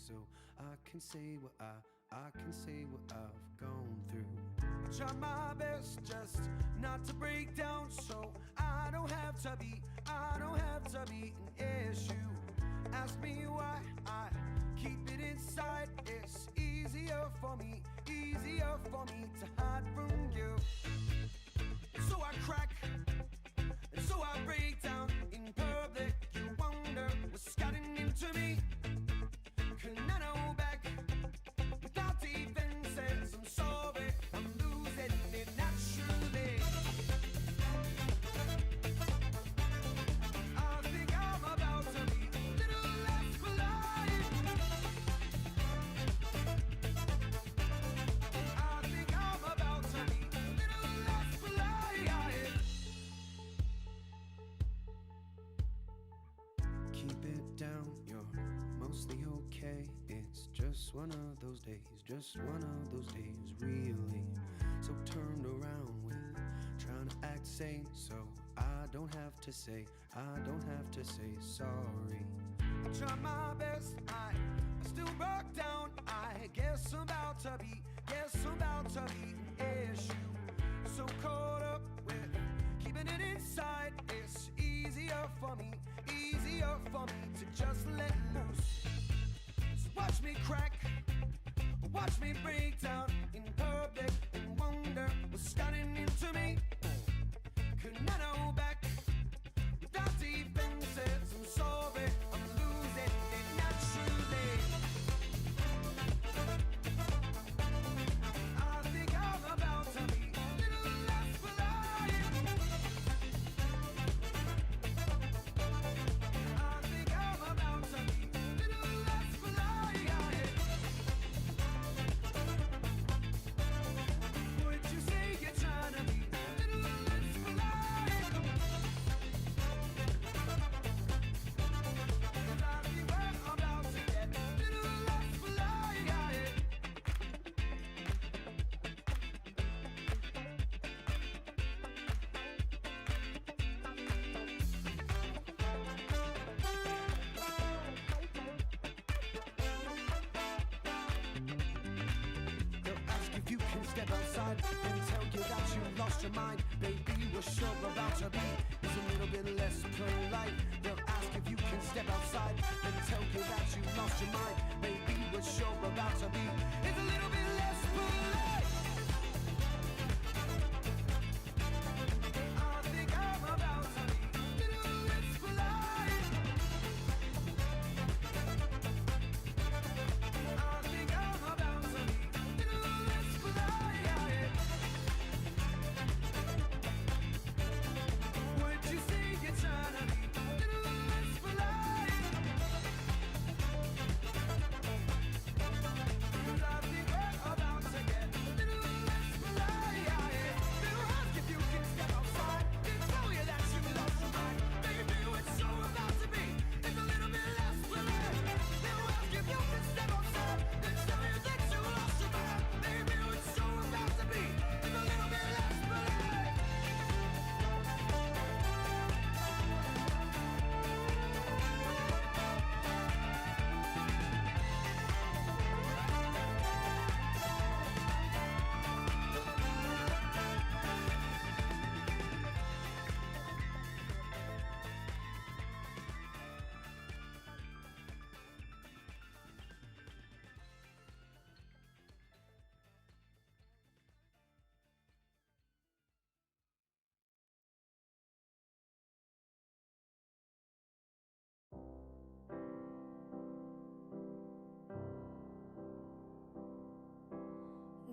so I can say what I can say what I've gone through. I try my best just not to break down, so I don't have to be an issue. Ask me why I keep it inside. It's easier for me to hide from you. So I crack, and so I break down in public. You wonder what's gotten into me. Can I know back without defenses? I'm sorry, I'm losing it naturally. I think I'm about to be a little less polite. I think I'm about to be a little less polite. Keep it down, you're mostly okay. It's just one of those days, really. So turned around with trying to act sane, so I don't have to say sorry. I try my best, I still broke down. I guess I'm about to be an issue. So caught up with keeping it inside. It's easier for me to just let loose. So watch me crack, watch me break down in public and wonder what's gotten into me. Couldn't I know back without defenses? I'm sorry, I'm losing it naturally. I think I'm about to be a little less polite. I think I'm about to be a little less polite. Would you say you're trying to be a little less polite? 'Cause I think we're about to get a little less polite. They'll ask if you can step outside and tell you that you lost your mind. Baby, we're sure about to be is a little bit less polite. They'll ask if you can step outside and tell you that you lost your mind. Baby, we're sure about to be is a little bit less polite. I think I'm about to be a little less polite. I think I'm about to be a little less polite. Would you say you're trying to be a little less polite? 'Cause I think we're about to get a little less polite. They'll ask if you can step outside and tell you that you lost your mind. Baby, what's so about to be is a little bit less polite. They'll ask if you can step outside and tell you that you lost your mind. Baby, what's so about to be is a little bit less polite.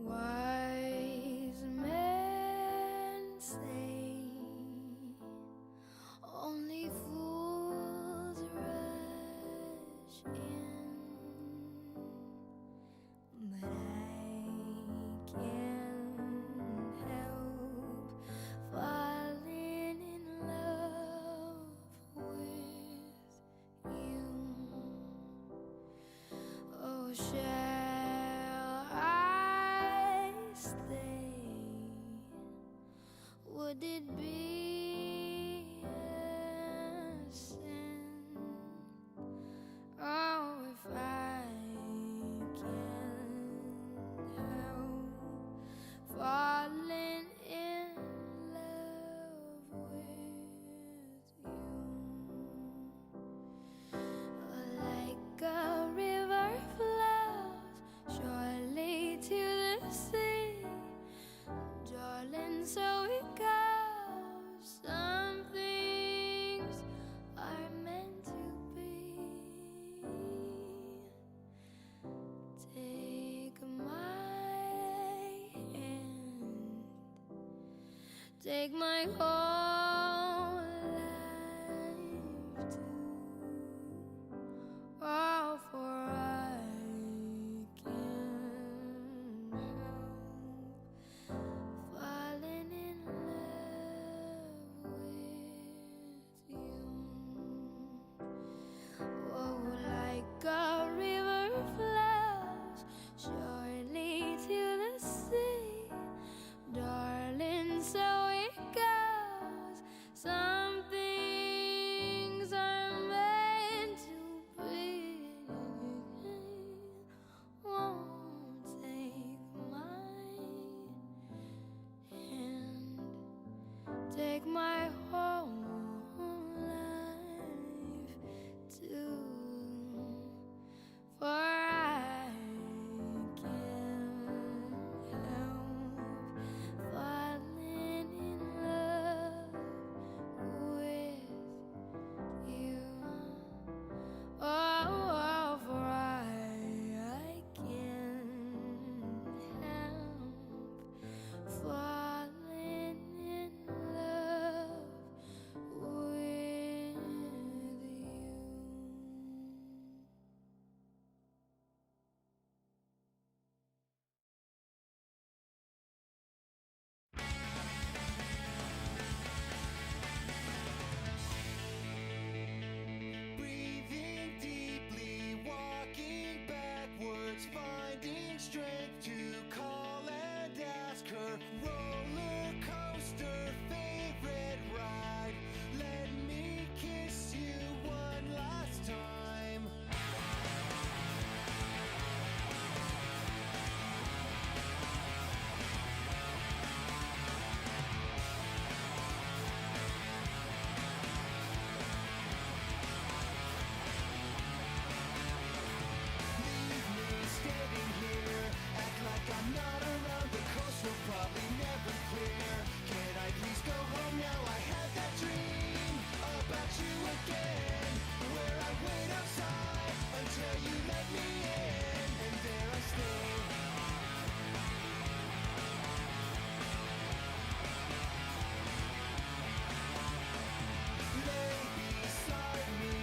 Wise men say only fools rush in, but I can't help falling in love with you. Oh, shall I take my whole life too. Oh, for I can't help falling in love with you. Oh, like a river flows surely to the sea, darling, so it goes. Some things are meant to be. Won't take my hand, take my whole life too. For I can't help falling in love with you. Oh, for I can't help falling in love with you. Breathing deeply, walking backwards, finding strength to call and ask her. Roller coaster, favorite ride. Let me kiss you one last time. Leave me standing here, act like I'm not around. The coast will probably never clear. Can I please go home now? I had that dream about you again, where I wait outside until you let me in, and there I stay. Lay beside me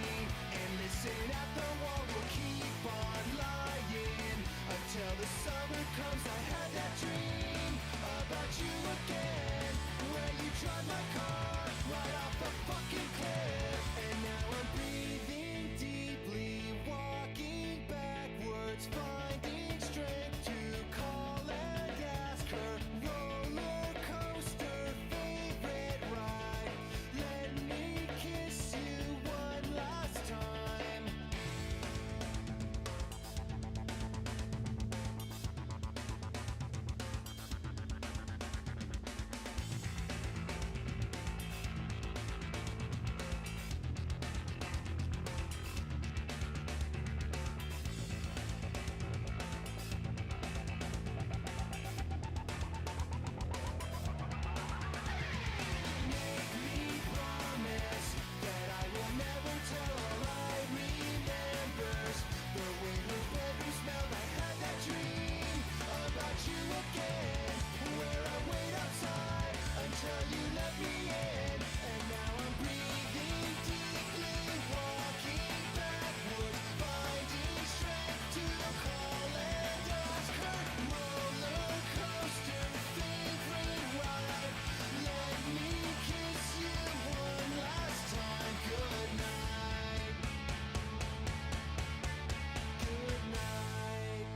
and listen at the wall. We'll keep on lying until the summer comes. I had that dream about you again, where you drive my car right off the fucking cliff. And now I'm breathing deeply, walking backwards, finding strength to call and ask her. Roller coaster, favorite ride. Let me kiss you one last time. Make me promise that I will never tell all I remembers. The way your bedroom smelled, I had that dream about you again, where I wait outside until you let me in. And now I'm breathing deeply, walking backwards, finding strength to call and ask her. Roller coaster, favorite ride. Let me kiss you one last time. Good night. Good night.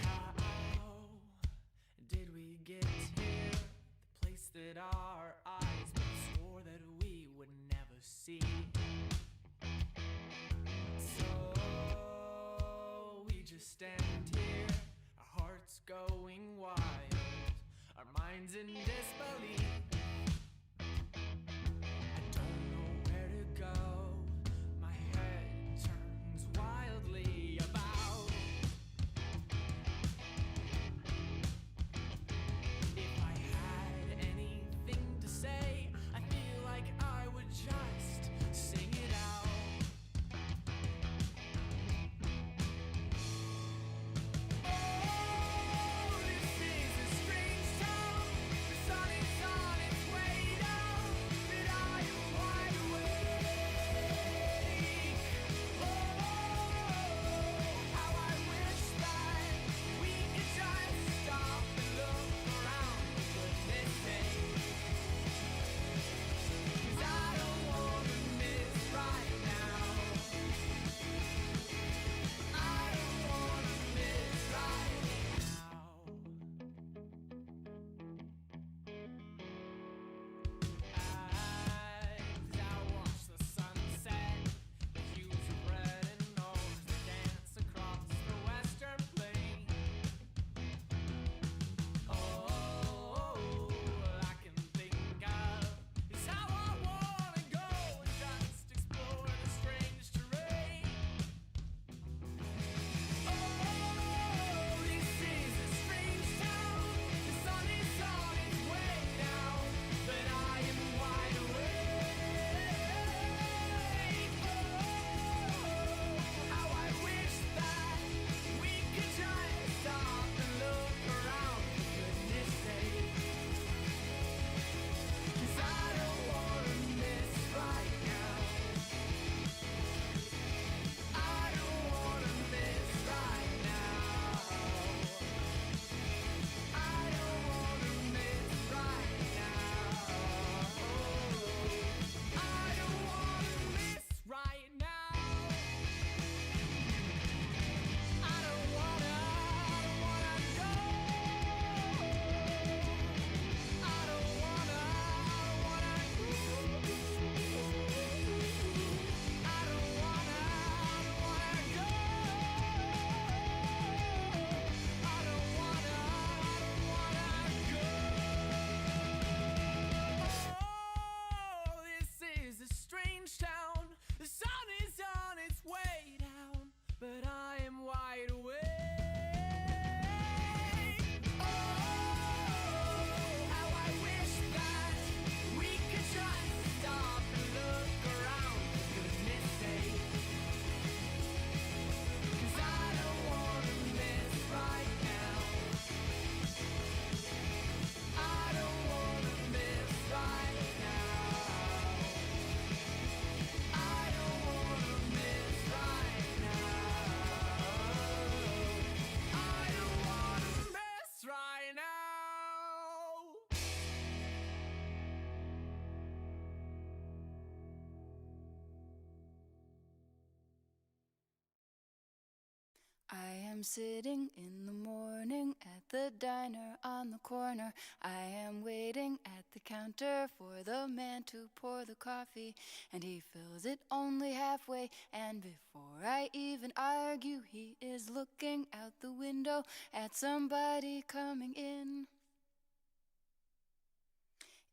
How did we get here? The place that our eyes both swore that we would never see. So we just stand here, our hearts going wild, our minds in disbelief. am sitting in the morning at the diner on the corner. I am waiting at the counter for the man to pour the coffee, and he fills it only halfway, and before I even argue, he is looking out the window at somebody coming in.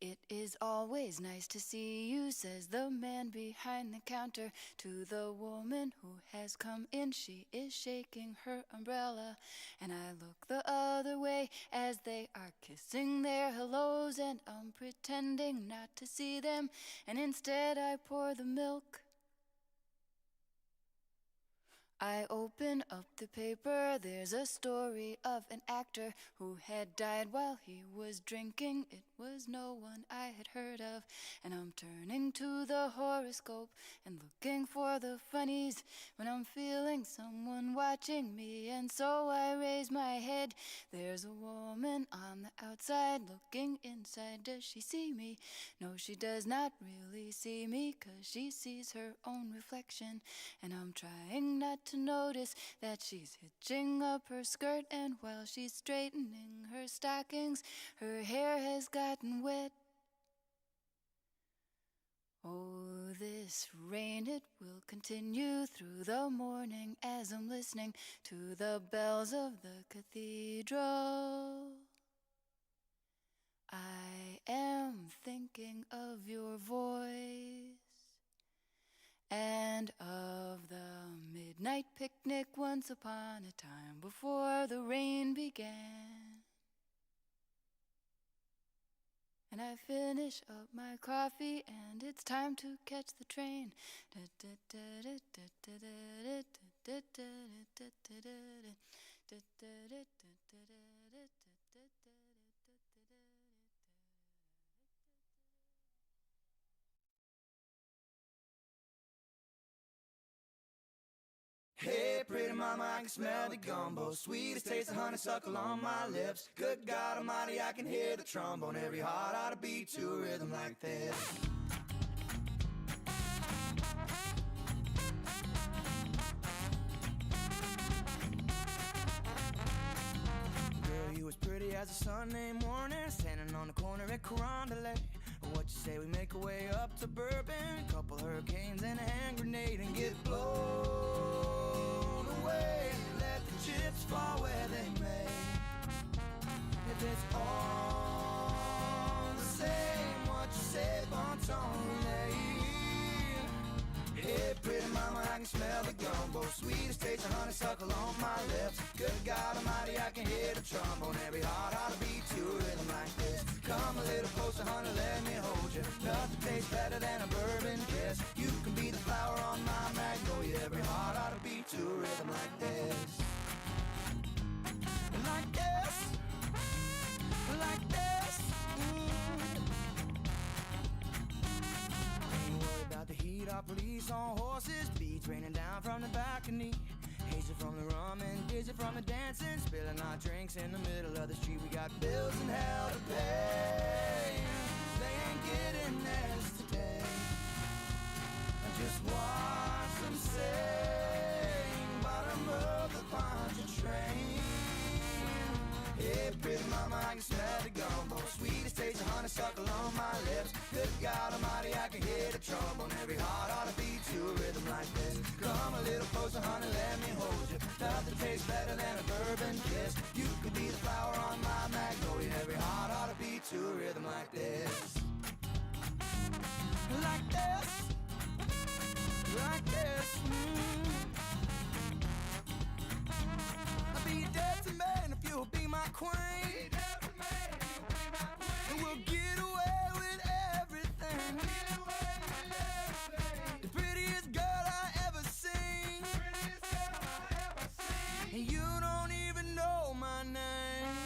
It is always nice to see you, says the man behind the counter to the woman who has come in. She is shaking her umbrella, and I look the other way as they are kissing their hellos, and I'm pretending not to see them, and instead I pour the milk. I open up the paper, there's a story of an actor who had died while he was drinking. It was no one I had heard of, and I'm turning to the horoscope and looking for the funnies when I'm feeling someone watching me, and so I raise my head. There's a woman on the outside looking inside. Does she see me? No, she does not really see me, 'cause she sees her own reflection, and I'm trying not to notice that she's hitching up her skirt, and while she's straightening her stockings, her hair has gotten wet. Oh, this rain, it will continue through the morning as I'm listening to the bells of the cathedral. I am thinking of your voice and of the midnight picnic once upon a time before the rain began. And I finish up my coffee and it's time to catch the train. Hey, pretty mama, I can smell the gumbo. Sweetest taste of honeysuckle on my lips. Good God Almighty, I can hear the trombone. Every heart ought to beat to a rhythm like this. Girl, you as pretty as a Sunday morning, standing on the corner at Carondelet. What you say we make our way up to Bourbon, a couple hurricanes and a hand grenade, and get blown away. Let the chips fall where they may. If it's all the same, what you say, bon ton relay. Hey, pretty mama, I can smell the gumbo. Sweetest taste of honeysuckle on my lips. Good God Almighty, I can hear the trombone. Every heart ought to beat to a rhythm like this. Come a little closer, honey, let me hold you. Nothing tastes better than a bourbon kiss. You can be the flower on my magnolia. Every heart ought to beat to a rhythm like this. Like this. Like this. Ain't worried about the heat or police on horses. Beats raining down from the balcony. Hazy from the rum and dizzy from the dancing. Spilling our drinks in the middle of the street. We got bills and hell to pay. They ain't getting theirs today. I just watch them sing bottom of the Pontchartrain. Hey, pretty mama, I can smell the gumbo. Sweetest taste of honeysuckle on my lips. Good God Almighty, I can hear the trombone. Every heart ought to beat to a rhythm like this. Come a little closer, honey, let me hold you. Nothing tastes better than a bourbon kiss. You could be the flower on my magnolia. Every heart ought to beat to a rhythm like this. Like this. Like this. I'll be dead to man if you'll be my queen. And we'll get away with everything. The prettiest girl I ever seen. And you don't even know my name.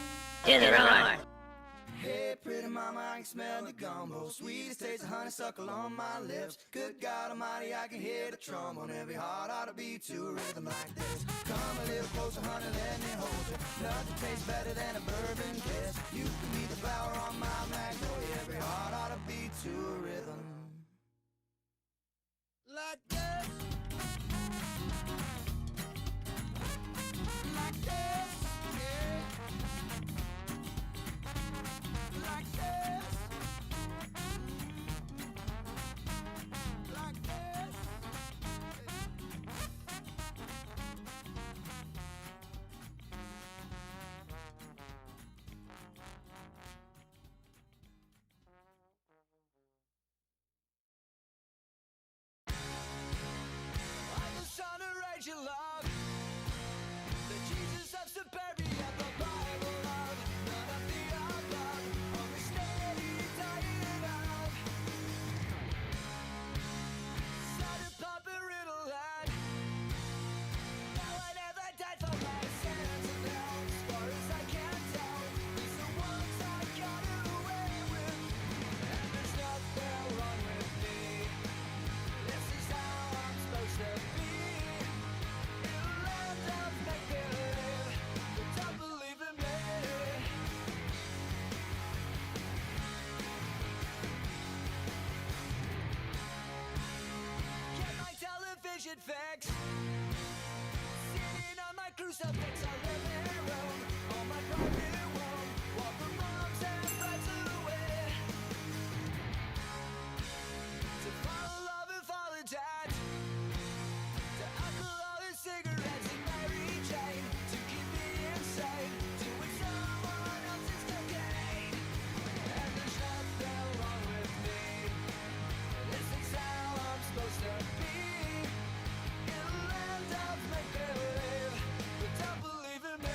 To the right. Hey, pretty mama, I can smell the gumbo. Sweetest taste of honeysuckle on my lips. Good God Almighty, I can hear the trombone. Every heart ought to beat to a rhythm like this. Come a little closer, honey, let me hold you. Nothing tastes better than a bourbon kiss. You can be the flower on my magnolia. Every heart ought to beat to a rhythm like this. Like should fix. Sitting on my crucifix, I live in Rome, on my private roam, walk from moms and friends away. To follow love and follow death, to alcohol and cigarettes and Mary Jane, to keep me insane, doing someone else's cocaine. And there's nothing wrong with me. This is how I'm supposed to be. In a land of make-believe, but don't believe in me.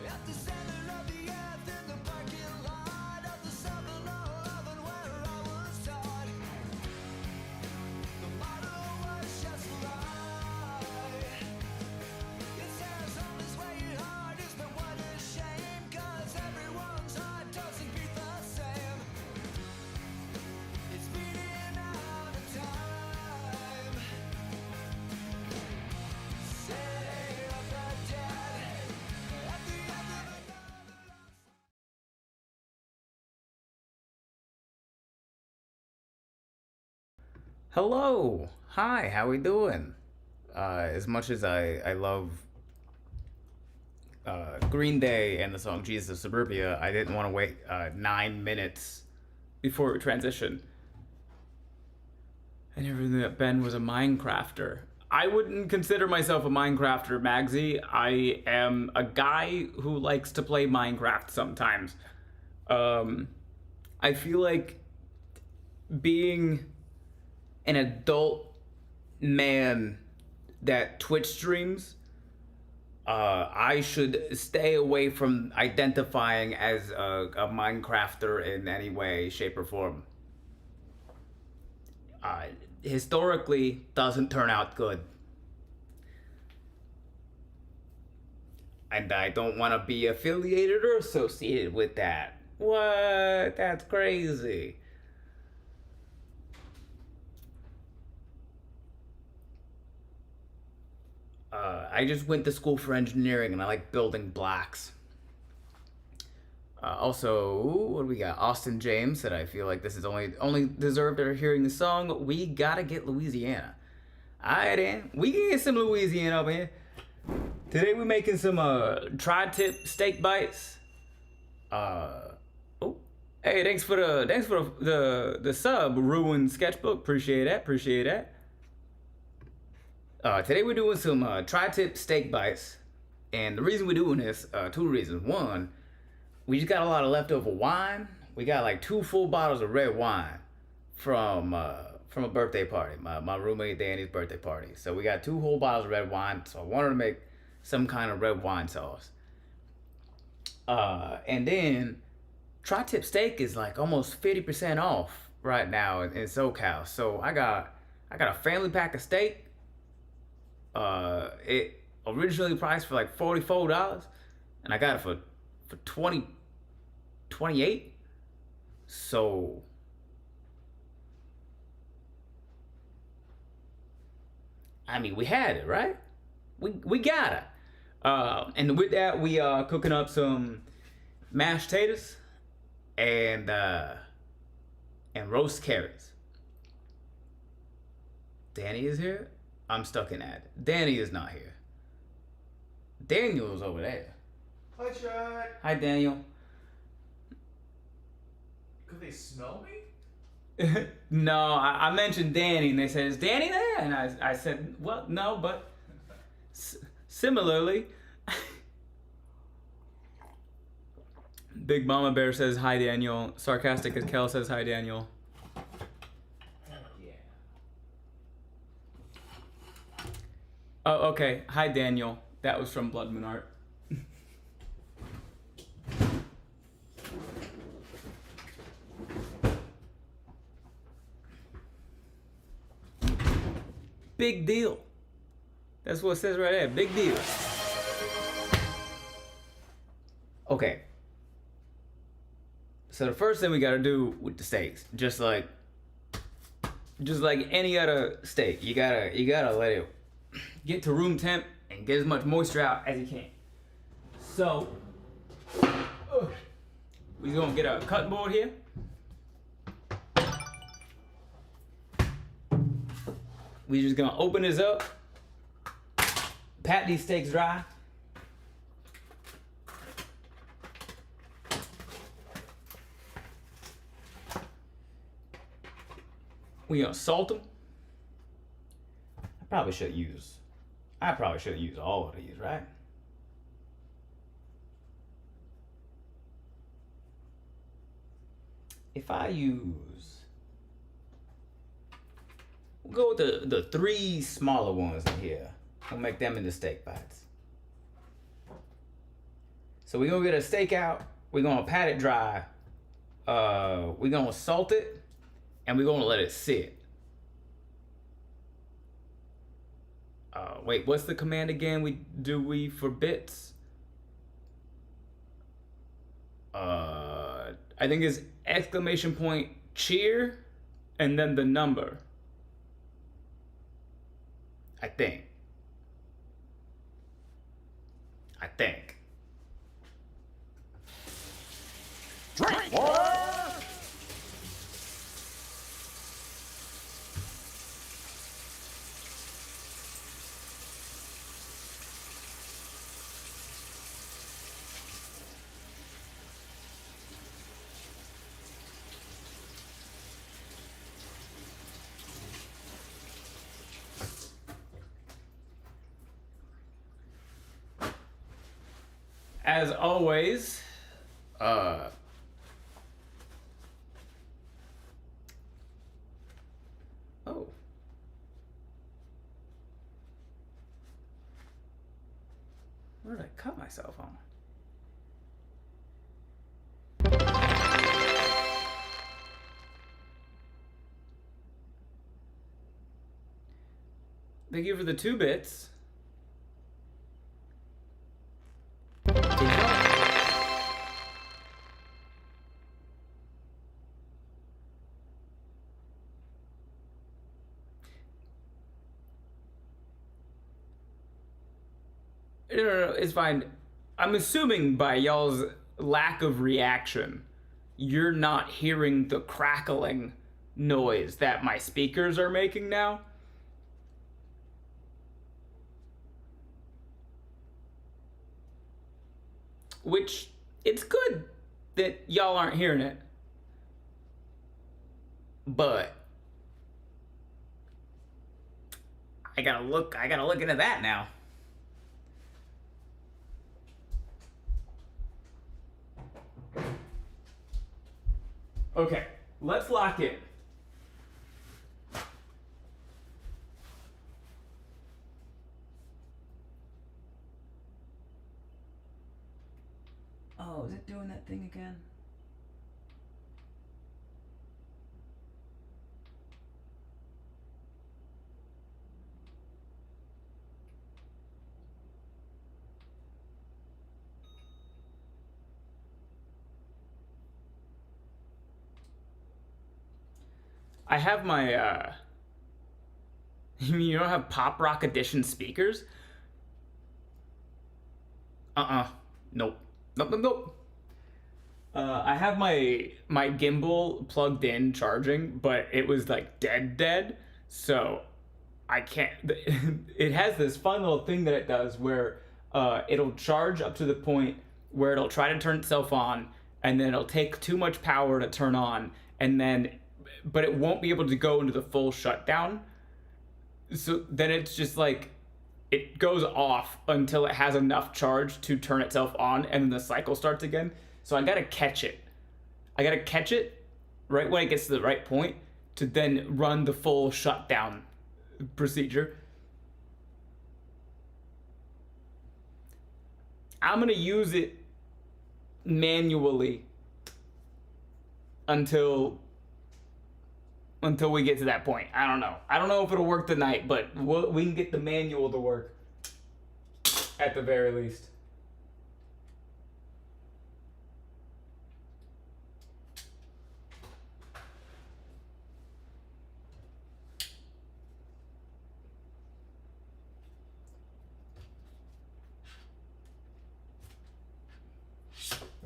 At the center of the earth, in the parking lot of the 7-Eleven where I was taught, the motto was just lie. It says always wear your heart is, but what a shame, 'cause everyone's heart doesn't beat the same. It's beating out of time. Say of the dead at the end of another lost. Hello, hi, how we doing? As much as I love Green Day and the song Jesus of Suburbia, I didn't want to wait 9 minutes before we transition. I never knew that Ben was a Minecrafter. I wouldn't consider myself a Minecrafter, Magsy. I am a guy who likes to play Minecraft sometimes. I feel like being an adult man that Twitch streams, I should stay away from identifying as a Minecrafter in any way, shape, or form. Historically, doesn't turn out good. And I don't want to be affiliated or associated with that. What? That's crazy. I just went to school for engineering and I like building blocks. Also, what do we got? Austin James said, I feel like this is only deserved after hearing the song. We gotta get Louisiana. Alright then, we can get some Louisiana up here. Today we're making some tri-tip steak bites. Hey, thanks for the sub, Ruined Sketchbook. Appreciate that. Today we're doing some tri-tip steak bites, and the reason we're doing this, two reasons. One, we just got a lot of leftover wine. We got like 2 full bottles of red wine from a birthday party, my roommate Danny's birthday party. So we got 2 whole bottles of red wine. So I wanted to make some kind of red wine sauce. And then tri-tip steak is like almost 50% off right now in SoCal. So I got a family pack of steak. It originally priced for like $44, and I got it for $28. So I mean, we had it, right? We got it. And with that, we are cooking up some mashed potatoes and roast carrots. Danny is here. I'm stuck in that. Danny is not here. Daniel's over there. Hi, Chad. Hi, Daniel. Could they smell me? No, I mentioned Danny, and they said, "Is Danny there?" And I said, "Well, no, but similarly." Big Mama Bear says, "Hi, Daniel." Sarcastic as Kel says, "Hi, Daniel." Oh, okay. Hi, Daniel. That was from Blood Moon Art. Big deal. That's what it says right there. Big deal. Okay. So the first thing we gotta do with the steaks, just like any other steak, you gotta let it get to room temp and get as much moisture out as you can. So we're gonna get a cutting board here. We're just gonna open this up, pat these steaks dry. We're gonna salt them. I probably should use all of these, right? If I use, we'll go with the 3 smaller ones in here. We'll make them into steak bites. So we're gonna get a steak out. We're gonna pat it dry. We're gonna salt it, and we're gonna let it sit. Wait, what's the command again? We for bits? I think it's !! cheer, and then the number. I think. Drink more! As always, where did I cut myself on? Thank you for the 2 bits. No, it's fine. I'm assuming by y'all's lack of reaction, you're not hearing the crackling noise that my speakers are making now. Which, it's good that y'all aren't hearing it. But I gotta look into that now. Okay, let's lock in. Oh, is it doing that thing again? I have my, you mean you don't have Pop Rock Edition speakers? Nope. I have my gimbal plugged in charging, but it was like dead, so I can't. It has this fun little thing that it does where it'll charge up to the point where it'll try to turn itself on, and then it'll take too much power to turn on, and then but it won't be able to go into the full shutdown. So then it's just like it goes off until it has enough charge to turn itself on, and then the cycle starts again. So I gotta catch it. Right when it gets to the right point to then run the full shutdown procedure. I'm gonna use it manually until until we get to that point. I don't know. I don't know if it'll work tonight, but we can get the manual to work at the very least.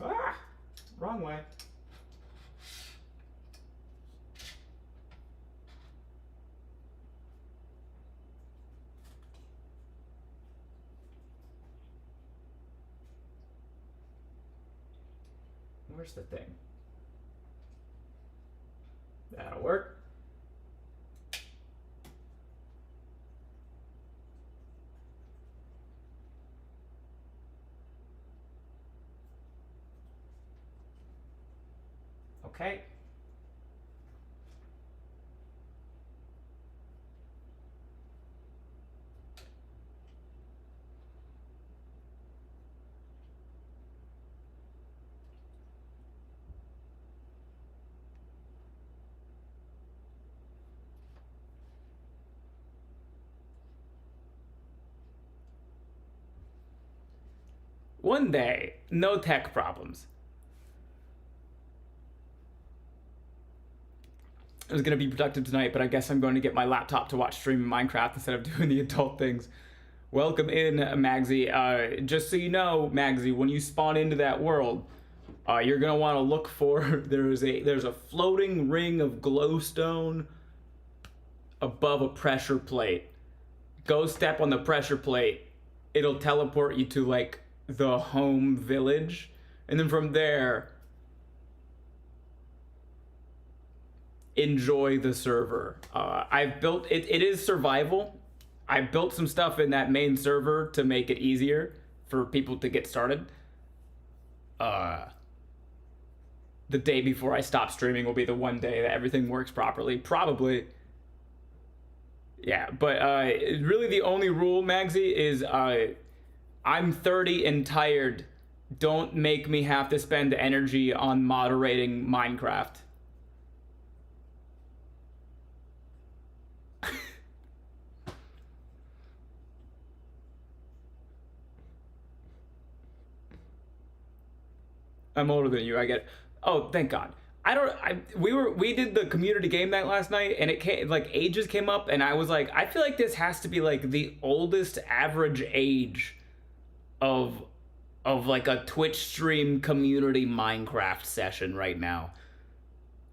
Ah, wrong way. Where's the thing? That'll work. Okay. One day, no tech problems. I was going to be productive tonight, but I guess I'm going to get my laptop to watch stream Minecraft instead of doing the adult things. Welcome in, Magsy. Just so you know, Magsy, when you spawn into that world, you're going to want to look for, there's a floating ring of glowstone above a pressure plate. Go step on the pressure plate. It'll teleport you to, like, the home village, and then from there enjoy the server. I've built it. It is survival. I built some stuff in that main server to make it easier for people to get started. The day before I stop streaming will be the one day that everything works properly, probably. Yeah, but really the only rule, Magsy, is I'm 30 and tired. Don't make me have to spend energy on moderating Minecraft. I'm older than you, I get it. Oh, thank God. We did the community game night last night, and it came, like, ages came up, and I was like, I feel like this has to be, like, the oldest average age of like a Twitch stream community Minecraft session right now.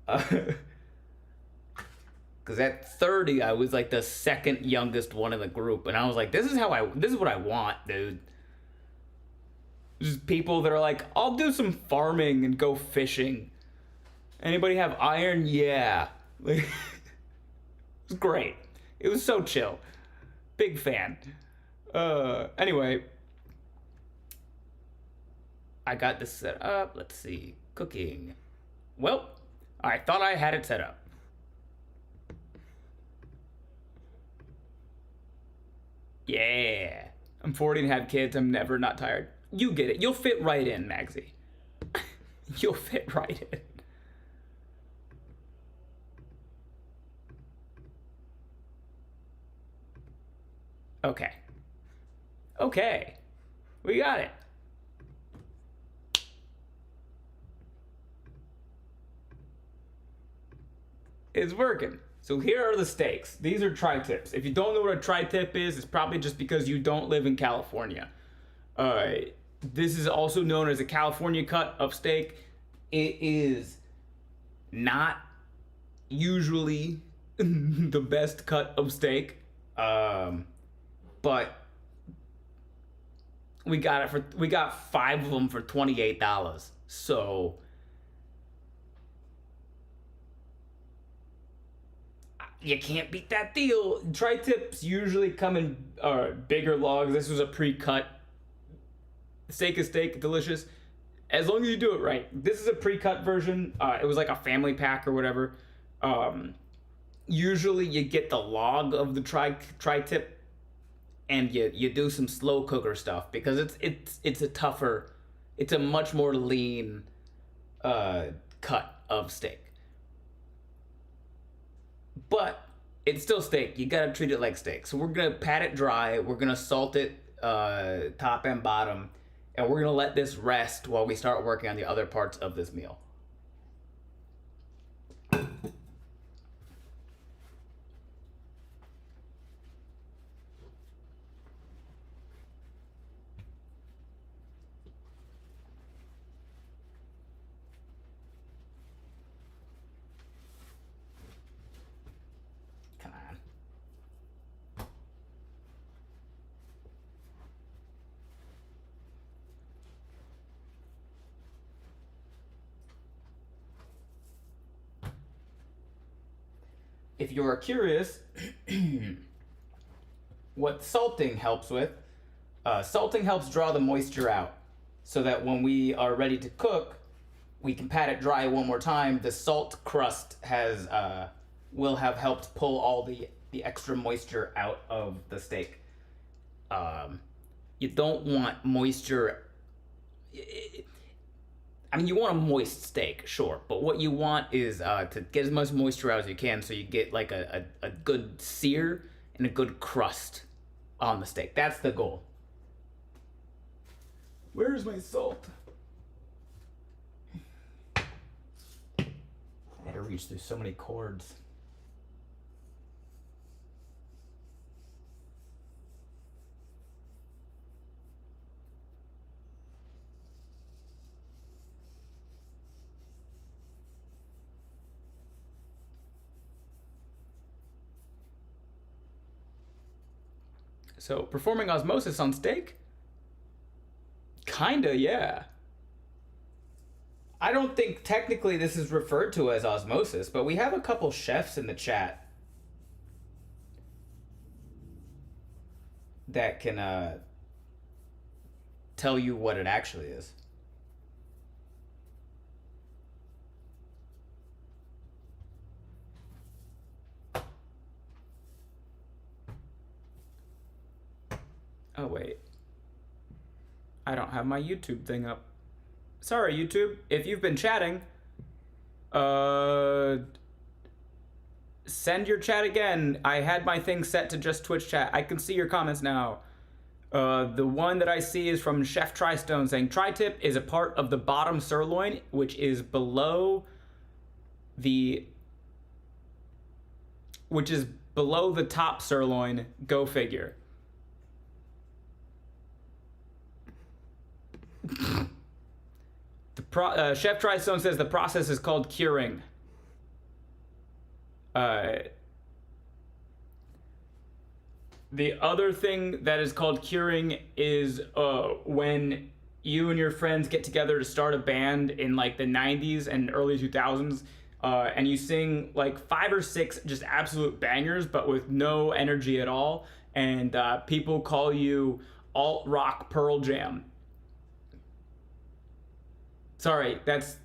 Because at 30, I was like the second youngest one in the group, and I was like, this is what I want, dude. Just people that are like, I'll do some farming and go fishing. Anybody have iron? Yeah. It was great. It was so chill. Big fan. Anyway, I got this set up. Let's see. Cooking. Well, I thought I had it set up. Yeah. I'm 40 and have kids. I'm never not tired. You get it. You'll fit right in, Magsy. You'll fit right in. Okay. Okay. We got it. It's working. So here are the steaks. These are tri-tips. If you don't know what a tri-tip is, it's probably just because you don't live in California. This is also known as a California cut of steak. It is not usually the best cut of steak, but we got 5 of them for $28. So you can't beat that deal. Tri-tips usually come in bigger logs. This was a pre-cut. Steak is steak, delicious. As long as you do it right. This is a pre-cut version. It was like a family pack or whatever. Usually you get the log of the tri-tip, and you do some slow cooker stuff because it's a much more lean cut of steak. but it's still steak. You gotta treat it like steak. So we're gonna pat it dry. We're gonna salt it top and bottom, and we're gonna let this rest while we start working on the other parts of this meal. Come on. If you're curious what salting helps with, salting helps draw the moisture out so that when we are ready to cook, we can pat it dry one more time. The salt crust will have helped pull all the extra moisture out of the steak. You don't want moisture. I mean, you want a moist steak, sure, but what you want is to get as much moisture out as you can so you get like a good sear and a good crust on the steak. That's the goal. Where's my salt? I had to reach through so many cords. So, performing osmosis on steak? Kinda, yeah. I don't think technically this is referred to as osmosis, but we have a couple chefs in the chat that can tell you what it actually is. Oh, wait. I don't have my YouTube thing up. Sorry, YouTube. If you've been chatting, send your chat again. I had my thing set to just Twitch chat. I can see your comments now. The one that I see is from Chef Tristone saying, tri-tip is a part of the bottom sirloin, which is below the top sirloin. Go figure. Chef Tristone says the process is called curing. The other thing that is called curing is when you and your friends get together to start a band in like the 90s and early 2000s, and you sing like 5 or 6 just absolute bangers but with no energy at all, and people call you alt-rock Pearl Jam. Sorry, that's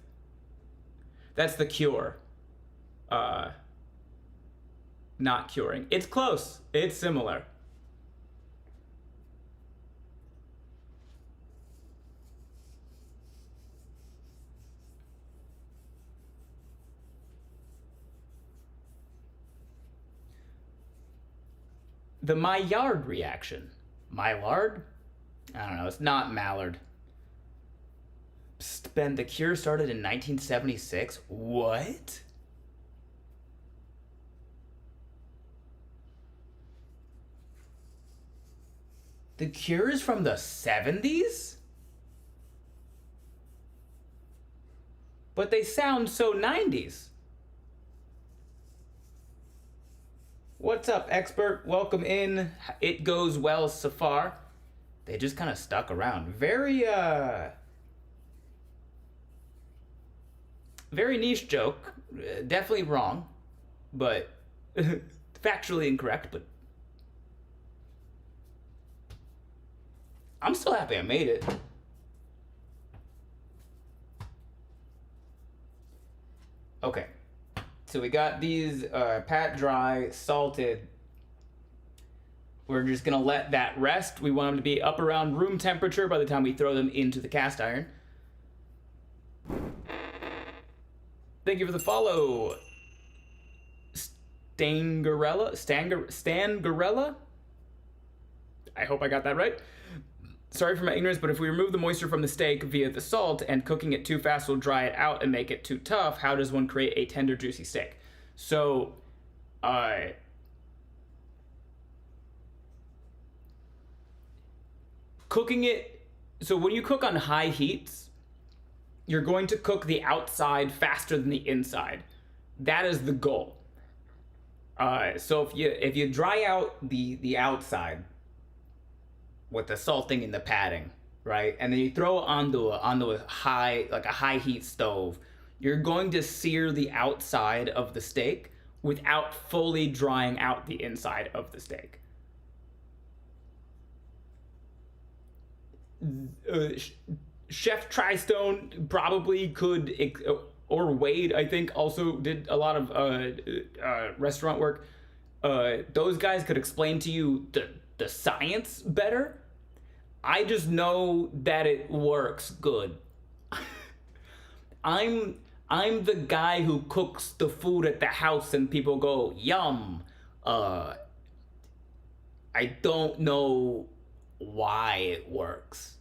The Cure. Not curing. It's close. It's similar. The Maillard reaction. Maillard? I don't know. It's not Mallard. Ben, The Cure started in 1976? What? The Cure is from the 70s? But they sound so 90s. What's up, expert? Welcome in. It goes well so far. They just kind of stuck around. Very niche joke. Definitely wrong, but factually incorrect, but I'm still happy I made it. Okay, so we got these pat dry, salted. We're just gonna let that rest. We want them to be up around room temperature by the time we throw them into the cast iron. Thank you for the follow, Stangarella. I hope I got that right. Sorry for my ignorance, but if we remove the moisture from the steak via the salt and cooking it too fast will dry it out and make it too tough, how does one create a tender, juicy steak? So, cooking it, so when you cook on high heats, you're going to cook the outside faster than the inside. That is the goal. So if you dry out the outside with the salting and the padding, right, and then you throw it onto a high heat stove, you're going to sear the outside of the steak without fully drying out the inside of the steak. Chef Tristone probably could, or Wade, I think, also did a lot of restaurant work. Those guys could explain to you the science better. I just know that it works good. I'm the guy who cooks the food at the house and people go, yum. I don't know why it works.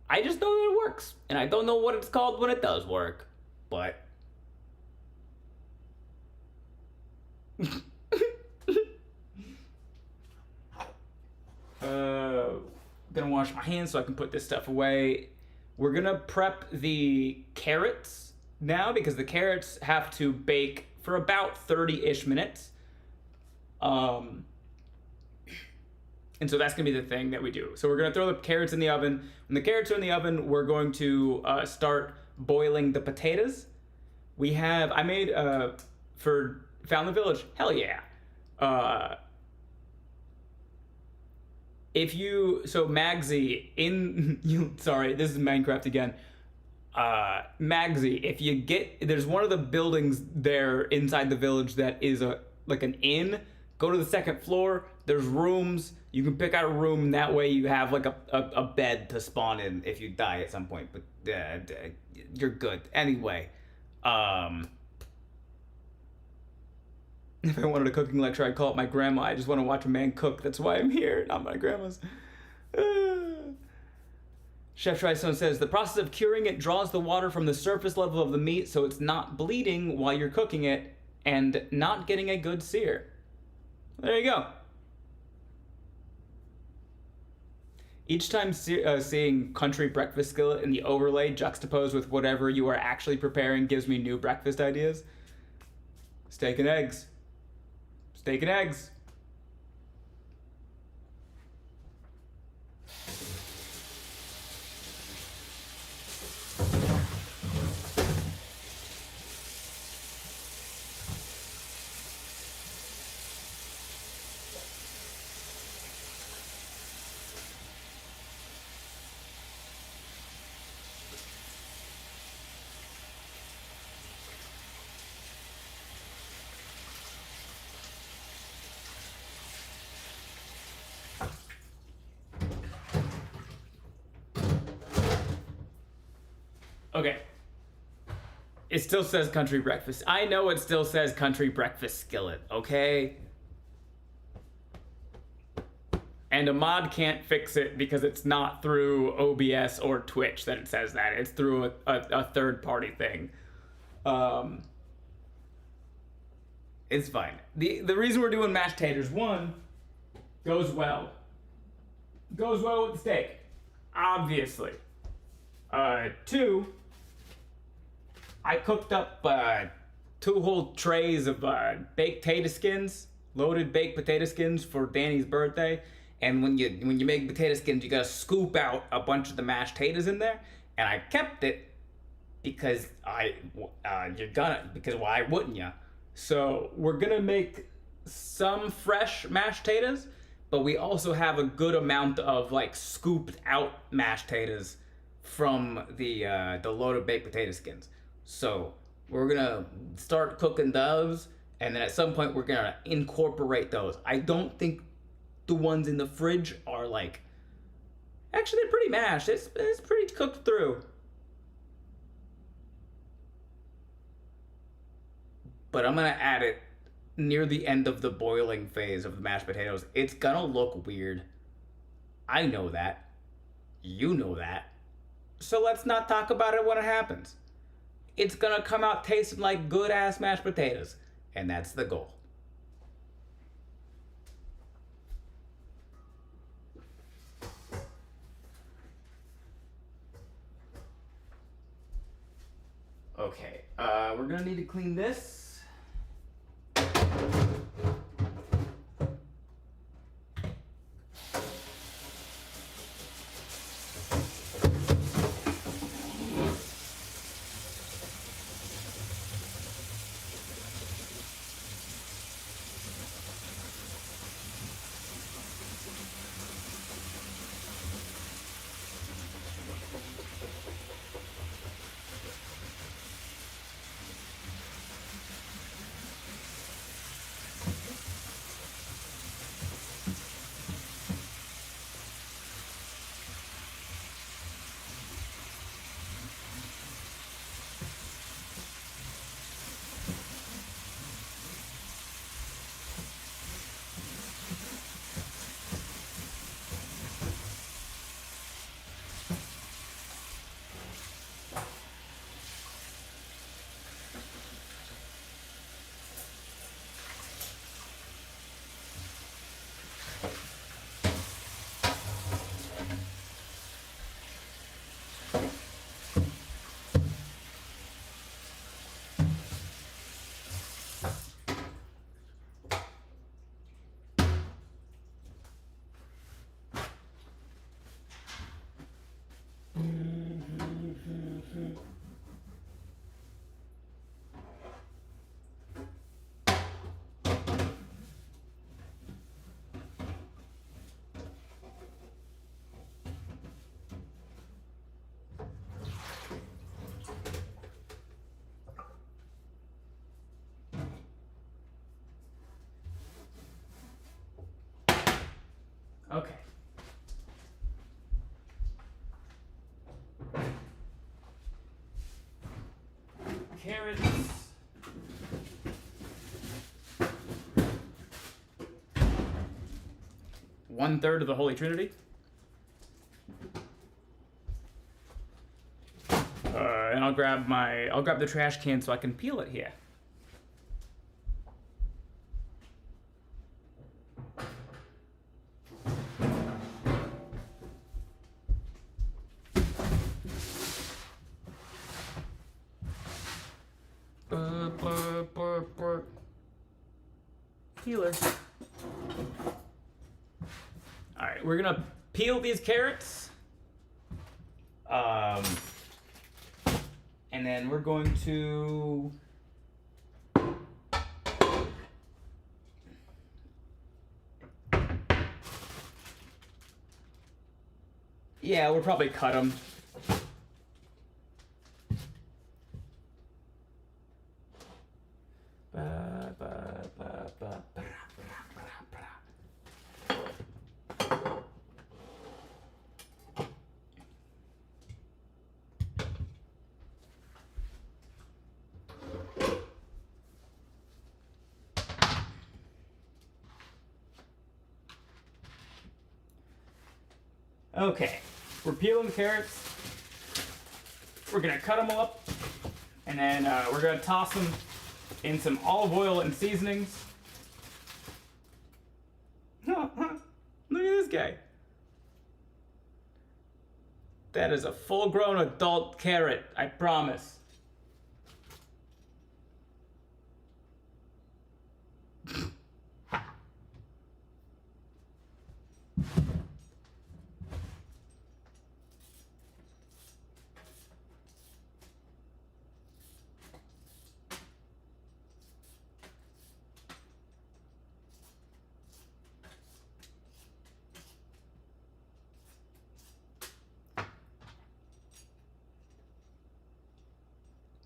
I just know that it works. And I don't know what it's called when it does work. But gonna wash my hands so I can put this stuff away. We're gonna prep the carrots now because the carrots have to bake for about 30-ish minutes. And so that's gonna be the thing that we do. So we're gonna throw the carrots in the oven. When the carrots are in the oven, we're going to start boiling the potatoes. I made for Found the Village, hell yeah. Magsy sorry, this is Minecraft again. Magsy, if you there's one of the buildings there inside the village that is like an inn. Go to the second floor, there's rooms, you can pick out a room, and that way you have like a bed to spawn in if you die at some point, but you're good. Anyway, if I wanted a cooking lecture, I'd call it my grandma. I just want to watch a man cook. That's why I'm here, not my grandma's. Chef Tristone says, the process of curing it draws the water from the surface level of the meat so it's not bleeding while you're cooking it and not getting a good sear. There you go. Each time seeing Country Breakfast Skillet in the overlay juxtaposed with whatever you are actually preparing gives me new breakfast ideas. Steak and eggs. Steak and eggs. Okay. It still says Country Breakfast. I know it still says Country Breakfast Skillet, okay? And a mod can't fix it because it's not through OBS or Twitch that it says that. It's through a third-party thing. It's fine. The reason we're doing mashed taters, one, goes well. Goes well with the steak, obviously. Two, I cooked up 2 whole trays of baked potato skins, loaded baked potato skins for Danny's birthday. And when you make potato skins, you gotta scoop out a bunch of the mashed taters in there. And I kept it because why wouldn't ya? So we're gonna make some fresh mashed taters, but we also have a good amount of like scooped out mashed taters from the loaded baked potato skins. So we're gonna start cooking those, and then at some point we're gonna incorporate those. I don't think the ones in the fridge are like, actually they're pretty mashed. It's pretty cooked through. But I'm gonna add it near the end of the boiling phase of the mashed potatoes, it's gonna look weird. I know that. You know that. So let's not talk about it when it happens. It's gonna come out tasting like good ass mashed potatoes. And that's the goal. Okay, we're gonna need to clean this. Okay. Carrots. One third of the Holy Trinity. And I'll grab the trash can so I can peel it here. Peeler. Alright, we're gonna peel these carrots. And then we're going to we'll probably cut them. Okay, we're peeling the carrots. We're gonna cut them up, and then we're gonna toss them in some olive oil and seasonings. Look at this guy. That is a full-grown adult carrot, I promise.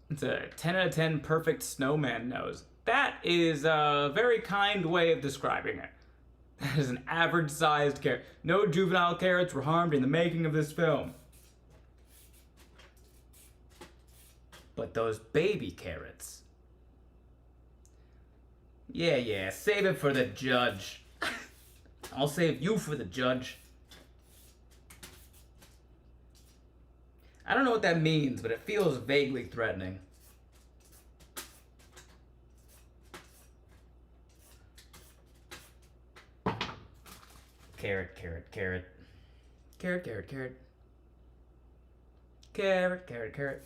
It's a 10 out of 10 perfect snowman nose. That is a very kind way of describing it. That is an average-sized carrot. No juvenile carrots were harmed in the making of this film. But those baby carrots. Yeah, save it for the judge. I'll save you for the judge. I don't know what that means, but it feels vaguely threatening. Carrot, carrot, carrot. Carrot, carrot, carrot. Carrot, carrot, carrot.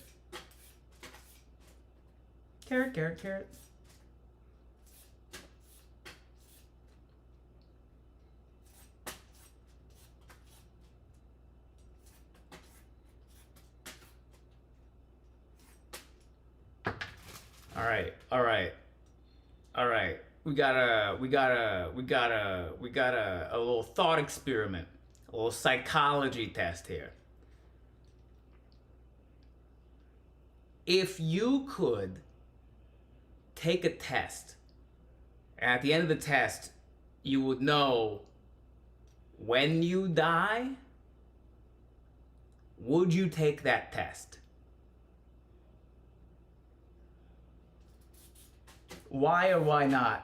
Carrot, carrot, carrot. All right. We got a little thought experiment, a little psychology test here. If you could take a test, and at the end of the test, you would know when you die, would you take that test? Why or why not?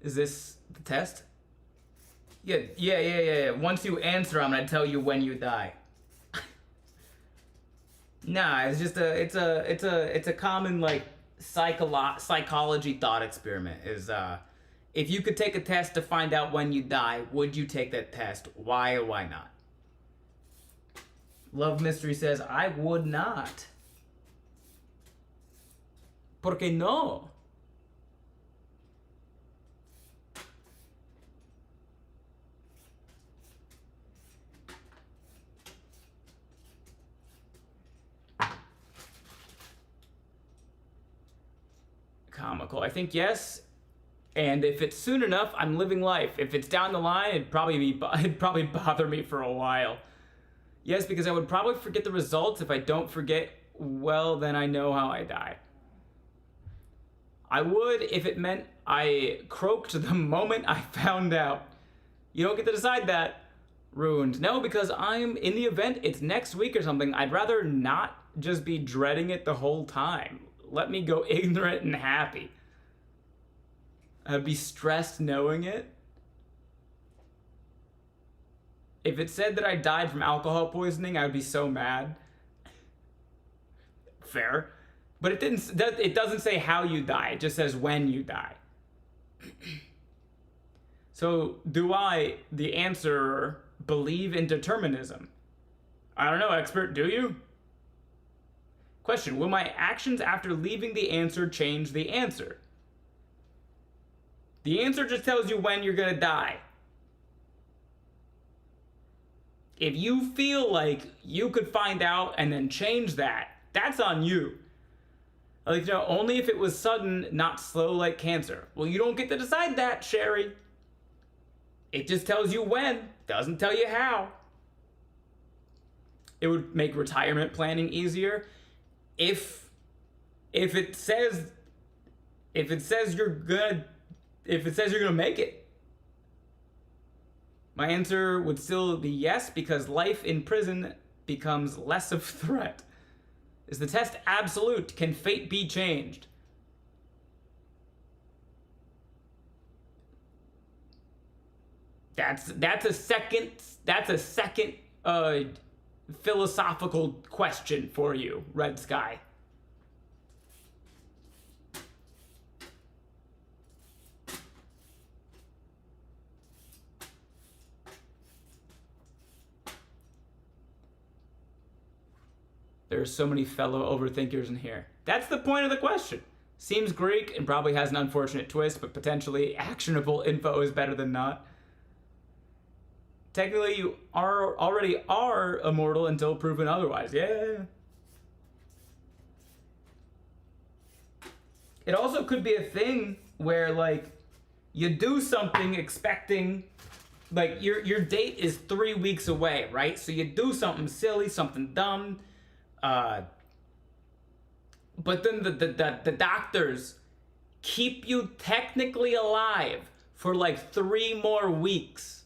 Is this the test? Yeah. Once you answer, I'm gonna tell you when you die. Nah, it's just it's a common like psychology thought experiment. Is if you could take a test to find out when you die, would you take that test? Why or why not? Love Mystery says, I would not. ¿Por qué no? Comical. I think yes. And if it's soon enough, I'm living life. If it's down the line, it'd probably bother me for a while. Yes, because I would probably forget the results. If I don't forget, well, then I know how I die. I would if it meant I croaked the moment I found out. You don't get to decide that. Ruined. No, because I'm in the event, it's next week or something. I'd rather not just be dreading it the whole time. Let me go ignorant and happy. I'd be stressed knowing it. If it said that I died from alcohol poisoning, I would be so mad. Fair. But it doesn't say how you die. It just says when you die. So do I, the answerer, believe in determinism? I don't know, expert. Do you? Question, will my actions after leaving the answer change the answer? The answer just tells you when you're gonna die. If you feel like you could find out and then change that, that's on you. Like, you know, only if it was sudden, not slow like cancer. Well, you don't get to decide that, Sherry. It just tells you when, doesn't tell you how. It would make retirement planning easier if it says you're gonna make it. My answer would still be yes, because life in prison becomes less of a threat. Is the test absolute? Can fate be changed? That's a second philosophical question for you, Red Sky. There's so many fellow overthinkers in here. That's the point of the question. Seems Greek and probably has an unfortunate twist, but potentially actionable info is better than not. Technically, you already are immortal until proven otherwise. Yeah. It also could be a thing where, like, you do something expecting, like, your date is 3 weeks away, right? So you do something silly, something dumb, but then the doctors keep you technically alive for like 3 more weeks.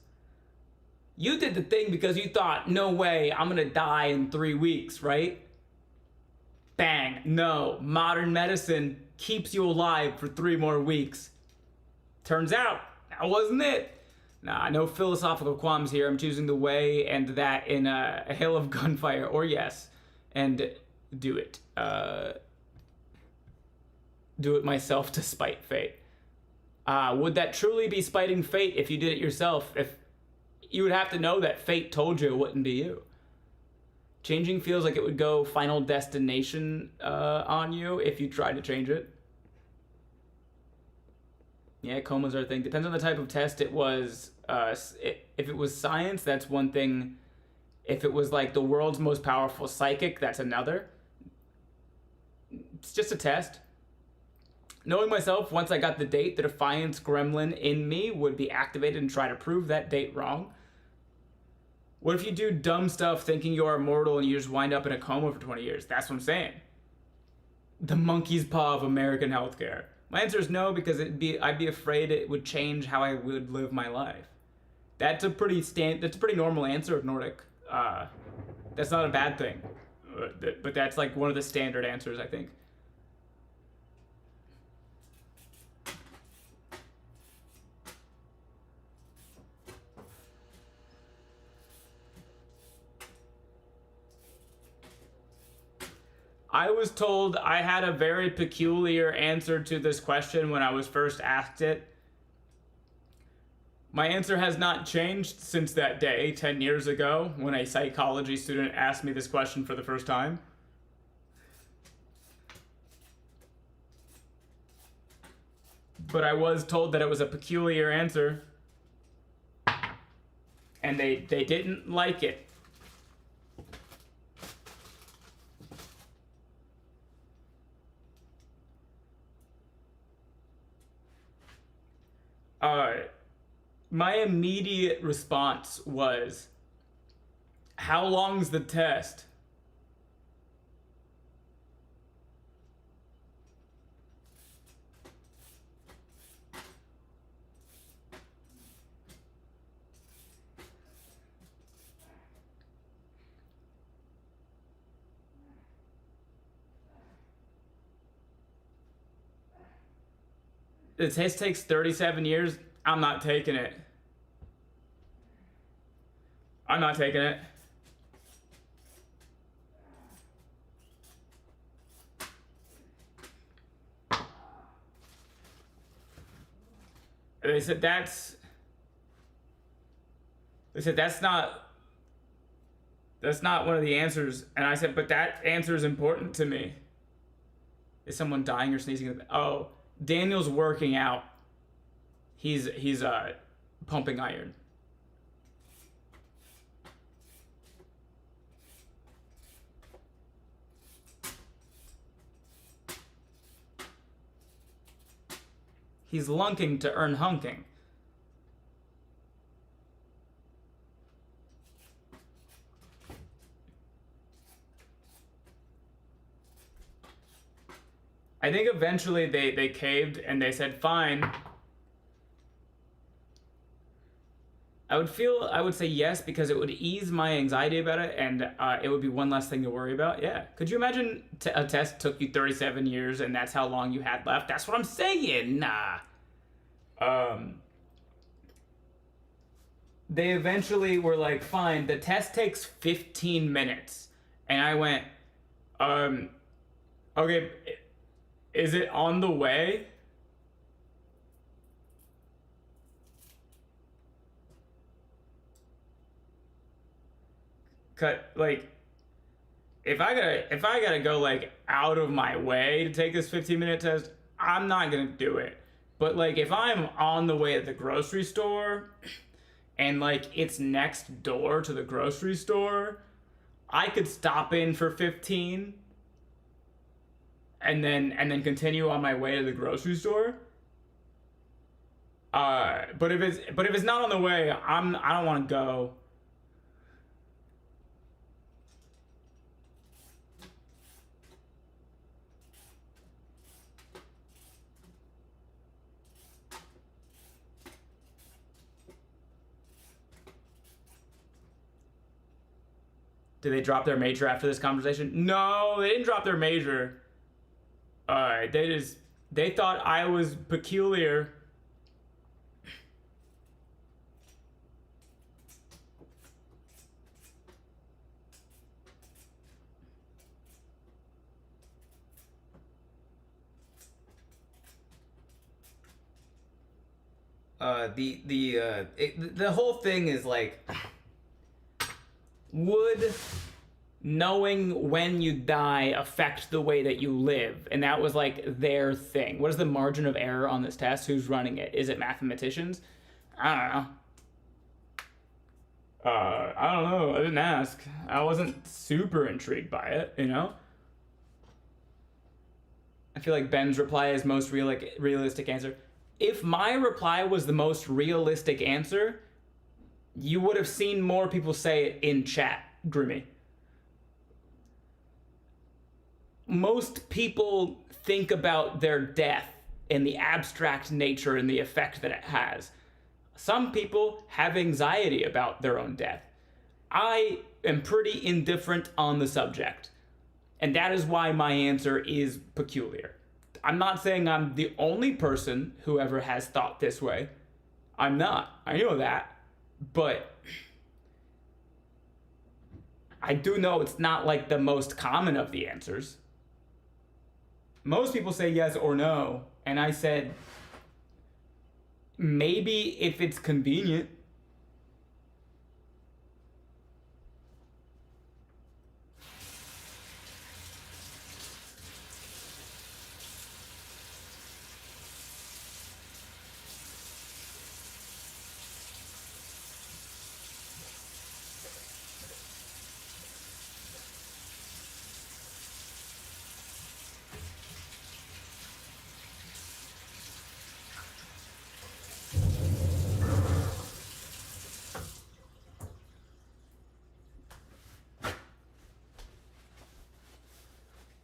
You did the thing because you thought, no way, I'm gonna die in 3 weeks, right? Bang, no, modern medicine keeps you alive for 3 more weeks. Turns out, that wasn't it. Nah, no philosophical qualms here. I'm choosing the way and that in a hail of gunfire, or yes, and do it. Do it myself to spite fate. Would that truly be spiting fate if you did it yourself? If you would have to know that fate told you it wouldn't be you. Changing feels like it would go Final Destination on you if you tried to change it. Yeah, comas are a thing. Depends on the type of test it was. If it was science, that's one thing. If it was like the world's most powerful psychic, that's another. It's just a test. Knowing myself, once I got the date, the defiance gremlin in me would be activated and try to prove that date wrong. What if you do dumb stuff thinking you are immortal and you just wind up in a coma for 20 years? That's what I'm saying. The monkey's paw of American healthcare. My answer is no, because I'd be afraid it would change how I would live my life. That's a pretty normal answer of Nordic. That's not a bad thing, but that's like one of the standard answers, I think. I was told I had a very peculiar answer to this question when I was first asked it. My answer has not changed since that day, 10 years ago, when a psychology student asked me this question for the first time. But I was told that it was a peculiar answer, and they didn't like it. My immediate response was, how long's the test? The test takes 37 years. I'm not taking it. I'm not taking it. They said that's not one of the answers. And I said, but that answer is important to me. Is someone dying or sneezing? Oh, Daniel's working out. He's pumping iron. He's lunking to earn hunking. I think eventually they caved and they said, fine. I would say yes, because it would ease my anxiety about it, and it would be one less thing to worry about. Yeah. Could you imagine a test took you 37 years and that's how long you had left? That's what I'm saying. Nah. They eventually were like, fine, the test takes 15 minutes. And I went, okay, is it on the way? Like, if I gotta go like out of my way to take this 15-minute test, I'm not gonna do it. But like, if I'm on the way at the grocery store and like it's next door to the grocery store, I could stop in for 15 and then continue on my way to the grocery store. But if it's not on the way, I don't want to go. Did they drop their major after this conversation? No, they didn't drop their major. Alright, they thought I was peculiar. The whole thing is like, would knowing when you die affect the way that you live? And that was like their thing. What is the margin of error on this test? Who's running it? Is it mathematicians? I don't know. I don't know. I didn't ask. I wasn't super intrigued by it, you know? I feel like Ben's reply is most realistic answer. If my reply was the most realistic answer, you would have seen more people say it in chat, Grimmy. Most people think about their death and the abstract nature and the effect that it has. Some people have anxiety about their own death. I am pretty indifferent on the subject, and that is why my answer is peculiar. I'm not saying I'm the only person who ever has thought this way. I'm not. I know that. But I do know it's not like the most common of the answers. Most people say yes or no, and I said maybe if it's convenient.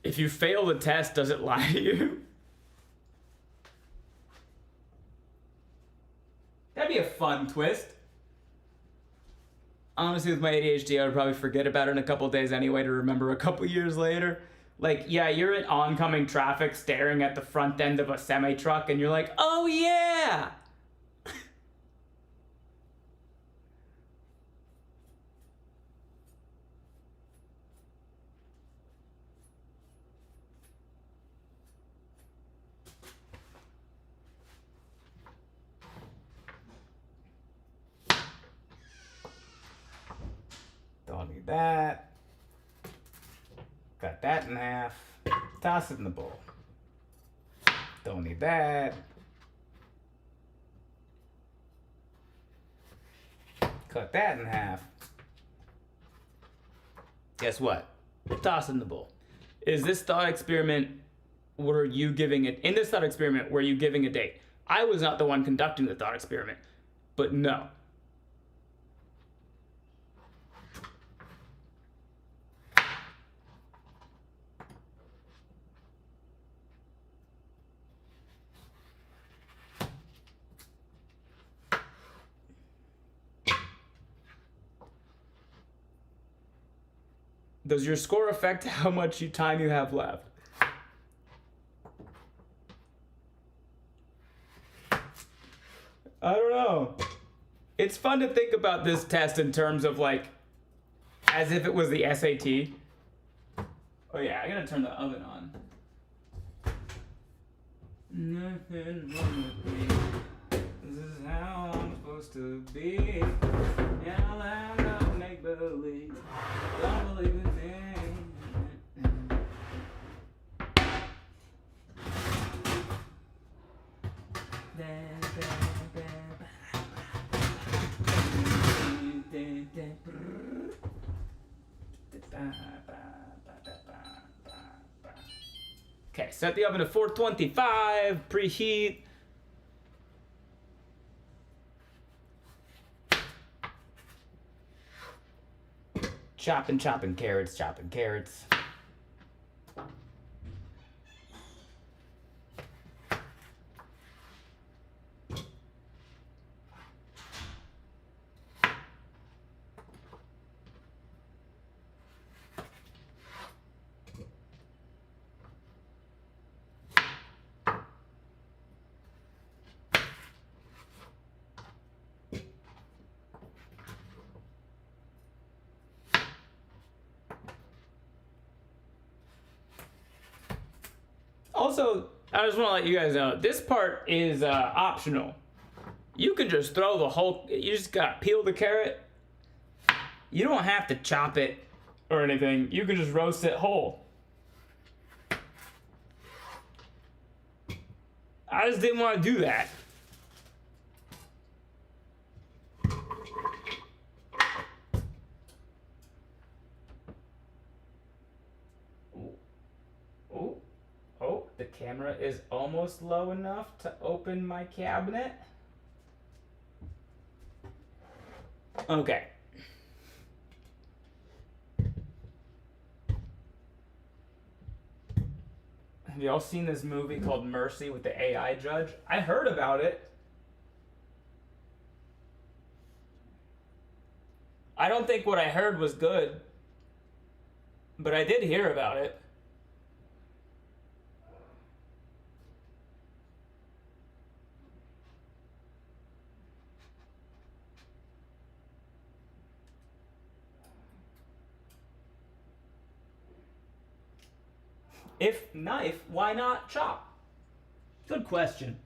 If you fail the test, does it lie to you? That'd be a fun twist. Honestly, with my ADHD, I would probably forget about it in a couple days anyway to remember a couple years later. Like, yeah, you're in oncoming traffic staring at the front end of a semi-truck and you're like, oh yeah! Don't need that. Cut that in half. Toss it in the bowl. Don't need that. Cut that in half. Guess what? Toss it in the bowl. Is this thought experiment, were you giving it, in this thought experiment, were you giving a date? I was not the one conducting the thought experiment, but no. Does your score affect how much time you have left? I don't know. It's fun to think about this test in terms of like, as if it was the SAT. Oh yeah, I gotta turn the oven on. Nothing wrong with me. This is how I'm supposed to be. And I'll have to make believe. Don't believe in me. Okay, set the oven to 425, preheat. Chopping carrots, chopping carrots. Also, I just want to let you guys know, this part is optional. You can just throw the whole, you just gotta peel the carrot. You don't have to chop it or anything. You can just roast it whole. I just didn't want to do that. Oh, the camera is almost low enough to open my cabinet. Okay. Have y'all seen this movie called Mercy with the AI judge? I heard about it. I don't think what I heard was good, but I did hear about it. If knife, why not chop? Good question.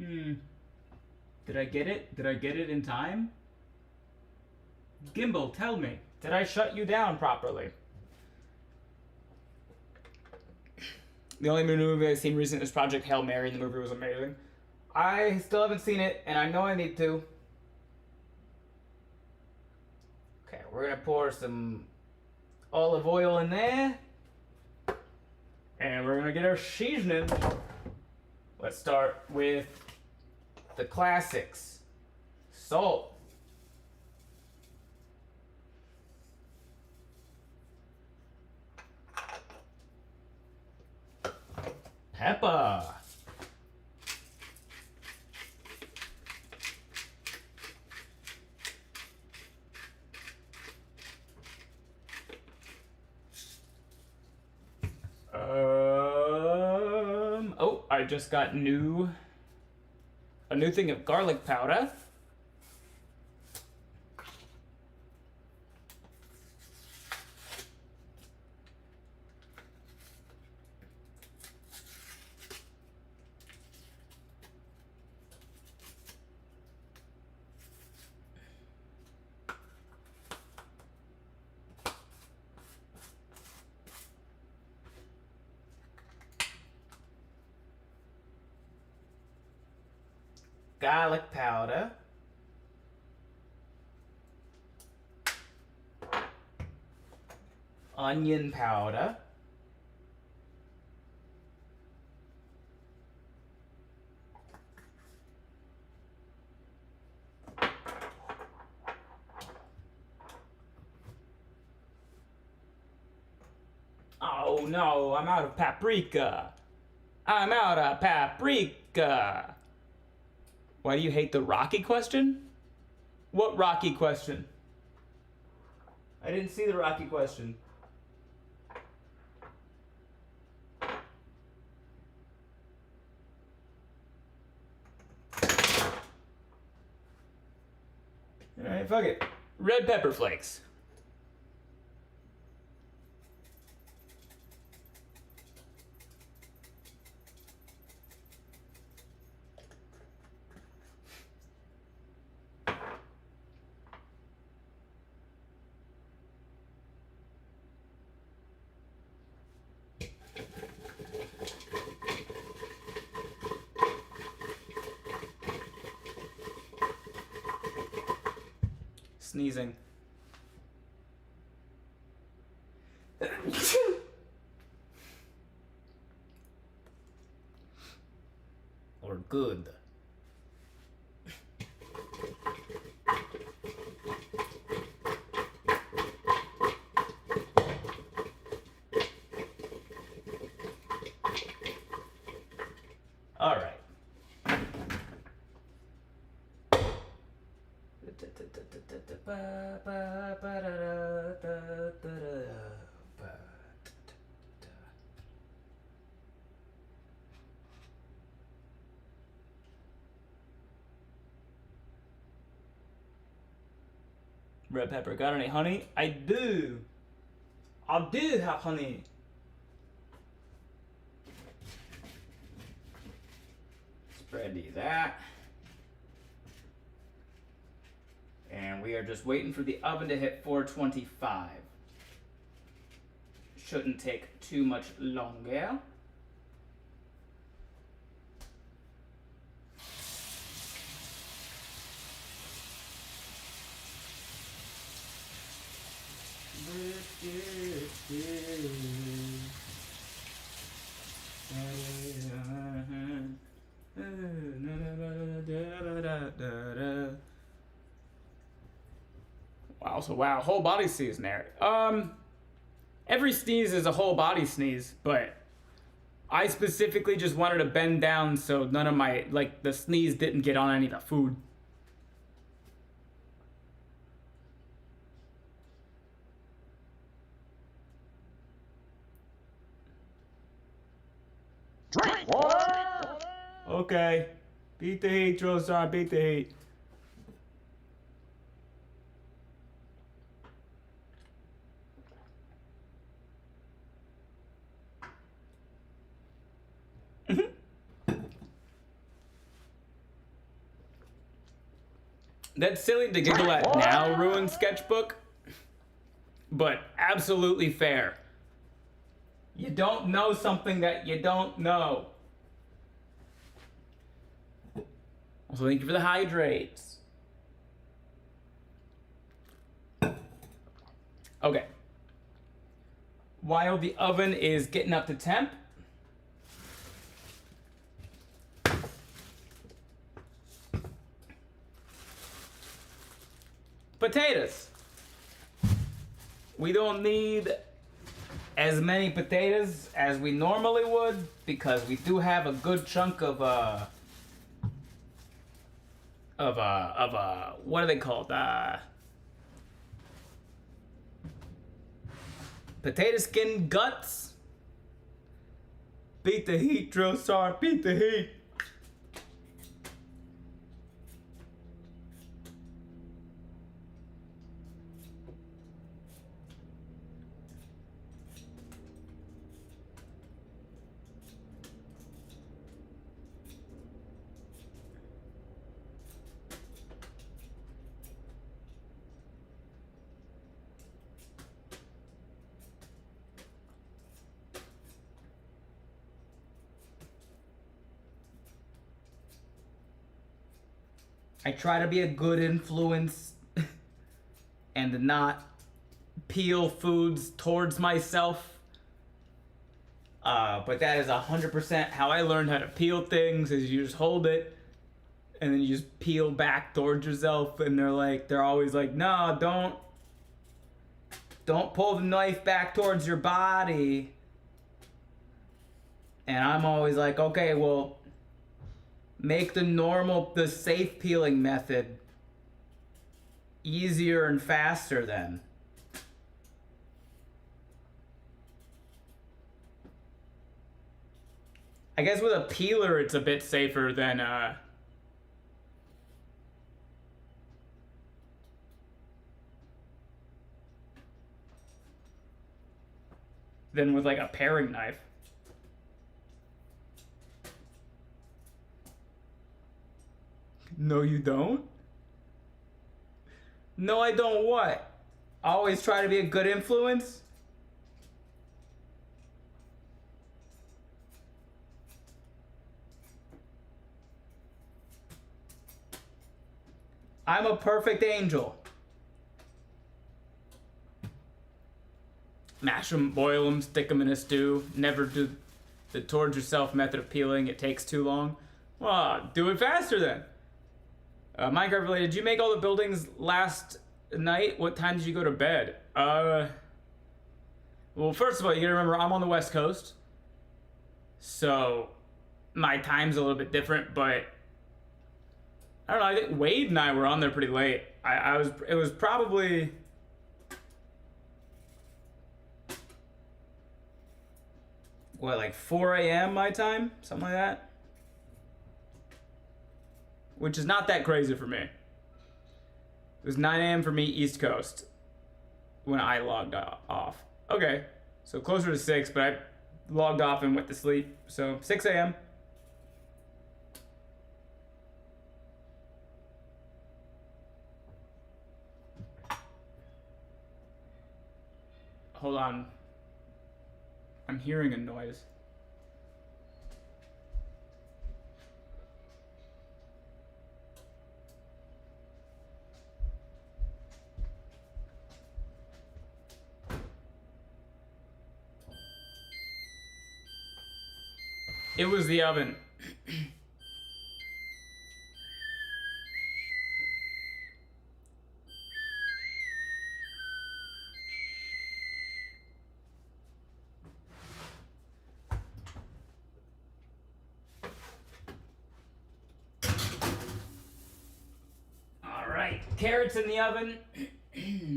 Did I get it? Did I get it in time? Gimbal, tell me. Did I shut you down properly? The only movie I've seen recently is Project Hail Mary, and the movie was amazing. I still haven't seen it, and I know I need to. Okay, we're gonna pour some olive oil in there. And we're gonna get our seasoning. Let's start with the classics. Salt. Pepper. Oh, I just got a new thing of garlic powder. Garlic powder. Onion powder. Oh no, I'm out of paprika. I'm out of paprika. Why do you hate the Rocky question? What Rocky question? I didn't see the Rocky question. Alright, fuck it. Red pepper flakes. Sneezing. Or good. All right. Red pepper. Got any honey? I do. I do have honey. Spread these out. And we are just waiting for the oven to hit 425. Shouldn't take too much longer. Wow, whole body sneeze there. Every sneeze is a whole body sneeze, but I specifically just wanted to bend down so none of my, like, the sneeze didn't get on any of the food. Drink water! Okay. Beat the heat, Drosar, beat the heat. That's silly to giggle at now, ruined sketchbook, but absolutely fair. You don't know something that you don't know. Also, thank you for the hydrates. Okay. While the oven is getting up to temp, potatoes. We don't need as many potatoes as we normally would because we do have a good chunk of what are they called? Potato skin guts. Beat the heat, Drosar, beat the heat. I try to be a good influence and not peel foods towards myself. But that is 100% how I learned how to peel things, is you just hold it and then you just peel back towards yourself, and they're always like, no, don't pull the knife back towards your body. And I'm always like, okay, well, make the safe peeling method easier and faster then. I guess with a peeler it's a bit safer than with like a paring knife. No, you don't? No, I don't what? Always try to be a good influence? I'm a perfect angel. Mash them, boil them, stick them in a stew. Never do the towards yourself method of peeling. It takes too long. Well, do it faster then. Minecraft related, did you make all the buildings last night? What time did you go to bed? Well, first of all, you gotta remember I'm on the West Coast. So, my time's a little bit different, but I don't know, I think Wade and I were on there pretty late. It was probably... what, like 4 a.m. my time? Something like that? Which is not that crazy for me. It was 9 a.m. for me, East Coast, when I logged off. Okay, so closer to 6, but I logged off and went to sleep. So 6 a.m. Hold on. I'm hearing a noise. It was the oven. All right, carrots in the oven.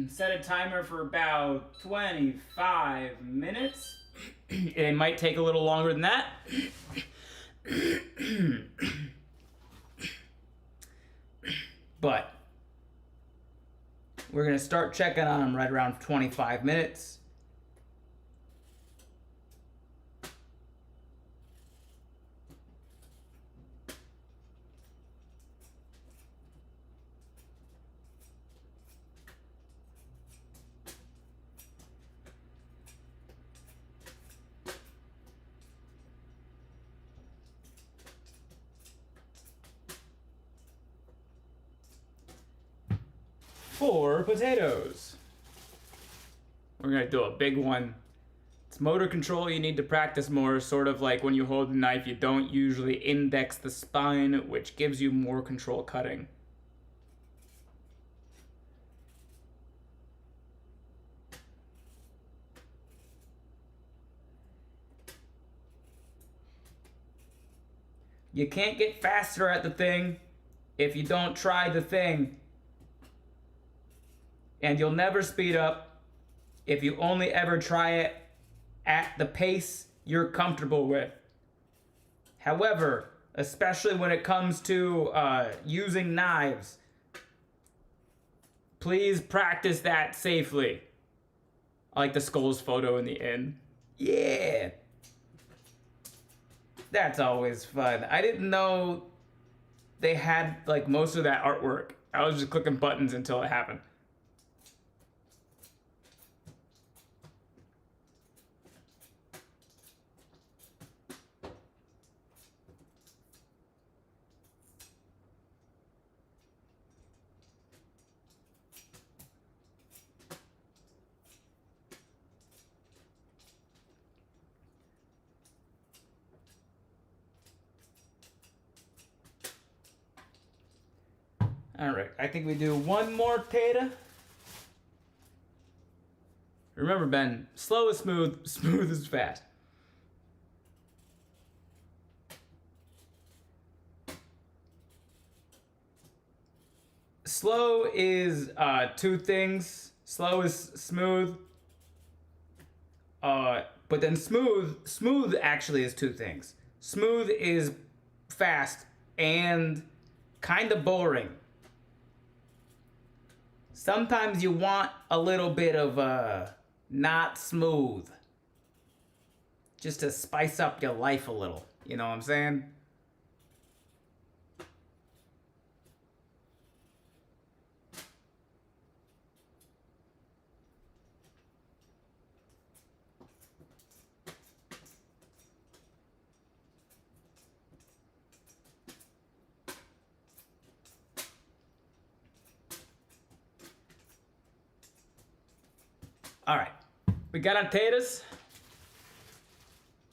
Set a timer for about 25 minutes. It might take a little longer than that. But we're gonna start checking on them right around 25 minutes. Four potatoes. We're gonna do a big one. It's motor control you need to practice more, sort of like when you hold a knife, you don't usually index the spine, which gives you more control cutting. You can't get faster at the thing if you don't try the thing. And you'll never speed up if you only ever try it at the pace you're comfortable with. However, especially when it comes to using knives, please practice that safely. I like the skulls photo in the end. Yeah. That's always fun. I didn't know they had like most of that artwork. I was just clicking buttons until it happened. All right, I think we do one more tater. Remember, Ben, slow is smooth, smooth is fast. Slow is two things. Slow is smooth. But then smooth actually is two things. Smooth is fast and kind of boring. Sometimes you want a little bit of not smooth. Just to spice up your life a little. You know what I'm saying? All right, we got our taters.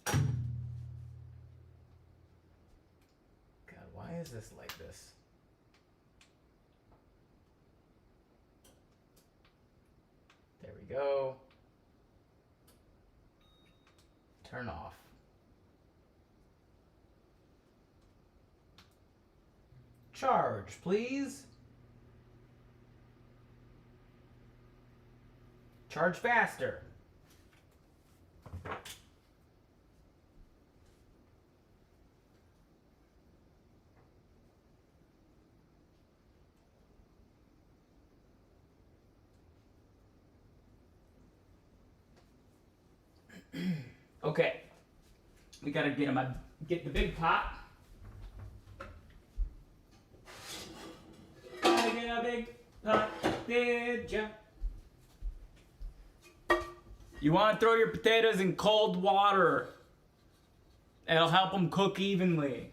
God, why is this like this? There we go. Turn off. Charge, please. Charge faster. Okay. We gotta get the big pot. Gotta get a big pot, did ya? You want to throw your potatoes in cold water. It'll help them cook evenly.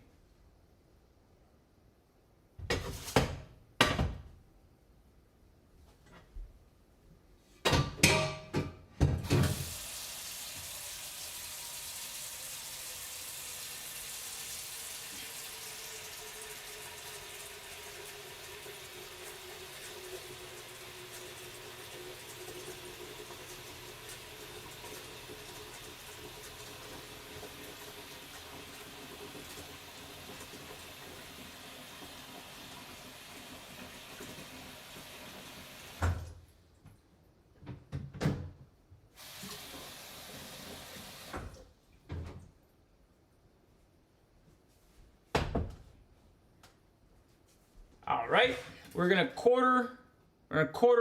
All right, we're gonna quarter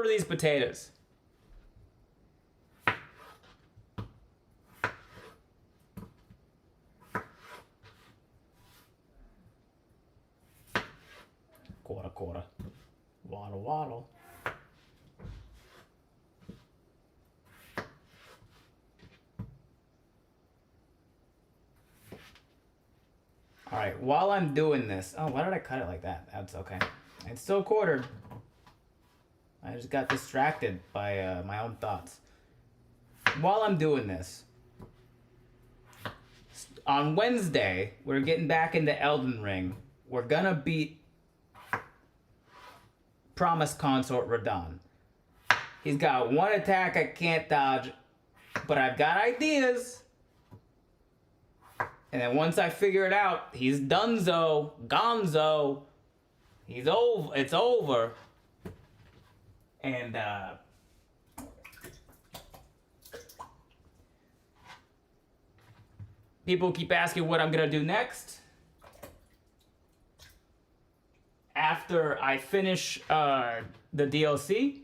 these potatoes. Quarter. Waddle. All right, while I'm doing this, oh, why did I cut it like that? That's okay. It's still quartered. I just got distracted by my own thoughts. While I'm doing this, on Wednesday, we're getting back into Elden Ring. We're gonna beat Promised Consort Radon. He's got one attack I can't dodge, but I've got ideas. And then once I figure it out, he's donezo, gonzo. He's over. It's over. And people keep asking what I'm gonna do next. After I finish the DLC.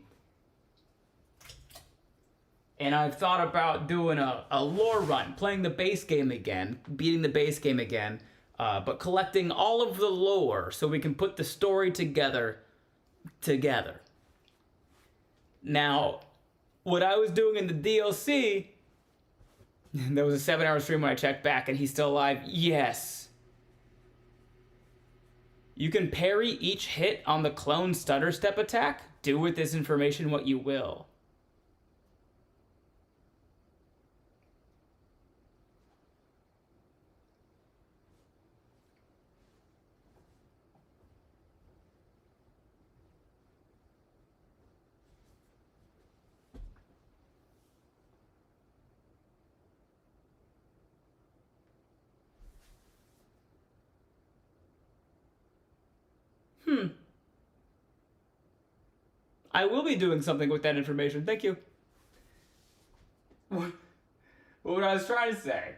And I've thought about doing a lore run, playing the base game again, beating the base game again, but collecting all of the lore so we can put the story together. Now, what I was doing in the DLC, there was a 7-hour stream when I checked back and he's still alive. Yes. You can parry each hit on the clone stutter step attack. Do with this information what you will. I will be doing something with that information. Thank you. What I was trying to say.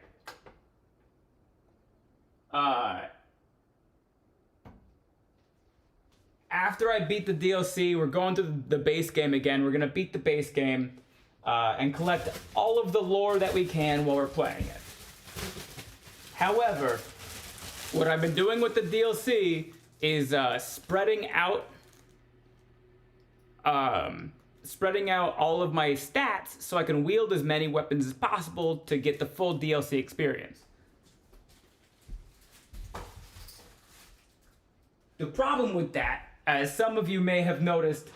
After I beat the DLC, we're going through the base game again. We're going to beat the base game and collect all of the lore that we can while we're playing it. However, what I've been doing with the DLC is spreading out all of my stats so I can wield as many weapons as possible to get the full DLC experience. The problem with that, as some of you may have noticed,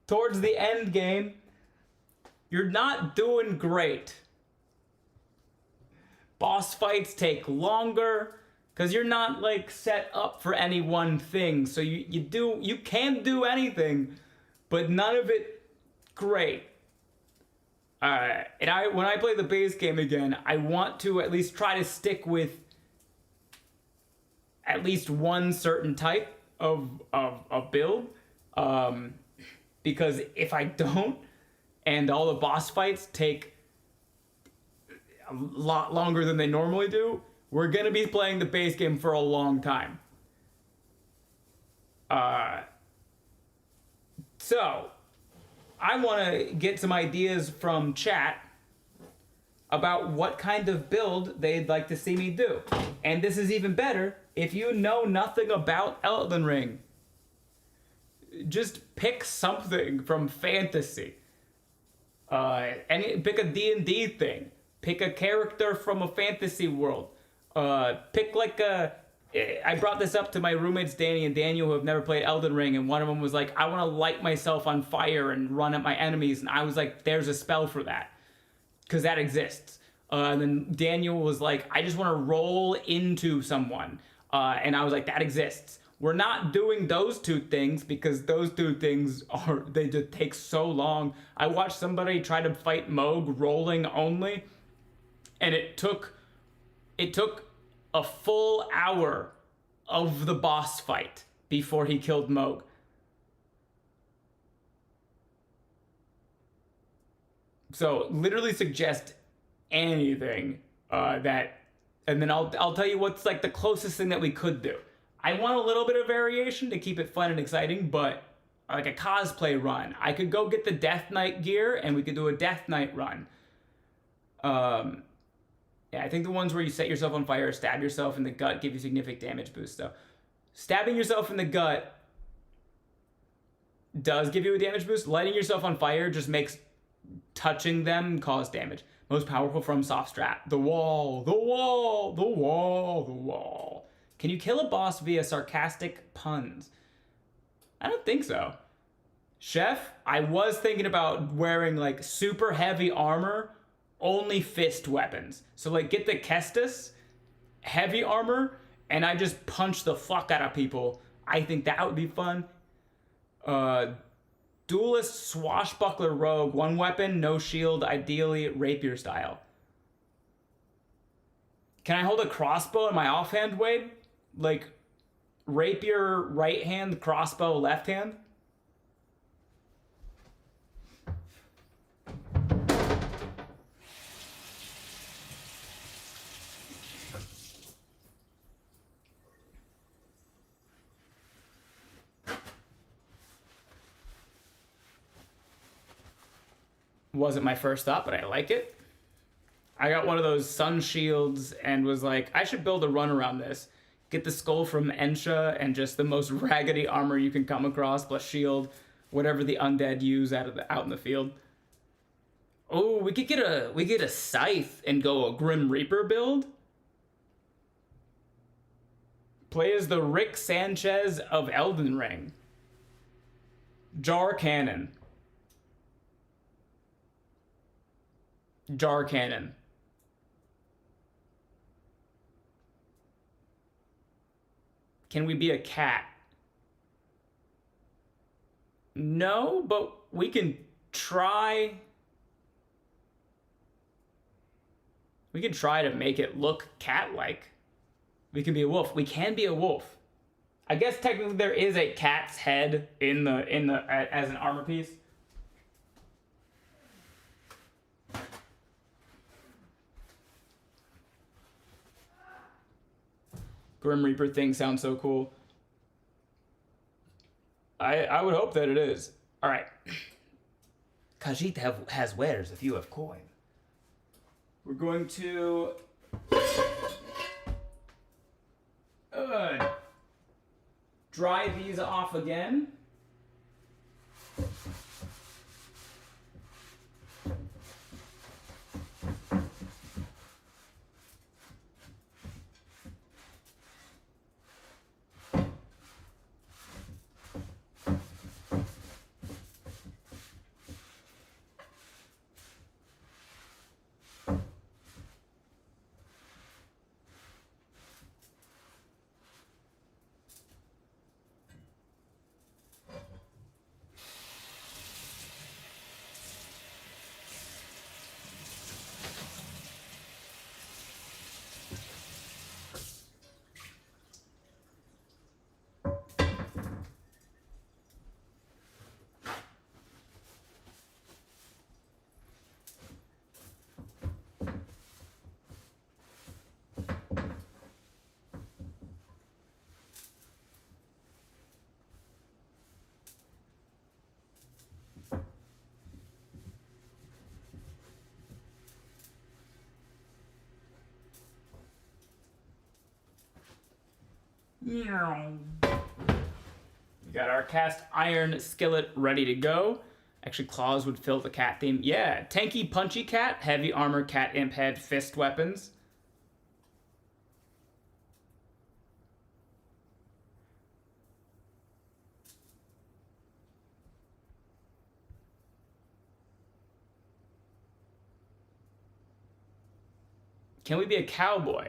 towards the end game, you're not doing great. Boss fights take longer, because you're not like set up for any one thing. So you can do anything, but none of it great. And when I play the base game again, I want to at least try to stick with at least one certain type of build. Because if I don't, and all the boss fights take a lot longer than they normally do, we're gonna be playing the base game for a long time. So, I want to get some ideas from chat about what kind of build they'd like to see me do. And this is even better if you know nothing about Elden Ring. Just pick something from fantasy. Pick a D&D thing. Pick a character from a fantasy world. Pick like a... I brought this up to my roommates Danny and Daniel, who have never played Elden Ring, and one of them was like, I want to light myself on fire and run at my enemies, and I was like, there's a spell for that. Because that exists. And then Daniel was like, I just want to roll into someone. And I was like, that exists. We're not doing those two things because those two things they just take so long. I watched somebody try to fight Moog rolling only, and it took a full hour of the boss fight before he killed Moog. So literally suggest anything and then I'll tell you what's like the closest thing that we could do. I want a little bit of variation to keep it fun and exciting, but like a cosplay run. I could go get the Death Knight gear and we could do a Death Knight run. Yeah, I think the ones where you set yourself on fire or stab yourself in the gut give you significant damage boost though. Stabbing yourself in the gut does give you a damage boost. Lighting yourself on fire just makes touching them cause damage. Most powerful from soft strat. The wall, the wall, the wall, the wall. Can you kill a boss via sarcastic puns? I don't think so. Chef, I was thinking about wearing like super heavy armor, only fist weapons. So like get the Kestis, heavy armor, and I just punch the fuck out of people. I think that would be fun. Duelist swashbuckler rogue, one weapon, no shield, ideally rapier style. Can I hold a crossbow in my offhand, Wade? Like rapier right hand, crossbow left hand? Wasn't my first thought, but I like it. I got one of those sun shields and was like, I should build a run around this. Get the skull from Ensha and just the most raggedy armor you can come across, plus shield, whatever the undead use out in the field. Oh, we get a scythe and go a Grim Reaper build. Play as the Rick Sanchez of Elden Ring. Jar cannon. Jar cannon. Can we be a cat? No, but we can try. We can try to make it look cat-like. We can be a wolf. We can be a wolf. I guess technically there is a cat's head in the as an armor piece. Grim Reaper thing sounds so cool. I would hope that it is. All right. Khajiit has wares if you have coin. We're going to dry these off again. We got our cast iron skillet ready to go. Actually, claws would fill the cat theme. Yeah, tanky, punchy cat, heavy armor, cat imp head, fist weapons. Can we be a cowboy?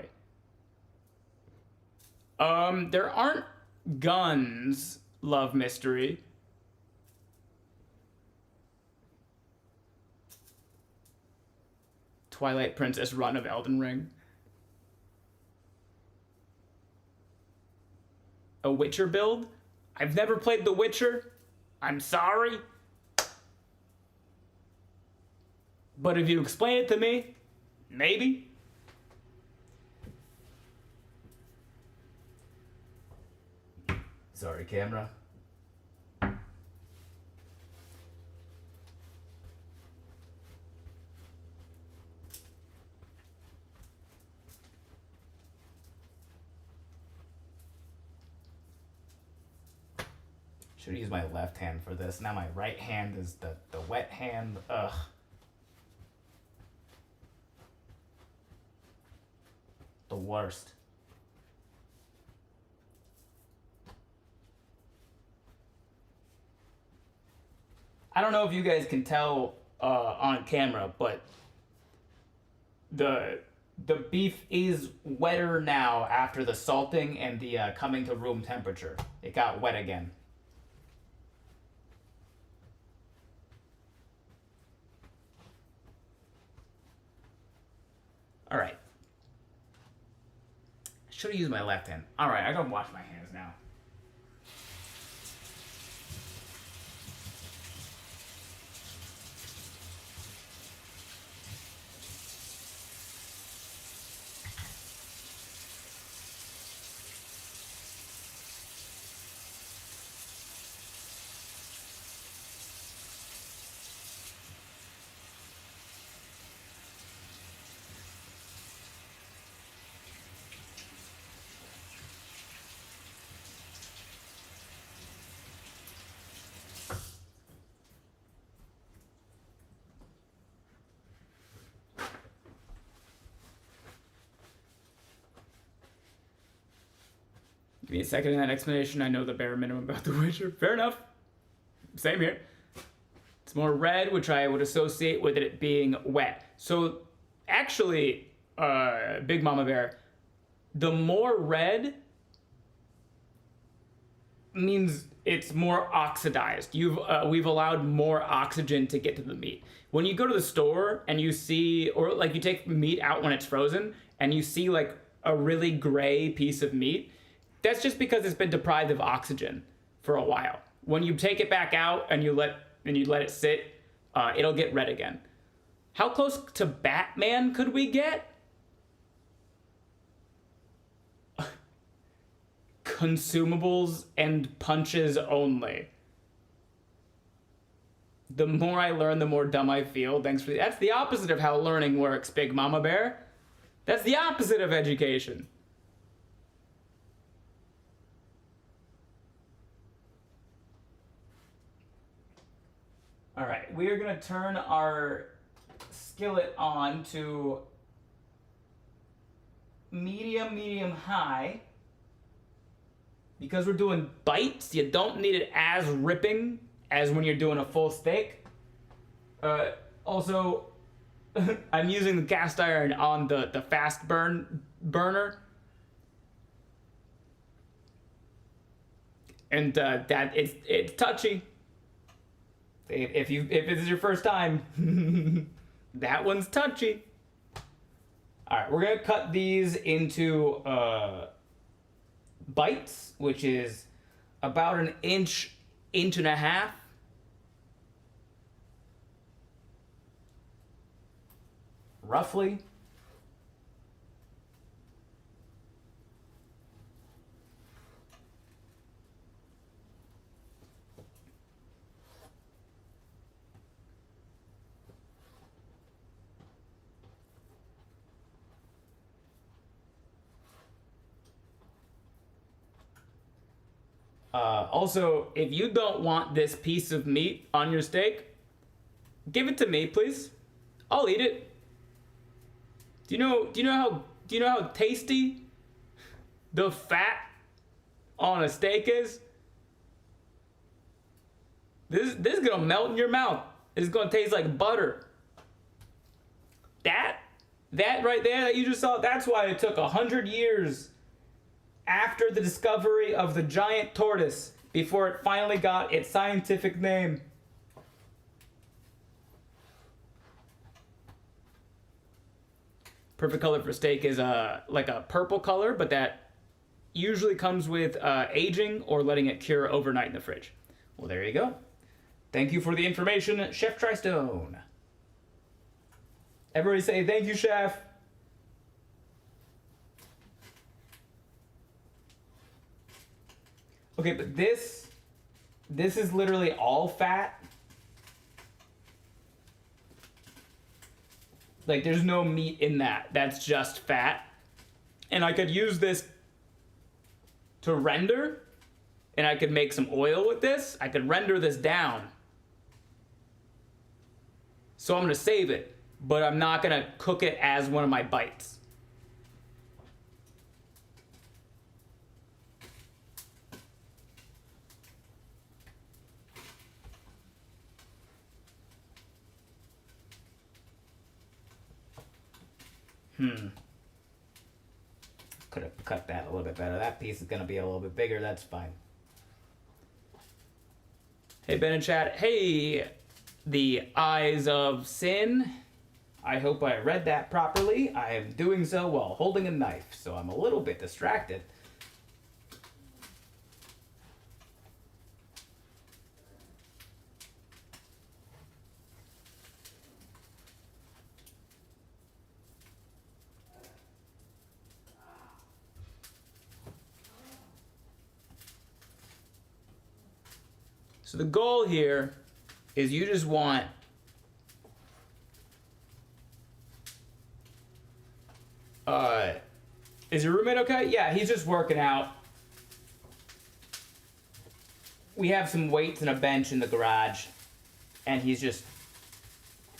There aren't guns, love mystery. Twilight Princess run of Elden Ring. A Witcher build? I've never played The Witcher. I'm sorry. But if you explain it to me, maybe. Sorry, camera. Should use my left hand for this. Now my right hand is the wet hand. Ugh. The worst. I don't know if you guys can tell on camera, but the beef is wetter now after the salting and the coming to room temperature. It got wet again. All right. I should have used my left hand. All right, I gotta wash my hands now. Give me a second in that explanation. I know the bare minimum about The Witcher. Fair enough. Same here. It's more red, which I would associate with it being wet. So, actually, Big Mama Bear, the more red means it's more oxidized. We've allowed more oxygen to get to the meat. When you go to the store and you see, or like you take meat out when it's frozen and you see like a really gray piece of meat, that's just because it's been deprived of oxygen for a while. When you take it back out and you let it sit, it'll get red again. How close to Batman could we get? Consumables and punches only. The more I learn, the more dumb I feel. That's the opposite of how learning works, Big Mama Bear. That's the opposite of education. All right, we are gonna turn our skillet on to medium, high. Because we're doing bites, you don't need it as ripping as when you're doing a full steak. Also, I'm using the cast iron on the fast burner. And that it's touchy. If this is your first time, that one's touchy. All right, we're gonna cut these into bites, which is about an inch and a half. Roughly. Also, if you don't want this piece of meat on your steak, give it to me, please. I'll eat it. Do you know how tasty the fat on a steak is? This is gonna melt in your mouth. It's gonna taste like butter. That right there that you just saw, that's why it took 100 years after the discovery of the giant tortoise before it finally got its scientific name. Perfect color for steak is like a purple color, but that usually comes with aging or letting it cure overnight in the fridge. Well, there you go. Thank you for the information, Chef Tristone. Everybody say thank you, Chef. Okay, but this is literally all fat. Like, there's no meat in that. That's just fat. And I could use this to render, and I could make some oil with this. I could render this down. So I'm gonna save it, but I'm not gonna cook it as one of my bites. Could have cut that a little bit better. That piece is gonna be a little bit bigger, that's fine. Hey, Ben and chat. Hey, the Eyes of Sin. I hope I read that properly. I am doing so while holding a knife, so I'm a little bit distracted. So the goal here is you just want is your roommate okay? Yeah, he's just working out. We have some weights and a bench in the garage, and he's just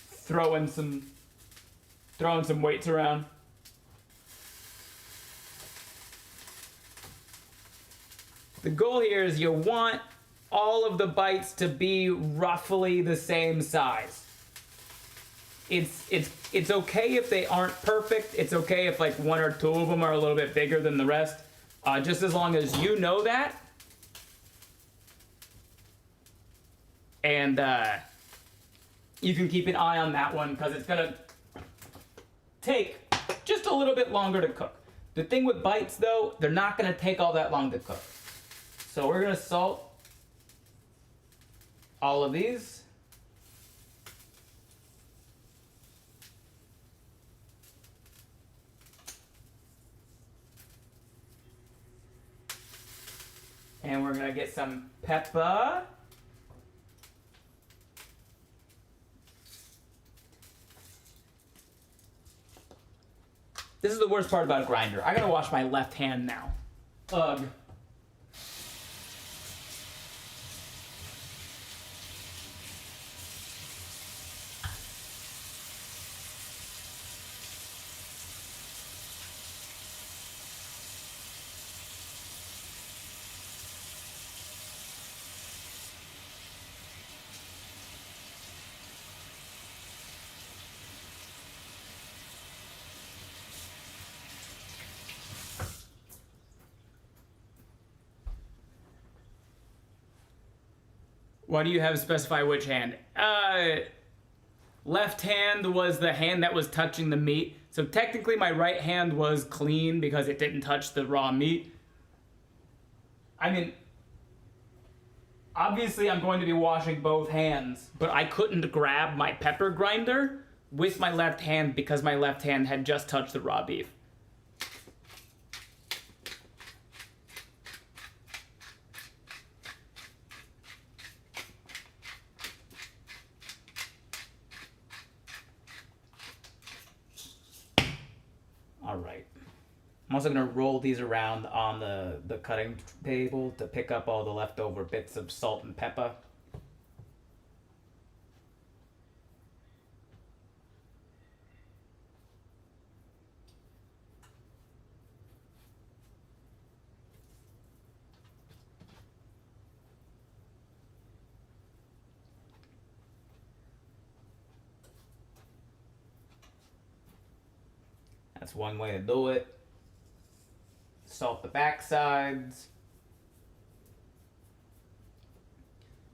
throwing some weights around. The goal here is you want all of the bites to be roughly the same size. It's okay if they aren't perfect. It's okay if like one or two of them are a little bit bigger than the rest. Just as long as you know that. And you can keep an eye on that one because it's gonna take just a little bit longer to cook. The thing with bites though, they're not gonna take all that long to cook. So we're gonna salt all of these. And we're gonna get some pepper. This is the worst part about a grinder. I gotta wash my left hand now. Ugh. Why do you have to specify which hand? Left hand was the hand that was touching the meat. So technically my right hand was clean because it didn't touch the raw meat. I mean, obviously I'm going to be washing both hands, but I couldn't grab my pepper grinder with my left hand because my left hand had just touched the raw beef. All right. I'm also gonna roll these around on the cutting table to pick up all the leftover bits of salt and pepper. That's one way to do it. Salt the back sides.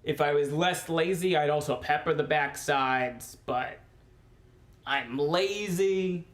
If I was less lazy, I'd also pepper the back sides, but I'm lazy.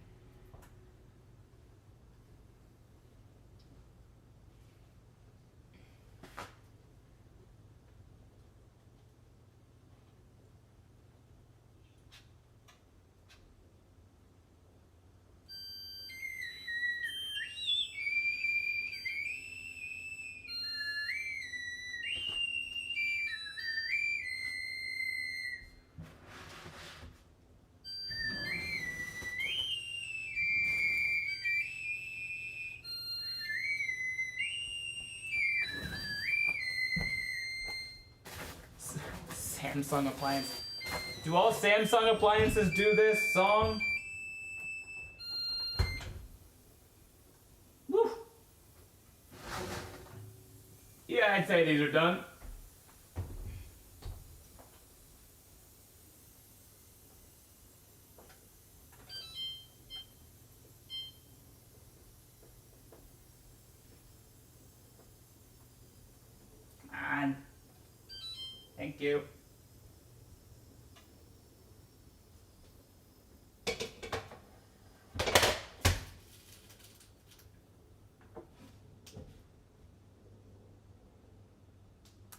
Samsung appliance. Do all Samsung appliances do this song? Woo. Yeah, I'd say these are done. Come on. Thank you.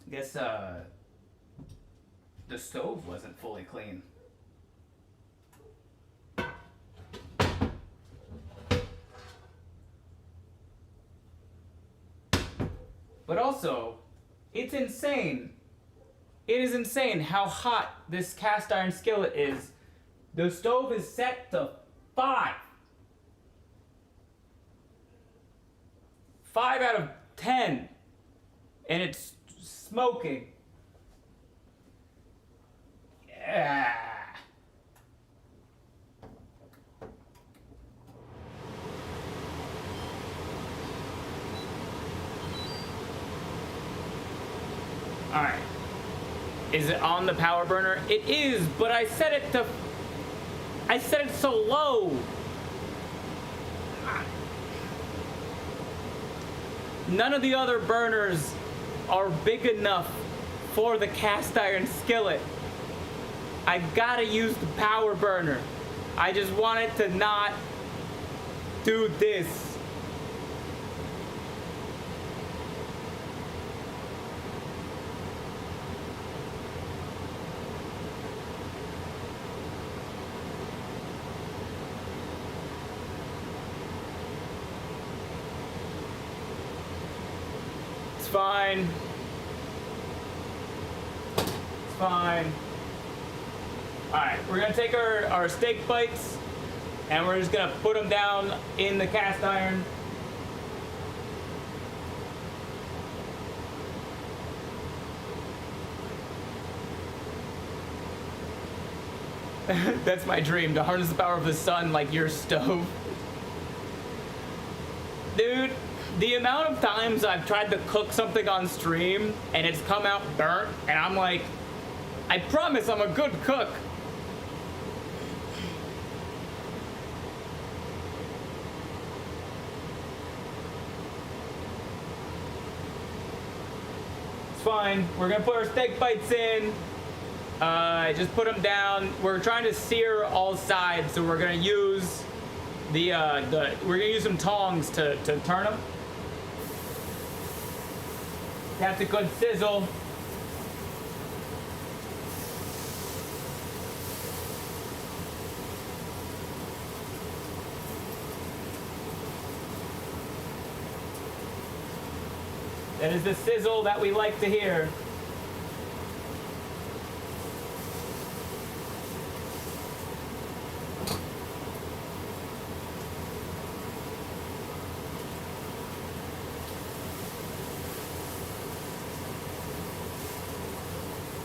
I guess the stove wasn't fully clean. But also, it's insane. It is insane how hot this cast iron skillet is. The stove is set to 5. 5 out of 10. And it's smoking. Yeah. All right. Is it on the power burner? It is, but I set it so low. None of the other burners are big enough for the cast iron skillet. I gotta use the power burner. I just want it to not do this. It's fine. It's fine. Alright, we're gonna take our steak bites and we're just gonna put them down in the cast iron. That's my dream, to harness the power of the sun like your stove. Dude, the amount of times I've tried to cook something on stream and it's come out burnt, and I'm like, I promise I'm a good cook. It's fine. We're gonna put our steak bites in. Just put them down. We're trying to sear all sides, so we're gonna use we're gonna use some tongs to turn them. That's a good sizzle. That is the sizzle that we like to hear.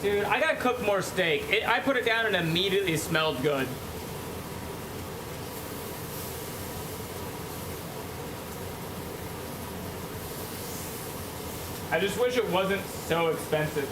Dude, I gotta cook more steak. I put it down and immediately smelled good. I just wish it wasn't so expensive.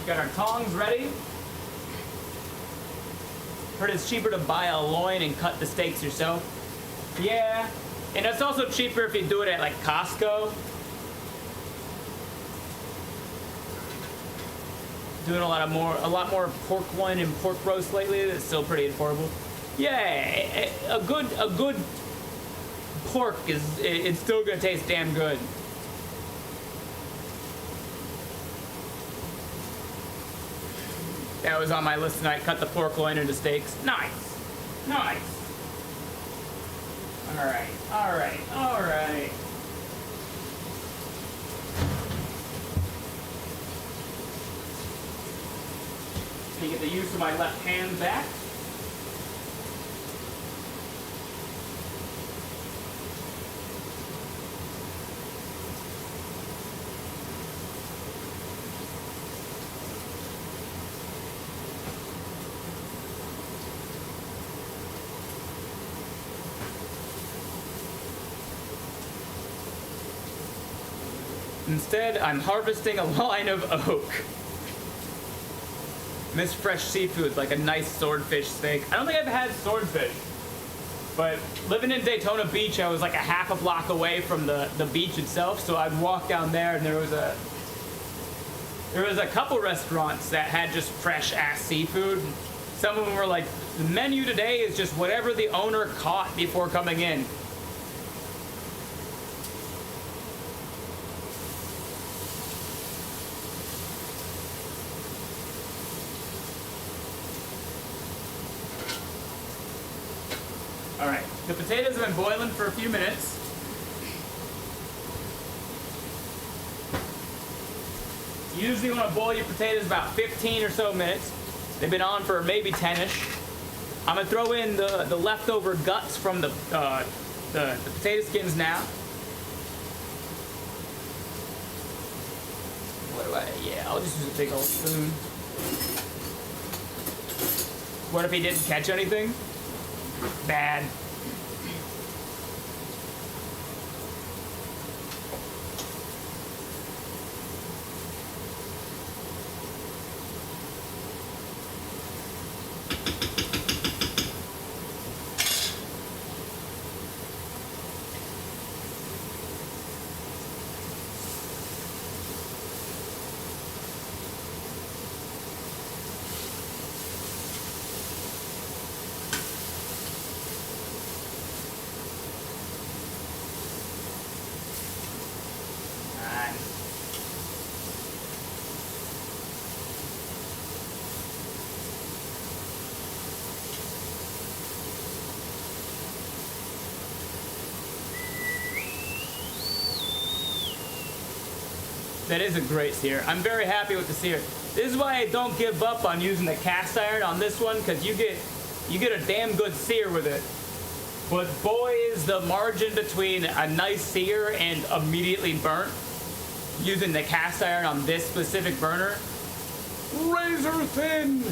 Got our tongs ready. Heard it's cheaper to buy a loin and cut the steaks yourself. Yeah, and it's also cheaper if you do it at like Costco. Doing a lot more pork loin and pork roast lately. That's still pretty affordable. Yeah, a good pork it's still gonna taste damn good. That was on my list tonight. Cut the pork loin into steaks. Nice. Nice. All right. Let me get the use of my left hand back. Instead, I'm harvesting a line of oak. Miss fresh seafood, like a nice swordfish steak. I don't think I've had swordfish, but living in Daytona Beach, I was like a half a block away from the beach itself, so I'd walk down there and there was a couple restaurants that had just fresh ass seafood. Some of them were like, the menu today is just whatever the owner caught before coming in. All right, the potatoes have been boiling for a few minutes. You usually want to boil your potatoes about 15 or so minutes. They've been on for maybe 10-ish. I'm gonna throw in the leftover guts from the potato skins now. Yeah, I'll just use a big old spoon. What if he didn't catch anything? Bad. That is a great sear. I'm very happy with the sear. This is why I don't give up on using the cast iron on this one, because you get a damn good sear with it. But boy, is the margin between a nice sear and immediately burnt using the cast iron on this specific burner, razor thin.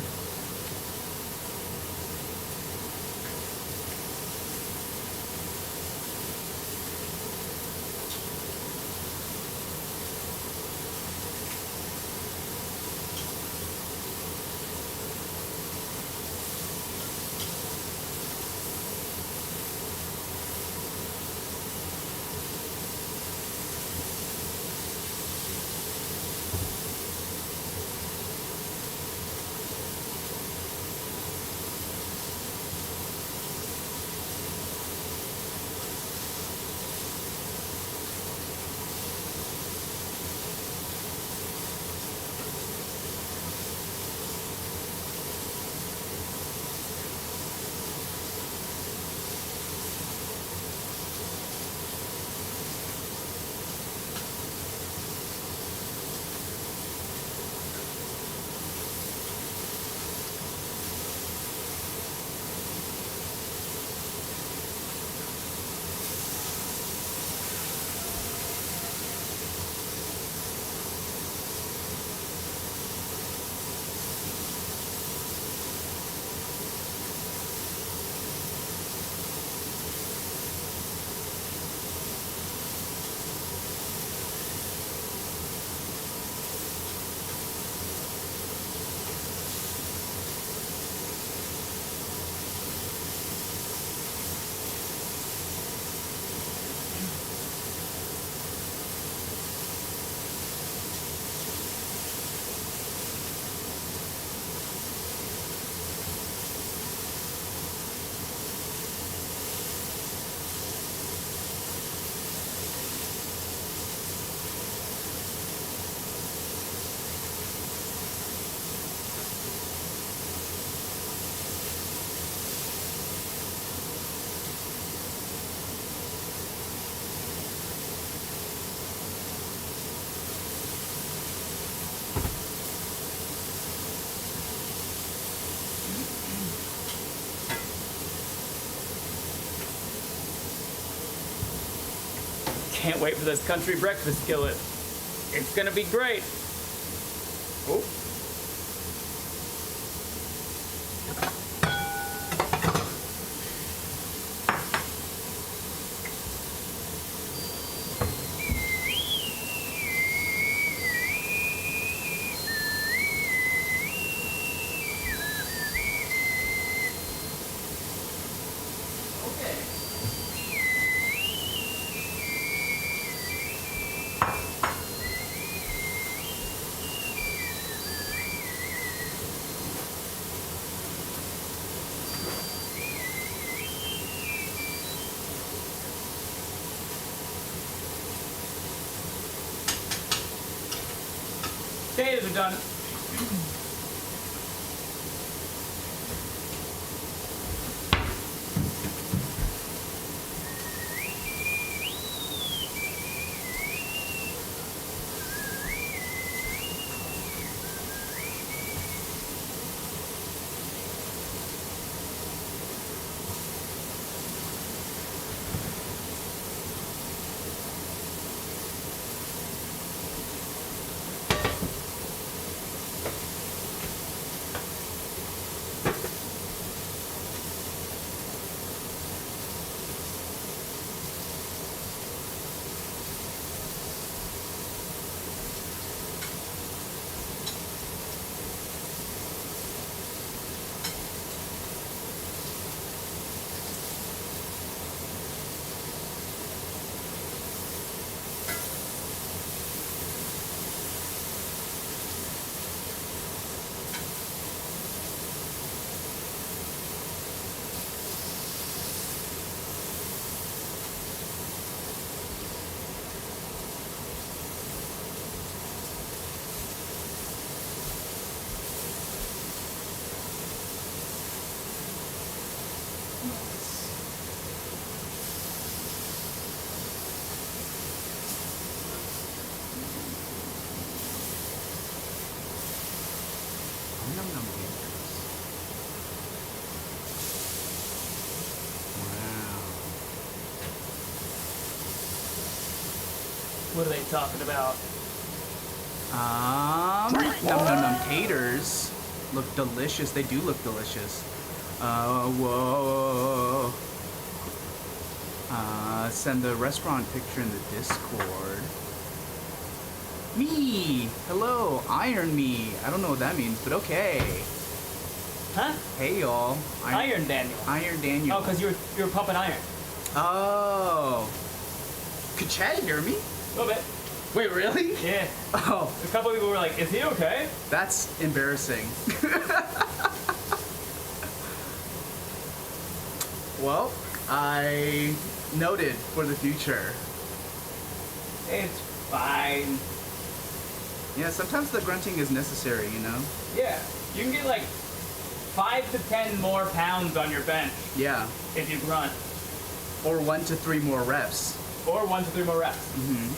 Can't wait for this country breakfast skillet. It's gonna be great. Oh. Potatoes are done. Num num Wow. What are they talking about? Num num num taters look delicious. They do look delicious. Whoa. Send the restaurant picture in the Discord. Me! Hello, Iron Me. I don't know what that means, but okay. Huh? Hey, y'all. Iron Daniel. Iron Daniel. Oh, because you were pumping iron. Oh. Could Chad hear me? A little bit. Wait, really? Yeah. Oh, A couple of people were like, is he okay? that's embarrassing. Well, I noted for the future. It's fine. Yeah, sometimes the grunting is necessary, you know? Yeah. You can get like 5 to 10 more pounds on your bench Yeah. if you grunt. Or 1 to 3 more reps. Or 1 to 3 more reps. Mm-hmm.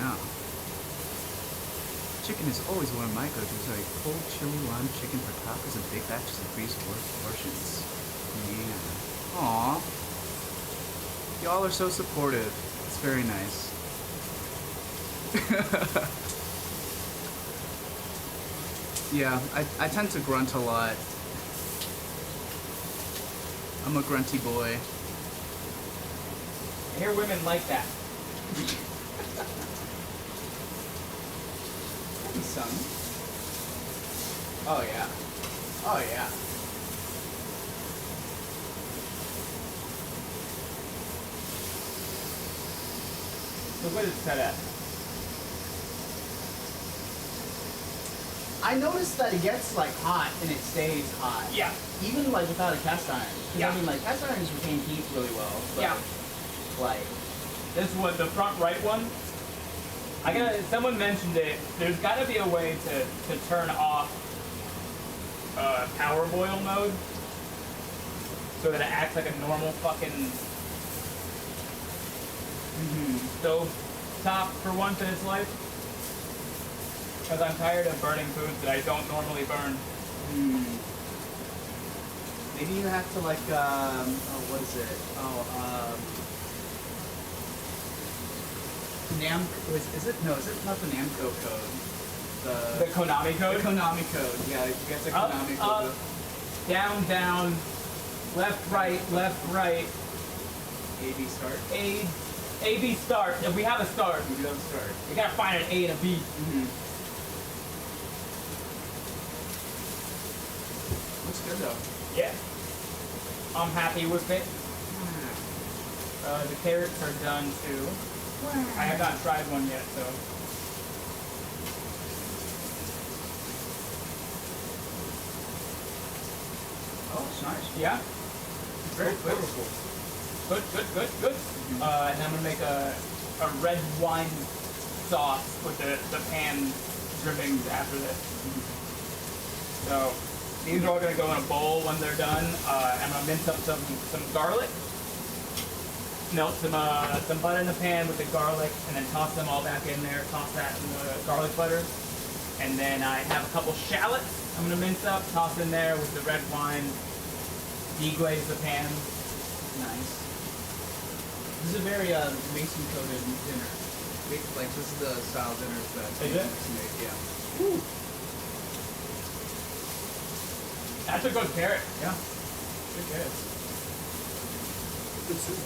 Yeah. Chicken is always one of my go-tos, like cold chili lime chicken for tacos and big batches of greased portions. Yeah. Aw. Y'all are so supportive. It's very nice. Yeah, I tend to grunt a lot. I'm a grunty boy. I hear women like that. Maybe some. Oh yeah. Oh yeah. So what is set at? I noticed that it gets like hot and it stays hot. Yeah. Even like without a cast iron. 'Cause, Yeah. I mean like cast irons retain heat really well. But, Yeah. Like This one, the front right one. Someone mentioned it. There's gotta be a way to turn off power boil mode so that it acts like a normal fucking stove top for once in its life. Because I'm tired of burning foods that I don't normally burn. maybe you have to like what is it? Is it not the Namco code? The Konami code? The Konami code, yeah, you get the Up, Konami up, code. down, down, left, right, A, B, start. A, B start. If we have a start, You do have a start. we gotta find an A and a B. Looks good though. Yeah. I'm happy with it. The carrots are done too. I have not tried one yet, so. Oh, it's nice. Yeah? It's very flavorful. Good, good, good, good. And I'm gonna make a red wine sauce with the pan drippings after this. So these are all gonna go in a bowl when they're done. I'm gonna mince up some garlic, melt some butter in the pan with the garlic, and then toss them all back in there. Toss that in the garlic butter, and then I have a couple shallots I'm gonna mince up, toss in there with the red wine. Deglaze the pan. Nice. This is a very mason coated dinner. Like this is the style dinners that Is it? Masons make. Yeah. Woo. That's a good carrot. Yeah. Good carrot. Good soup.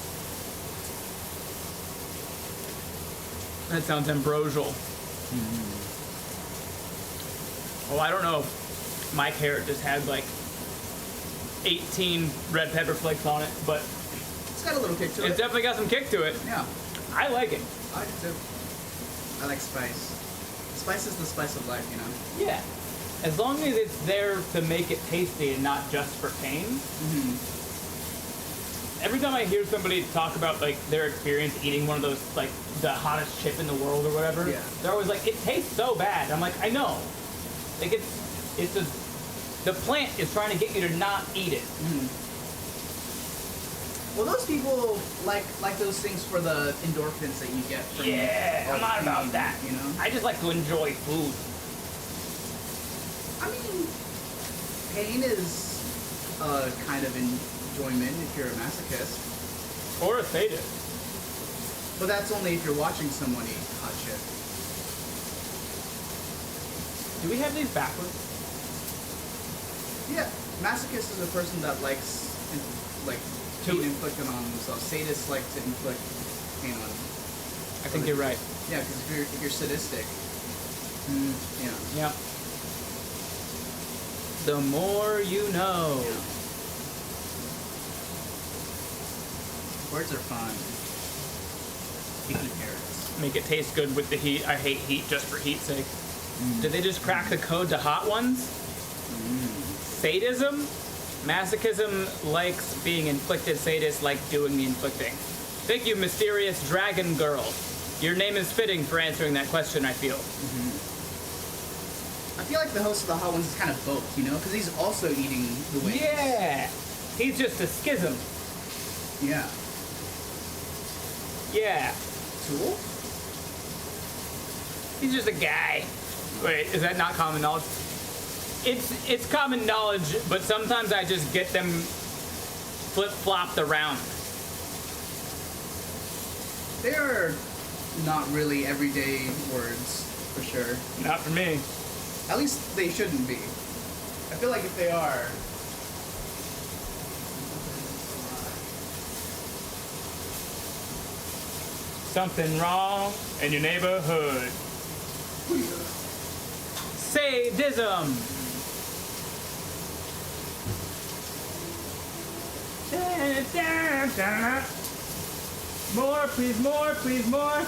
That sounds ambrosial. Oh, I don't know if my carrot just had like 18 red pepper flakes on it, but It's got a little kick to it's it. definitely got some kick to it. Yeah. I like it. I do too. I like spice. Spice is the spice of life, you know? Yeah. As long as it's there to make it tasty and not just for pain. Every time I hear somebody talk about like their experience eating one of those like the hottest chip in the world or whatever, Yeah. they're always like, it tastes so bad. I'm like, I know. Like it's the plant is trying to get you to not eat it. Well, those people like those things for the endorphins that you get from Yeah, I'm not about eating, that. you know? I just like to enjoy food. I mean, pain is a kind of enjoyment if you're a masochist. Or a sadist. But that's only if you're watching someone eat hot shit. Do we have these backwards? Yeah, masochist is a person that likes, pain inflicted on themselves. Sadists like to inflict pain on. I think you're right. Yeah, because if you're sadistic, yeah. Yep. The more you know. Yeah. Words are fun. Picky parrots. Make it taste good with the heat. I hate heat just for heat's sake. Did they just crack the code to hot ones? Sadism? Masochism likes being inflicted. Sadists like doing the inflicting. Thank you, mysterious dragon girl. Your name is fitting for answering that question, I feel. I feel like the host of the Hot Ones is kind of both, you know? Because he's also eating the wings. Yeah! He's just a schism. Yeah. Yeah. Tool? He's just a guy. Wait, is that not common knowledge? It's common knowledge, but sometimes I just get them flip-flopped around. They are not really everyday words, for sure. Not for me. At least they shouldn't be. I feel like if they are... Something wrong in your neighborhood. Sadism. More, please, more, please, more.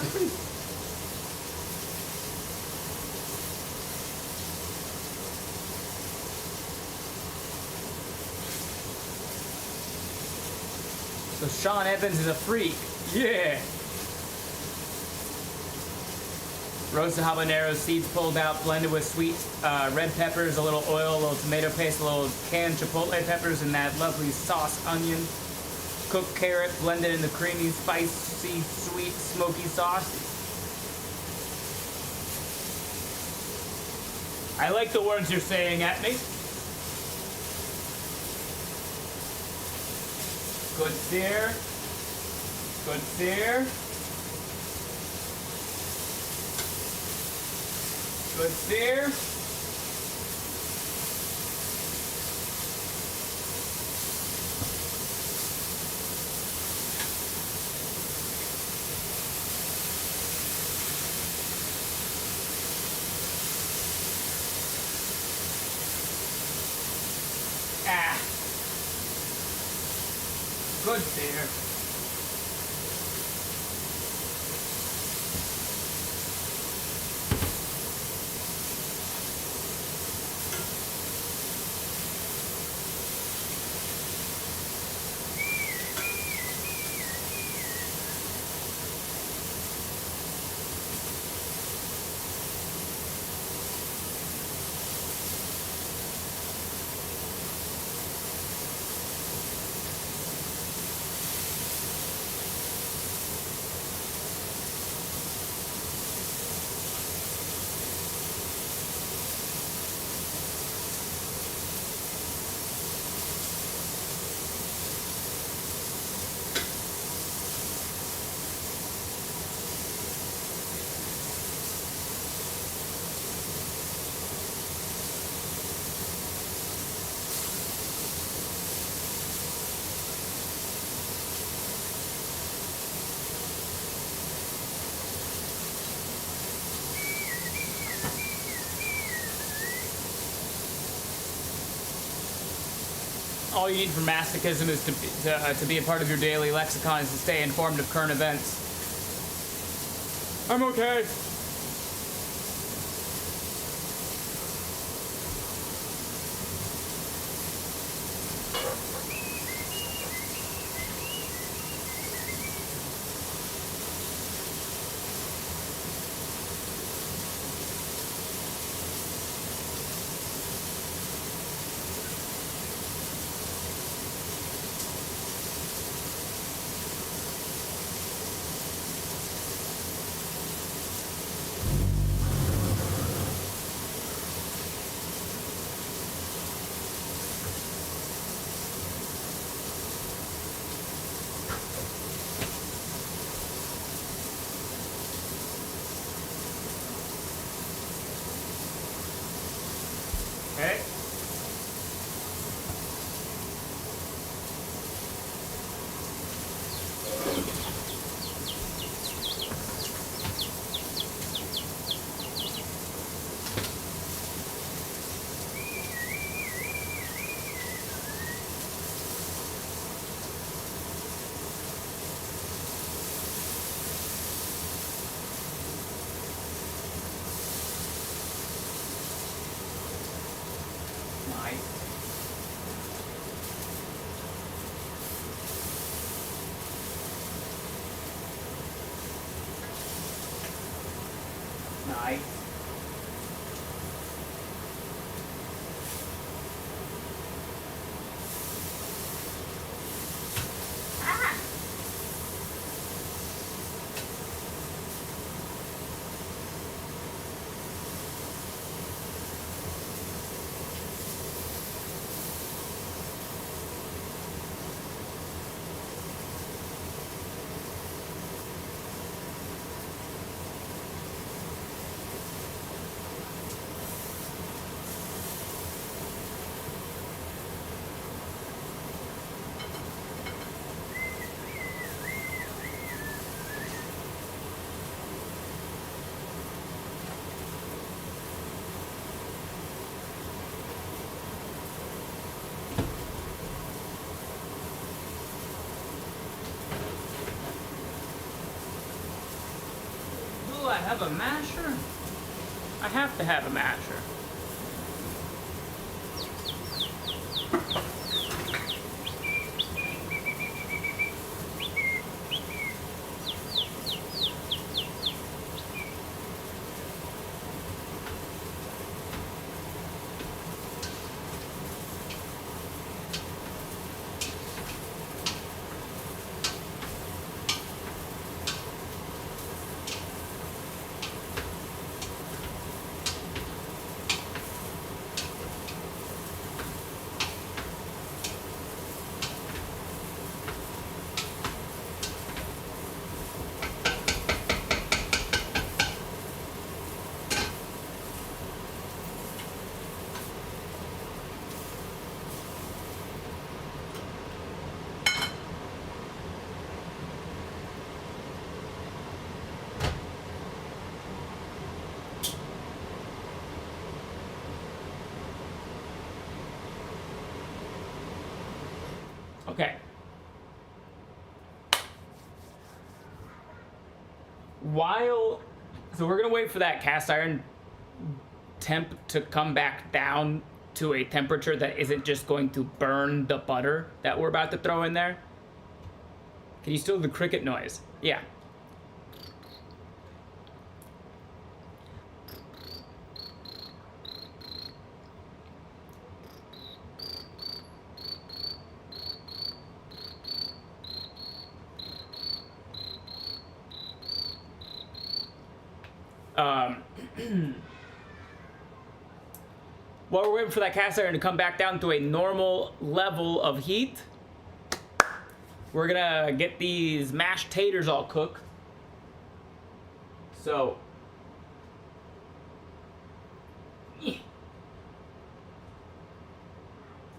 So Sean Evans is a freak. Yeah. Roasted habanero, seeds pulled out, blended with sweet red peppers, a little oil, a little tomato paste, a little canned chipotle peppers, and that lovely sauce onion. Cooked carrot, blended in the creamy, spicy, sweet, smoky sauce. I like the words you're saying at me. Good sear. Good sear. Good sear. Ah. Good sear. All you need for masochism is to be a part of your daily lexicon is to stay informed of current events. I'm okay. Nice. Nice. Do I have a masher? I have to have a masher. Okay. So we're gonna wait for that cast iron temp to come back down to a temperature that isn't just going to burn the butter that we're about to throw in there. Can you still do the cricket noise? Yeah. While we're waiting for that cast iron to come back down to a normal level of heat, we're gonna get these mashed taters all cooked. So,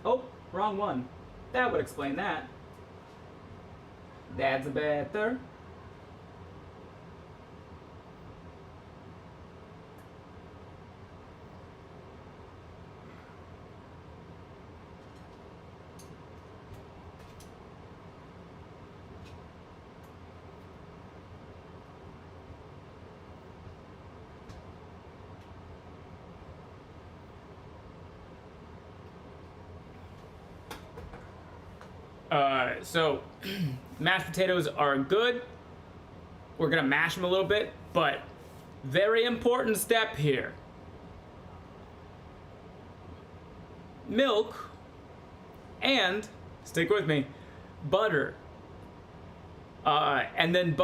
oh, wrong one. That would explain that. That's better. So mashed potatoes are good. We're gonna mash them a little bit, but very important step here. Milk and, stick with me, butter. And then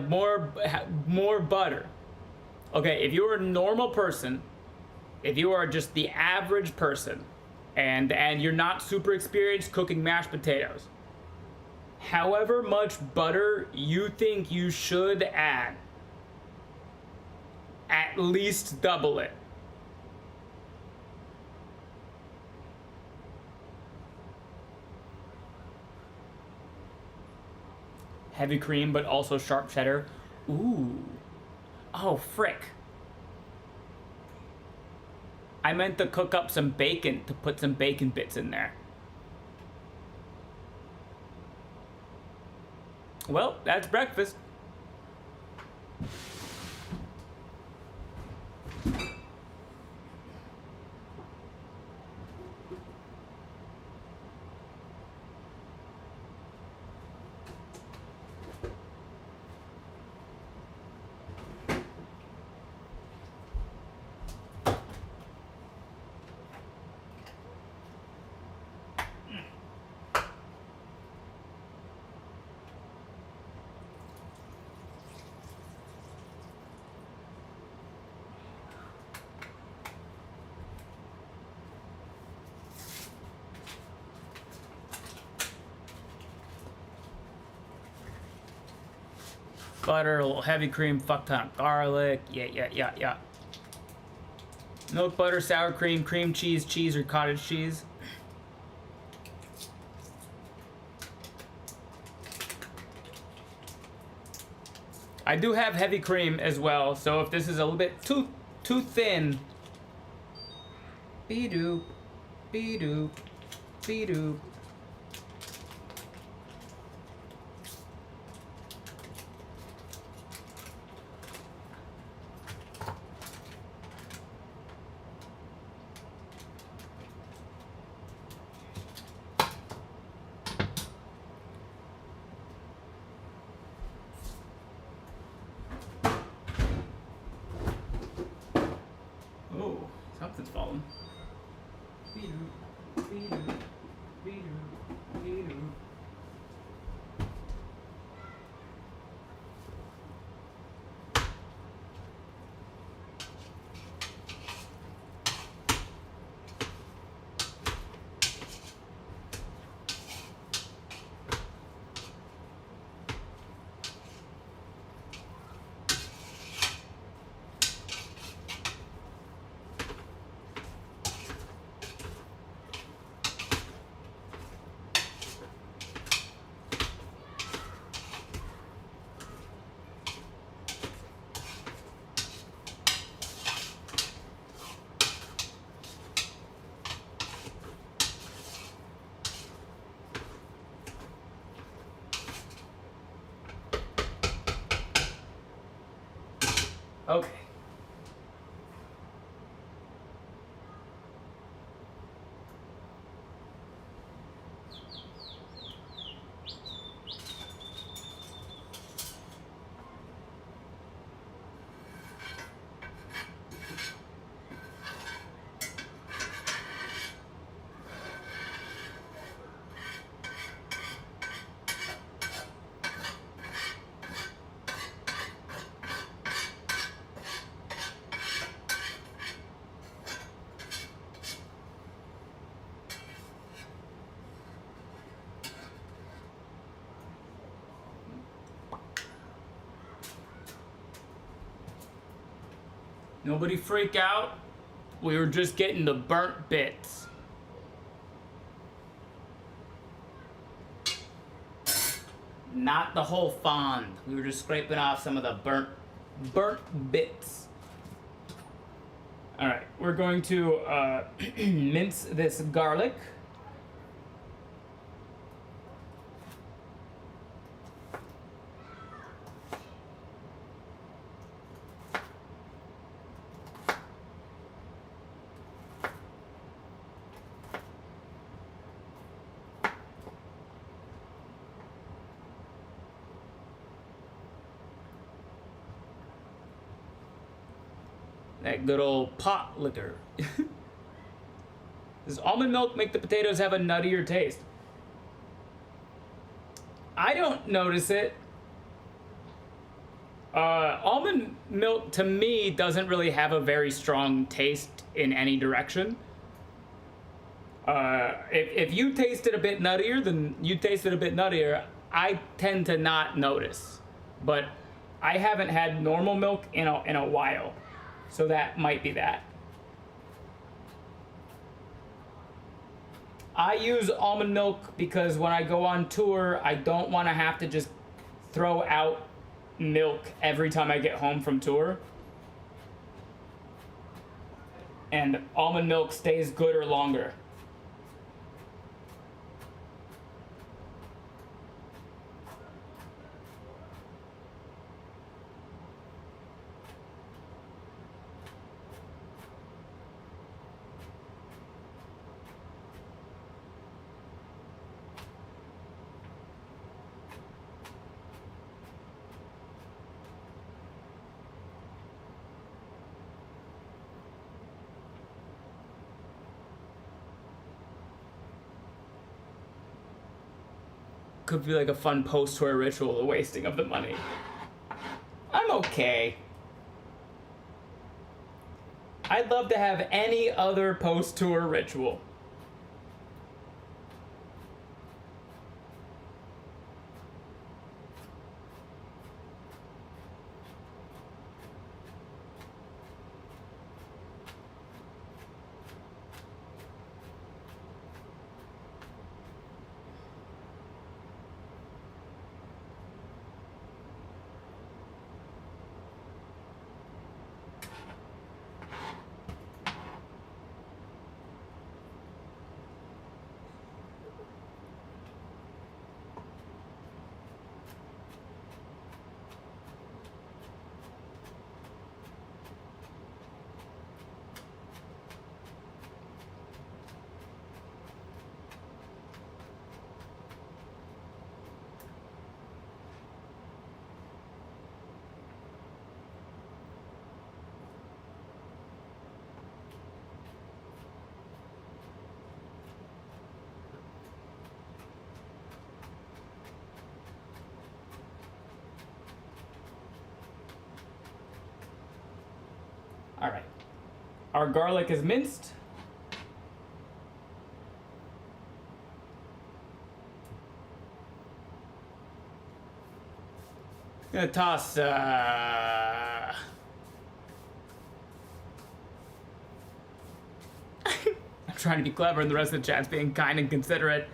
more butter. Okay, if you're a normal person, if you are just the average person, and you're not super experienced cooking mashed potatoes, however much butter you think you should add, at least double it. Heavy cream, but also sharp cheddar. Ooh. Oh, frick. I meant to cook up some bacon, to put some bacon bits in there. Well, that's breakfast. butter, a little heavy cream, fuck ton of garlic. Yeah. Milk, butter, sour cream, cream cheese, cheese or cottage cheese. I do have heavy cream as well, so if this is a little bit too thin, be-doop, be-doop, be-doop. Oh, something's falling. Be-doop, be-doop, be-doop, be-doop. Okay. Nobody freak out. We were just getting the burnt bits. Not the whole fond. We were just scraping off some of the burnt bits. All right, we're going to mince this garlic. That good old pot liquor. Does almond milk make the potatoes have a nuttier taste? I don't notice it. Almond milk to me doesn't really have a very strong taste in any direction. If you taste it a bit nuttier, then you taste it a bit nuttier. I tend to not notice, but I haven't had normal milk in a while. So that might be that. I use almond milk because when I go on tour, I don't want to have to just throw out milk every time I get home from tour. And almond milk stays gooder longer. Could be like a fun post-tour ritual, the wasting of the money. I'm okay. I'd love to have any other post-tour ritual. Our garlic is minced. Gonna toss, I'm trying to be clever and the rest of the chat's being kind and considerate.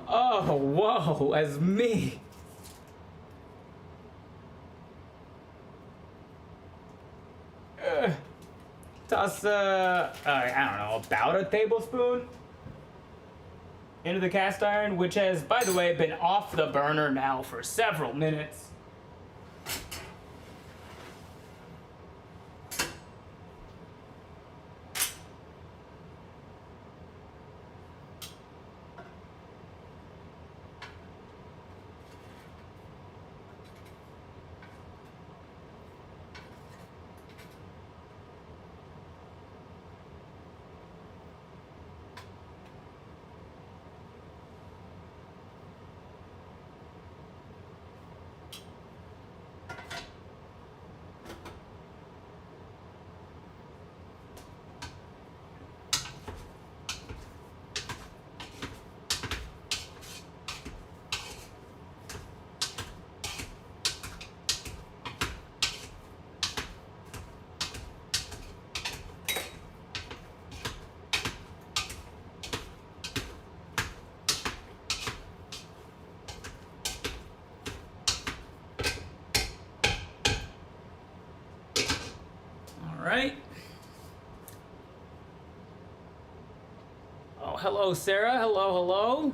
Oh, whoa, as me. Toss, I don't know, about a tablespoon into the cast iron, which has, by the way, been off the burner now for several minutes. Right. Oh, hello, Sarah. Hello, hello.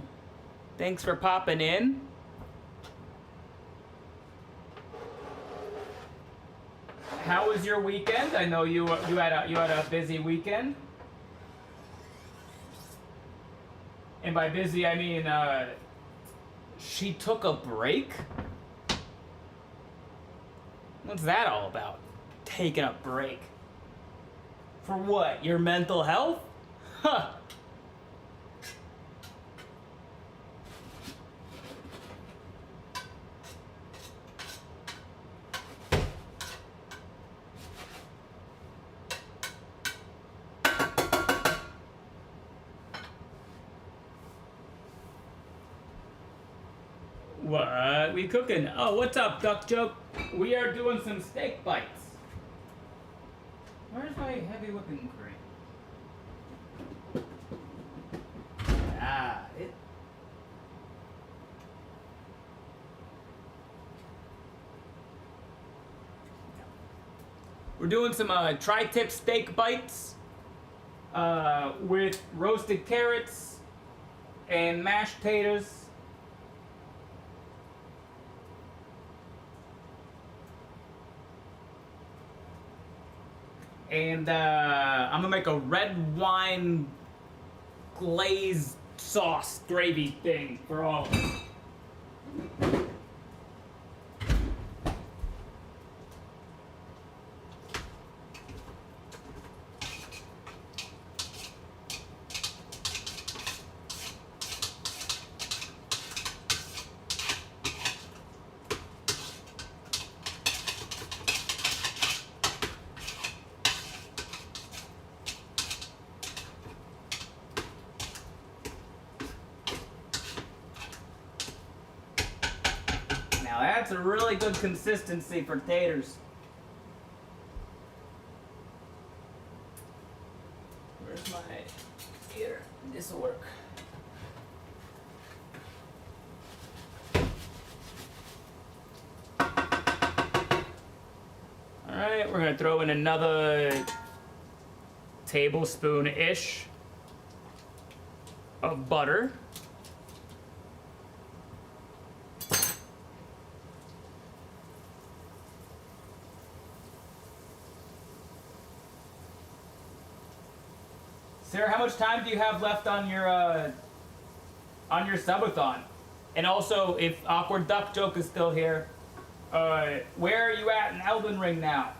Thanks for popping in. How was your weekend? I know you had a busy weekend. And by busy, I mean she took a break. What's that all about? Taking a break. For what? Your mental health? Huh. What we cooking? Oh, what's up, Duck Joke? We are doing some steak bites. Where's my heavy whipping cream? Ah, it. We're doing some tri-tip steak bites with roasted carrots and mashed potatoes. And I'm gonna make a red wine glazed sauce gravy thing for all of us. Now that's a really good consistency for taters. Where's my... Here, this'll work. Alright, we're gonna throw in another tablespoon-ish of butter. Sarah, how much time do you have left on your subathon? And also, if Awkward Duck Joke is still here, where are you at in Elden Ring now?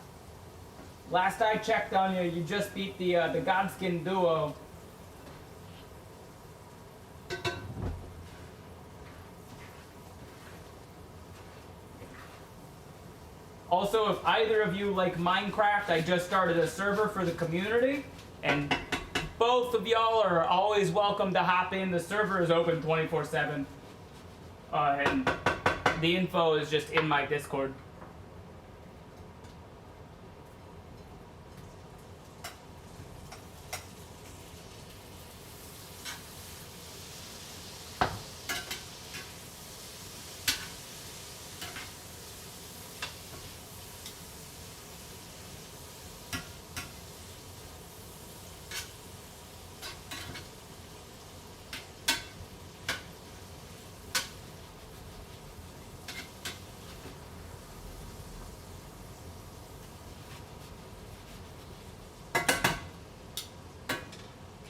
Last I checked on you, you just beat the Godskin duo. Also, if either of you like Minecraft, I just started a server for the community, and both of y'all are always welcome to hop in. The server is open 24/7, and the info is just in my Discord.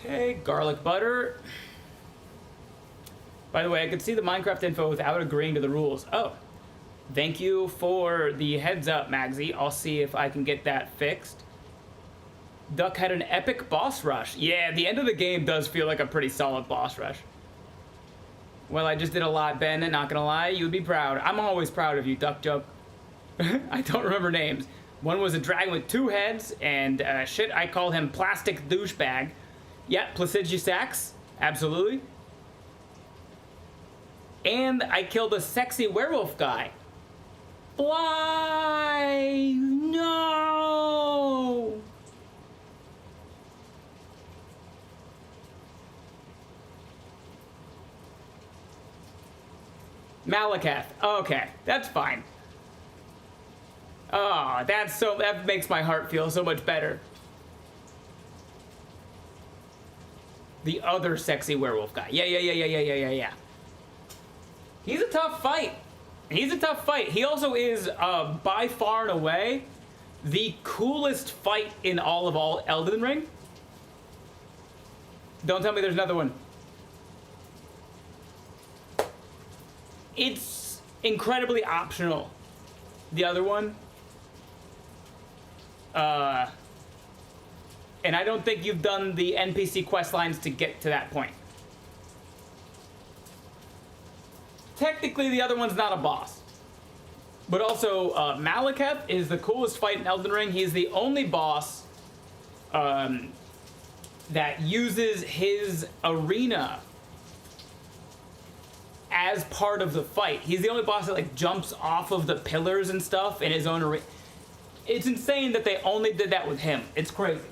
Okay, garlic butter. By the way, I could see the Minecraft info without agreeing to the rules. Oh, thank you for the heads up, Magsy. I'll see if I can get that fixed. Duck had an epic boss rush. Yeah, the end of the game does feel like a pretty solid boss rush. Well, I just did a lot, Ben, and not gonna lie, you'd be proud. I'm always proud of you, Duck Joke. I don't remember names. One was a dragon with 2 heads, and shit, I call him Plastic Douchebag. Yeah, Placidusax, absolutely. And I killed a sexy werewolf guy. Fly! No! Malakath. Okay, that's fine. Oh, that makes my heart feel so much better. The other sexy werewolf guy. Yeah. He's a tough fight. He also is, by far and away, the coolest fight in all Elden Ring. Don't tell me there's another one. It's incredibly optional. The other one. And I don't think you've done the NPC quest lines to get to that point. Technically, the other one's not a boss. But also, Malakath is the coolest fight in Elden Ring. He's the only boss that uses his arena as part of the fight. He's the only boss that like jumps off of the pillars and stuff in his own arena. It's insane that they only did that with him. It's crazy.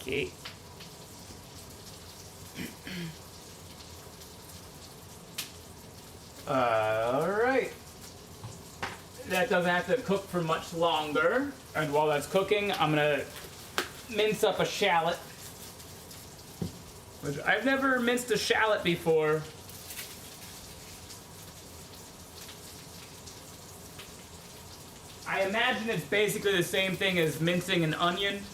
Okay. Alright. That doesn't have to cook for much longer. And while that's cooking, I'm gonna mince up a shallot. Which I've never minced a shallot before. I imagine it's basically the same thing as mincing an onion.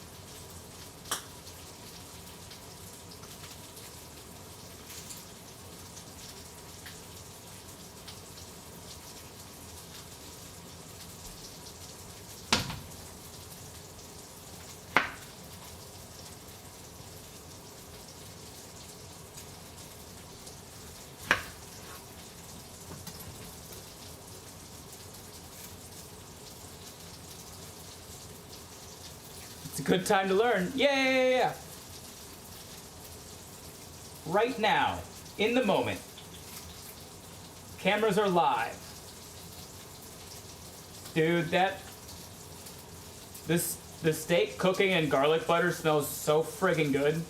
It's a good time to learn. Yeah. Right now, in the moment, cameras are live. Dude, the steak cooking in garlic butter smells so friggin' good.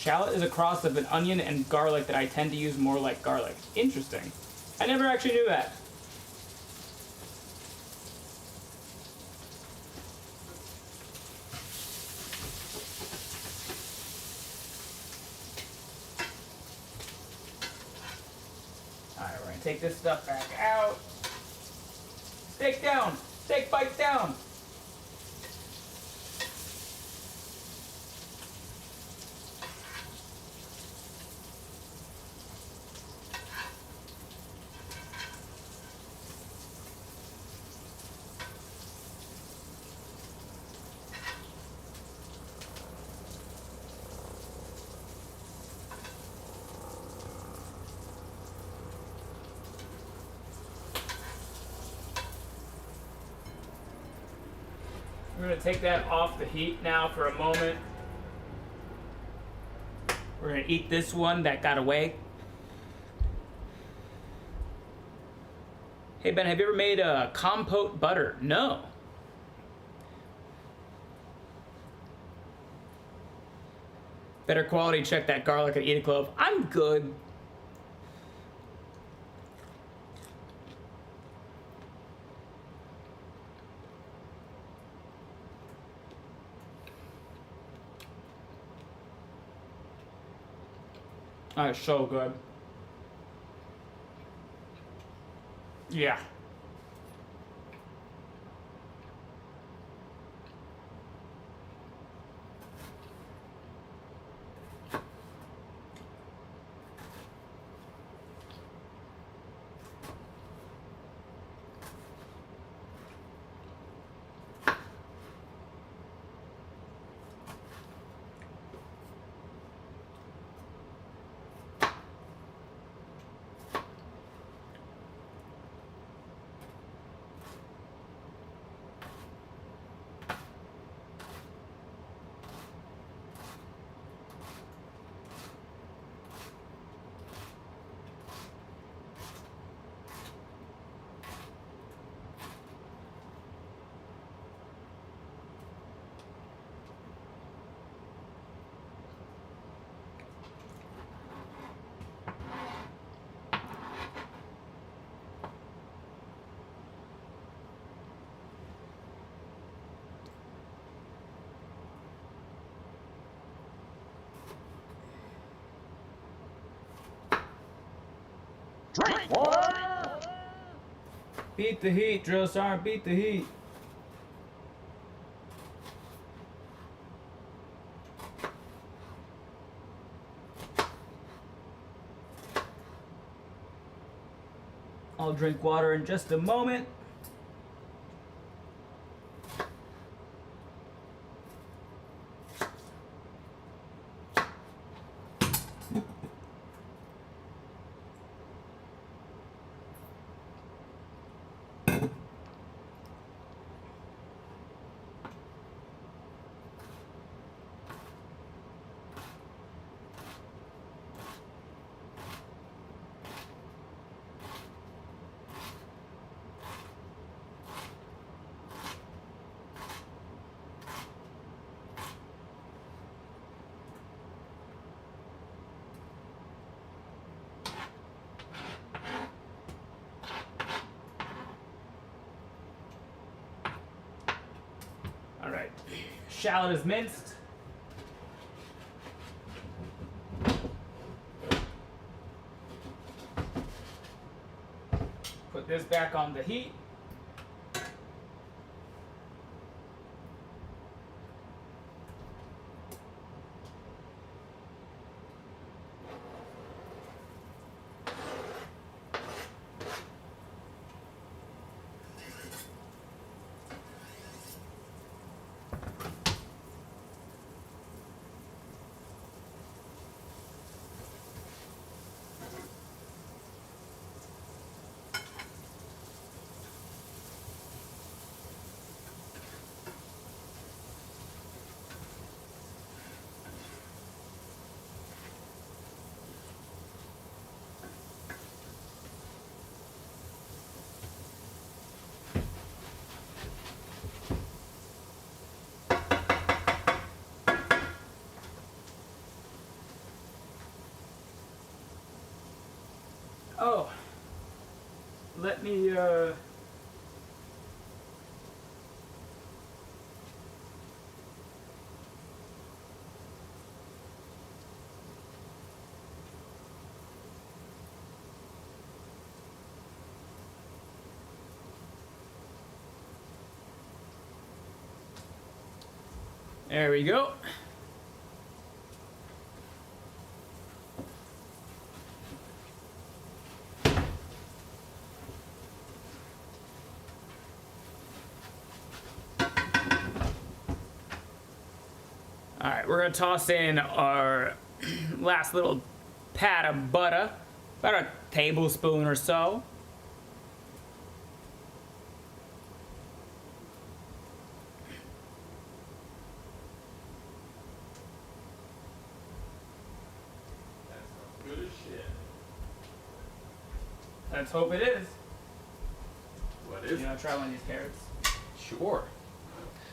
Shallot is a cross of an onion and garlic that I tend to use more like garlic. Interesting. I never actually knew that. Alright, we're gonna take this stuff back out. Steak down! Steak bites down! We're going to take that off the heat now for a moment. We're going to eat this one that got away. Hey Ben, have you ever made a compote butter? No. Better quality, check that garlic and eat a clove. I'm good. That's so good. Yeah. Drink water! Beat the heat, drill sergeant, beat the heat. I'll drink water in just a moment. All right, shallot is minced. Put this back on the heat. Oh. Let me, There we go. All right, we're gonna toss in our last little pat of butter, about a tablespoon or so. Good as shit. Let's hope it is. What is You know, try one of these carrots. Sure.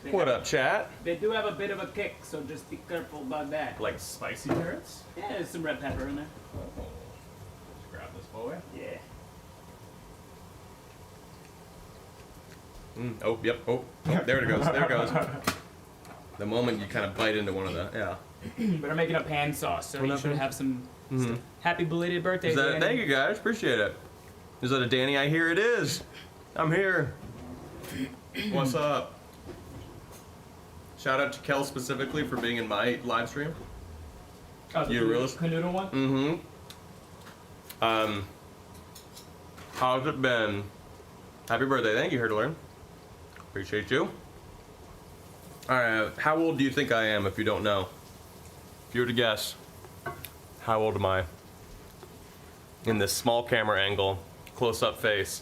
They What have- up, chat? They do have a bit of a kick, so just be careful about that. Like spicy carrots? Yeah, there's some red pepper in there. Oh. Let's grab this boy. Yeah. Oh, yep. Oh, there it goes. There it goes. The moment you kind of bite into one of the, yeah. But I'm making a pan sauce, so you should have some. Happy belated birthday, Is that, Danny. thank you guys, appreciate it. Is that a Danny? I hear it is. I'm here. What's up? Shout out to Kel specifically for being in my live stream. Oh, the You realist? canoodle one? Mm-hmm. How's it been? Happy birthday. Thank you, Hurdler. Appreciate you. Alright, how old do you think I am if you don't know? If you were to guess, how old am I? In this small camera angle, close-up face.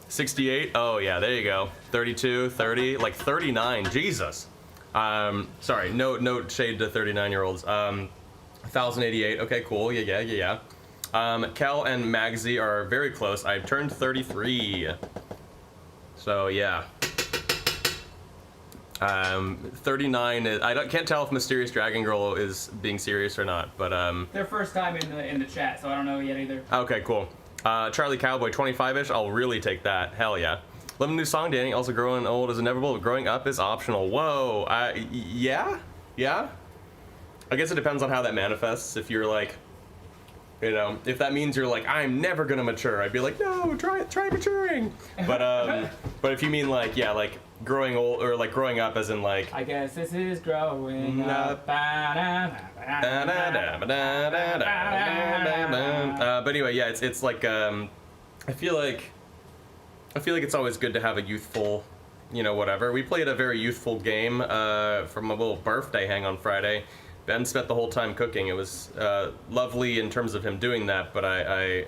68? Oh yeah, there you go. 32, 30, like 39, Jesus. Sorry, no shade to 39-year-olds. 1088, okay, cool, yeah. Kel and Magsy are very close. I've turned 33. So yeah. 39 is, can't tell if Mysterious Dragon Girl is being serious or not, but Their first time in the chat, so I don't know yet either. okay, cool. Charlie Cowboy, 25-ish, I'll really take that. Hell yeah. Love a new song, Danny. Also, growing old is inevitable, but growing up is optional. Whoa. Yeah? I guess it depends on how that manifests. If you're like, you know, if that means you're like, I'm never gonna mature, I'd be like, no, try maturing. But if you mean like, yeah, like growing old or like growing up as in like, I guess this is growing up. but anyway, yeah, it's like I feel like it's always good to have a youthful, you know, whatever. We played a very youthful game for my little birthday hang on Friday. Ben spent the whole time cooking. It was lovely in terms of him doing that, but I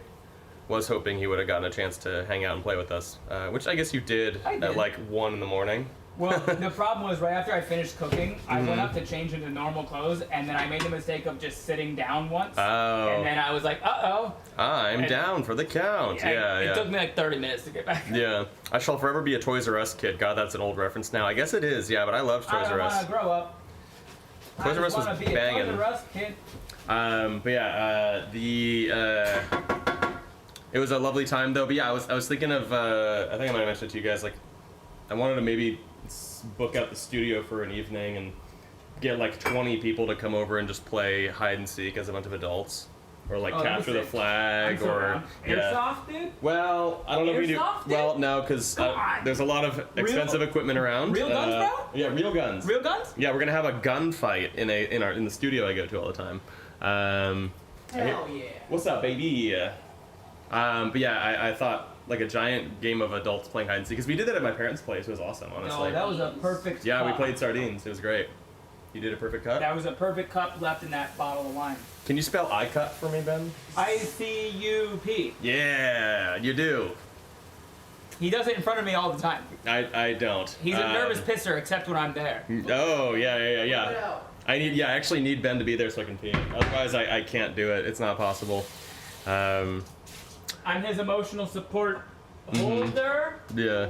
was hoping he would have gotten a chance to hang out and play with us, which I guess you did, I did. at like 1 in the morning. Well, the problem was right after I finished cooking, I went up to change into normal clothes, and then I made the mistake of just sitting down once. Oh. And then I was like, uh-oh. I'm down for the count. Yeah. It took me like 30 minutes to get back. Yeah. I shall forever be a Toys R Us kid. God, that's an old reference now. I guess it is, yeah, but I loved Toys I R don't Us. want to grow up. Toys R Us was I just want to be banging. a Toys R Us kid. But yeah, it was a lovely time though. But yeah, I was thinking of I think I might have mentioned it to you guys, like I wanted to maybe book out the studio for an evening and get like 20 people to come over and just play hide and seek as a bunch of adults, or like capture the flag, or Airsoft, dude. Well, I don't know if we do. Airsoft, dude? Well, no, because there's a lot of expensive equipment around. Real guns, bro? Yeah, real guns. Real guns? Yeah, we're gonna have a gunfight in the studio I go to all the time. Hell yeah. What's up, baby? But yeah, I thought like a giant game of adults playing hide and seek, because we did that at my parents' place. It was awesome, honestly. No, that was a perfect Yeah, we cup. played sardines. It was great. You did a perfect cut. That was a perfect cup left in that bottle of wine. Can you spell I cut for me, Ben? ICUP. Yeah, you do. He does it in front of me all the time. I don't. He's a nervous pisser, except when I'm there. Oh yeah. I actually need Ben to be there so I can pee. Otherwise, I can't do it. It's not possible. I'm his emotional support holder. Yeah.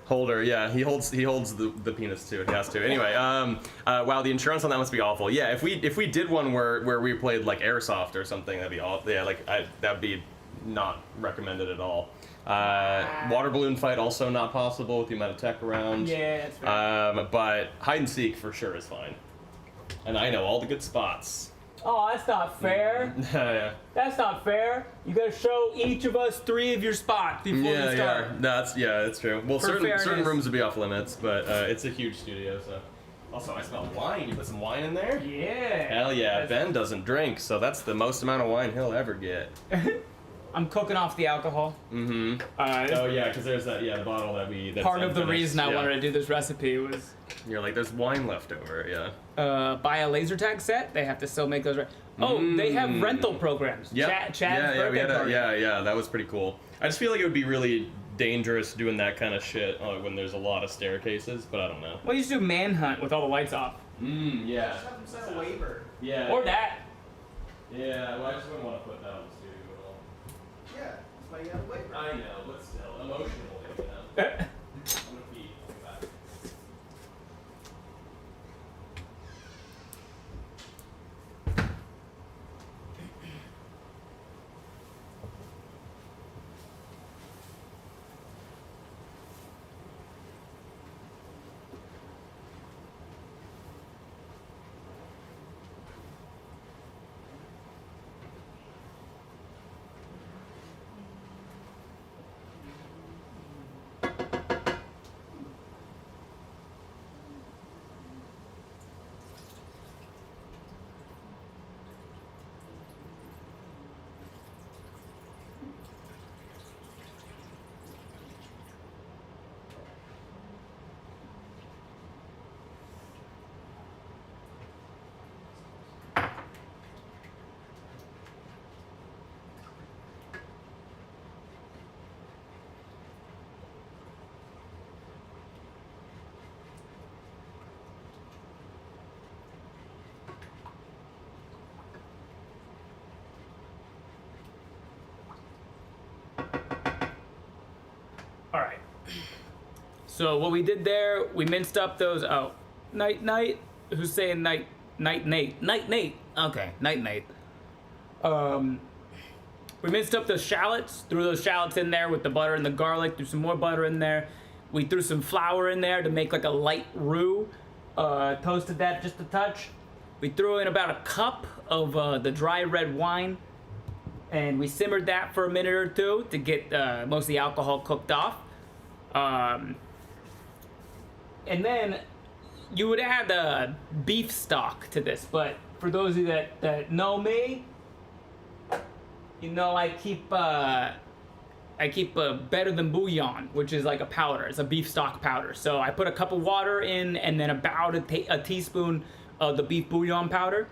Holder, yeah, he holds the penis too. He has to. Anyway, wow, the insurance on that must be awful. Yeah, if we did one where we played like airsoft or something, that'd be awful. Yeah, like that'd be not recommended at all. Water balloon fight also not possible with the amount of tech around. Yeah, that's right. But hide and seek for sure is fine. And I know all the good spots. Oh, that's not fair. Yeah. That's not fair. You gotta show each of us 3 of your spots before we start. That's true. Well, For certain fairness. rooms would be off limits, but it's a huge studio, so. Also, I smell wine. You put some wine in there? Yeah. Hell yeah. Ben doesn't drink, so that's the most amount of wine he'll ever get. I'm cooking off the alcohol. Mm-hmm. Oh yeah, because there's that the bottle that's Part of the unfinished. reason I wanted to do this recipe was You're like, there's wine left over, yeah. buy a laser tag set. They have to still make those. They have rental programs. Yep. Chad's birthday party. That was pretty cool. I just feel like it would be really dangerous doing that kind of shit when there's a lot of staircases, but I don't know. Well, you just do manhunt with all the lights off. Yeah. Just have them sign a waiver. Yeah. Or that. Yeah, well, I just wouldn't want to put that on the studio at all. Yeah, that's why you have a waiver. I know, but still, emotionally, you know. I'm gonna pee. I'll be back. All right. So what we did there, we minced up those. Oh, night. Who's saying night? Nate. Okay, Nate. We minced up those shallots. Threw those shallots in there with the butter and the garlic. Threw some more butter in there. We threw some flour in there to make like a light roux. Toasted that just a touch. We threw in about a cup of the dry red wine. And we simmered that for a minute or two to get most of the alcohol cooked off. And then you would add a beef stock to this, but for those of you that know me, you know I keep better than bouillon, which is like a powder. It's a beef stock powder. So I put a cup of water in, and then about a teaspoon of the beef bouillon powder.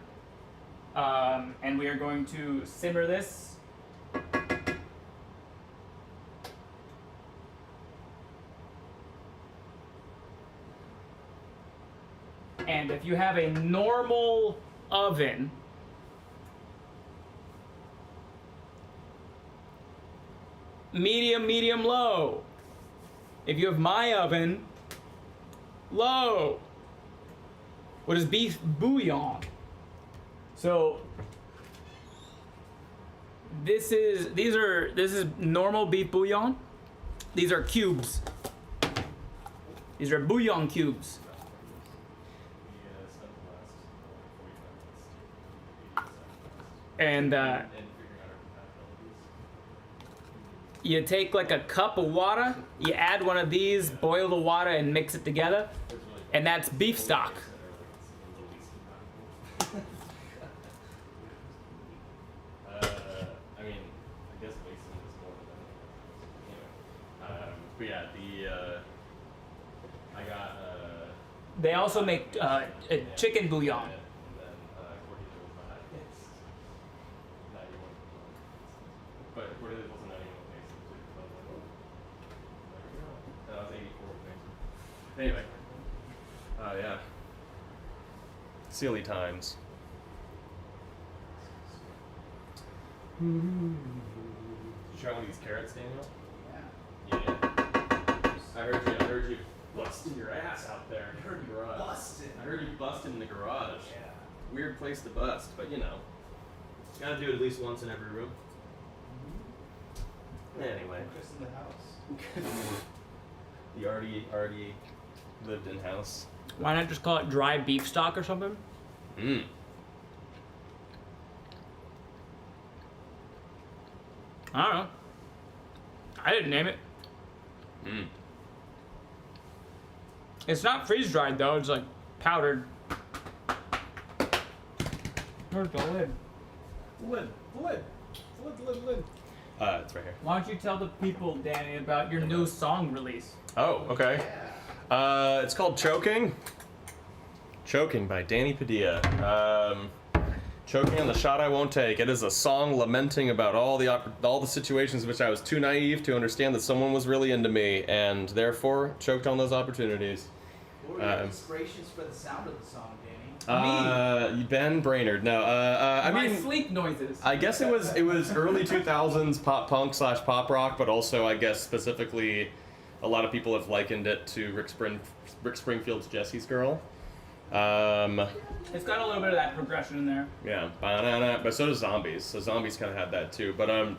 And we are going to simmer this. And if you have a normal oven, medium, low. If you have my oven, low. What is beef bouillon? So this is normal beef bouillon. These are cubes. These are bouillon cubes. And you take like a cup of water, you add one of these, boil the water and mix it together, and that's beef stock. But yeah, I got They also make a chicken bouillon. Anyway. Yeah. Silly times. Did you try one of these carrots, Daniel? Yeah. I heard you busting your ass out there in the garage. I heard you busting in the garage. Yeah. Weird place to bust, but you know. Gotta do it at least once in every room. Anyway. Chris in the house. You already lived in house. Why not just call it dry beef stock or something? Mm. I don't know. I didn't name it. Mm. It's not freeze dried though. It's like powdered. Where's the lid? Lid. It's right here. Why don't you tell the people, Danny, about your new song release? Oh, okay. It's called Choking. Choking by Danny Padilla. Choking on the shot I won't take. It is a song lamenting about all the situations in which I was too naive to understand that someone was really into me, and therefore choked on those opportunities. What were your inspirations for the sound of the song, Danny? Ben Brainerd. No, I My mean, sleep noises. I guess it was early 2000s pop punk / pop rock, but also I guess specifically, a lot of people have likened it to Rick Springfield's Jesse's Girl. It's got a little bit of that progression in there. Yeah, but so does Zombies. So Zombies kind of had that too. But early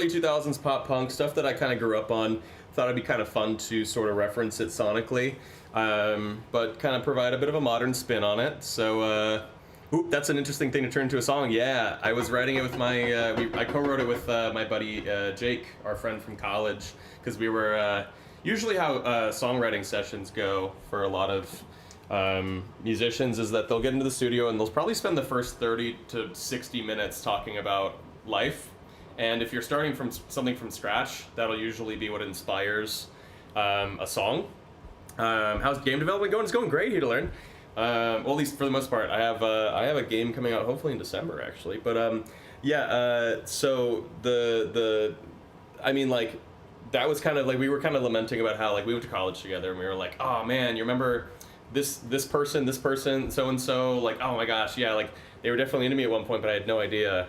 2000s pop punk stuff that I kind of grew up on. Thought it'd be kind of fun to sort of reference it sonically, but kind of provide a bit of a modern spin on it. So, that's an interesting thing to turn into a song. Yeah, I was writing it with my, I co-wrote it with my buddy Jake, our friend from college, because we were, usually how songwriting sessions go for a lot of musicians is that they'll get into the studio and they'll probably spend the first 30 to 60 minutes talking about life. And if you're starting from something from scratch, that'll usually be what inspires a song. How's game development going? It's going great here to learn. Well, at least for the most part. I have a game coming out hopefully in December actually. But so I mean, like, that was kind of like, we were kind of lamenting about how, like, we went to college together and we were like, oh man, you remember this person, so and so, like, oh my gosh, yeah, like, they were definitely into me at one point, but I had no idea.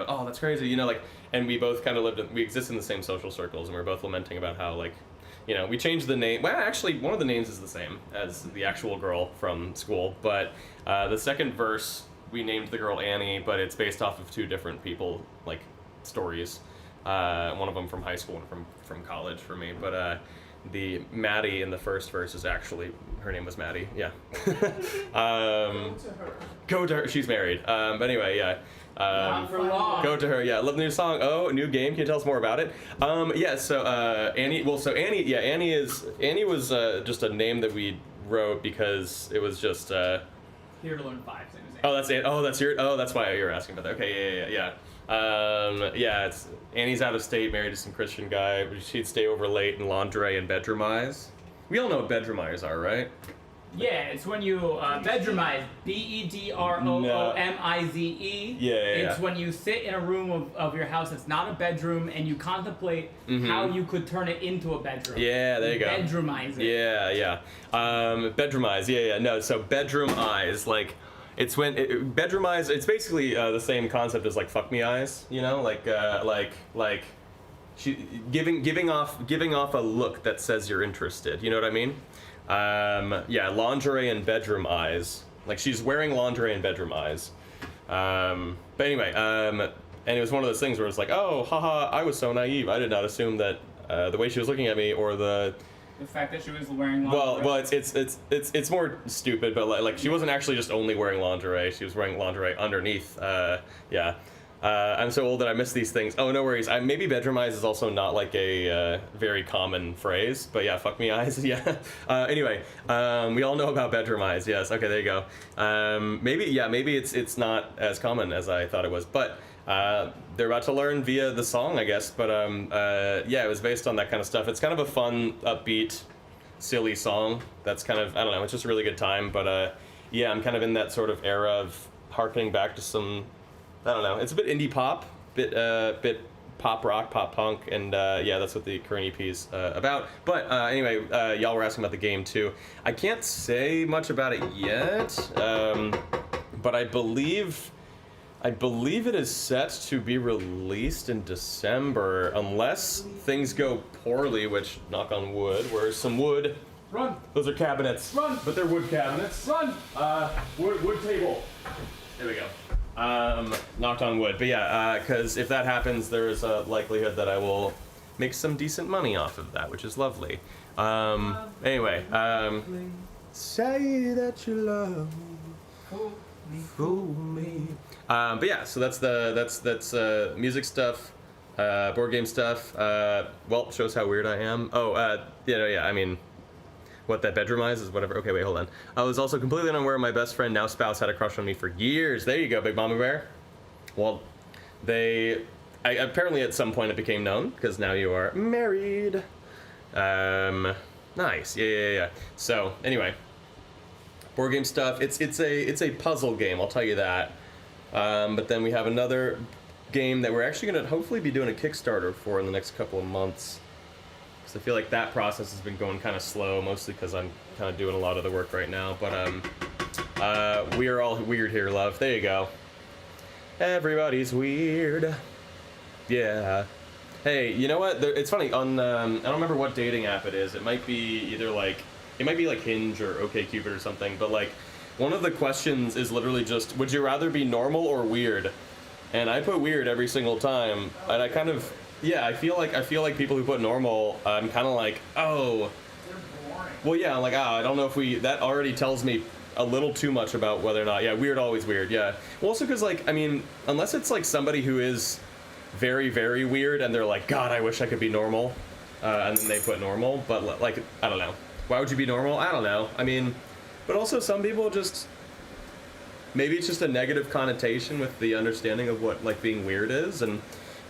Oh, that's crazy, like, and we both kind of we exist in the same social circles, and we were both lamenting about how, like, we changed the name. Well, actually, one of the names is the same as the actual girl from school, but the second verse, we named the girl Annie, but it's based off of two different people, like, stories. One of them from high school and from college for me, but the Maddie in the first verse is actually, her name was Maddie, yeah. Go to her, she's married. But anyway, yeah. Not for long. Go to her, yeah. Love the new song. Oh, new game. Can you tell us more about it? So Annie. Well, so Annie. Yeah, Annie was just a name that we wrote because it was just. Here to learn 5 things. Oh, that's it. Oh, that's why you're asking about that. Okay, yeah. It's Annie's out of state, married to some Christian guy. She'd stay over late in lingerie and bedroom eyes. We all know what bedroom eyes are, right? Yeah, it's when you bedroomize. BEDROOMIZE. Yeah. It's when you sit in a room of your house that's not a bedroom and you contemplate how you could turn it into a bedroom. Yeah, there you go. Bedroomize it. Yeah. Bedroom eyes. Yeah. No, so bedroom eyes, like, it's when bedroom eyes. It's basically the same concept as like fuck me eyes. Like she giving off a look that says you're interested. You know what I mean? Lingerie and bedroom eyes. Like, she's wearing lingerie and bedroom eyes. But anyway, and it was one of those things where it's like, oh, haha, I was so naive. I did not assume that the way she was looking at me or the fact that she was wearing lingerie. Well, it's more stupid, but like she wasn't actually just only wearing lingerie. She was wearing lingerie underneath. I'm so old that I miss these things. Oh, no worries. Maybe bedroom eyes is also not like a very common phrase, but yeah, fuck me eyes. Yeah. Anyway, we all know about bedroom eyes. Yes. Okay, there you go. Maybe it's not as common as I thought it was, but they're about to learn via the song, I guess. But it was based on that kind of stuff. It's kind of a fun, upbeat, silly song. That's kind of, I don't know. It's just a really good time. But I'm kind of in that sort of era of harkening back to some. I don't know. It's a bit indie pop, bit pop rock, pop punk, and that's what the current EP is about. But anyway, y'all were asking about the game too. I can't say much about it yet, but I believe it is set to be released in December, unless things go poorly. Which, knock on wood, where's some wood? Run. Those are cabinets. Run. But they're wood cabinets. Run. Wood table. There we go. Knocked on wood. But yeah, because if that happens, there is a likelihood that I will make some decent money off of that, which is lovely. Anyway, say that you love me, fool me. But yeah, so that's music stuff, board game stuff. Well, shows how weird I am. Oh, yeah. I mean, what that bedroom eyes is whatever. Okay, wait, hold on. I was also completely unaware my best friend, now spouse, had a crush on me for years. There you go, Big Mama Bear. Well, apparently at some point it became known because now you are married. Nice. Yeah. So anyway, board game stuff. It's a puzzle game. I'll tell you that. But then we have another game that we're actually gonna hopefully be doing a Kickstarter for in the next couple of months. Because I feel like that process has been going kind of slow, mostly because I'm kind of doing a lot of the work right now. But we are all weird here, love. There you go. Everybody's weird. Yeah. Hey, you know what? It's funny. On I don't remember what dating app it is. It might be either like Hinge or OkCupid or something. But like, one of the questions is literally just, would you rather be normal or weird? And I put weird every single time, and I kind of. Yeah, I feel like people who put normal, I'm kind of like, oh. They're boring. Well, yeah, I'm like, I don't know if that already tells me a little too much about whether or not, yeah, weird, always weird, yeah. Well, also because, like, I mean, unless it's, like, somebody who is very, very weird, and they're like, God, I wish I could be normal, and then they put normal, but, like, I don't know. Why would you be normal? I don't know. I mean, but also some people just, maybe it's just a negative connotation with the understanding of what, like, being weird is, and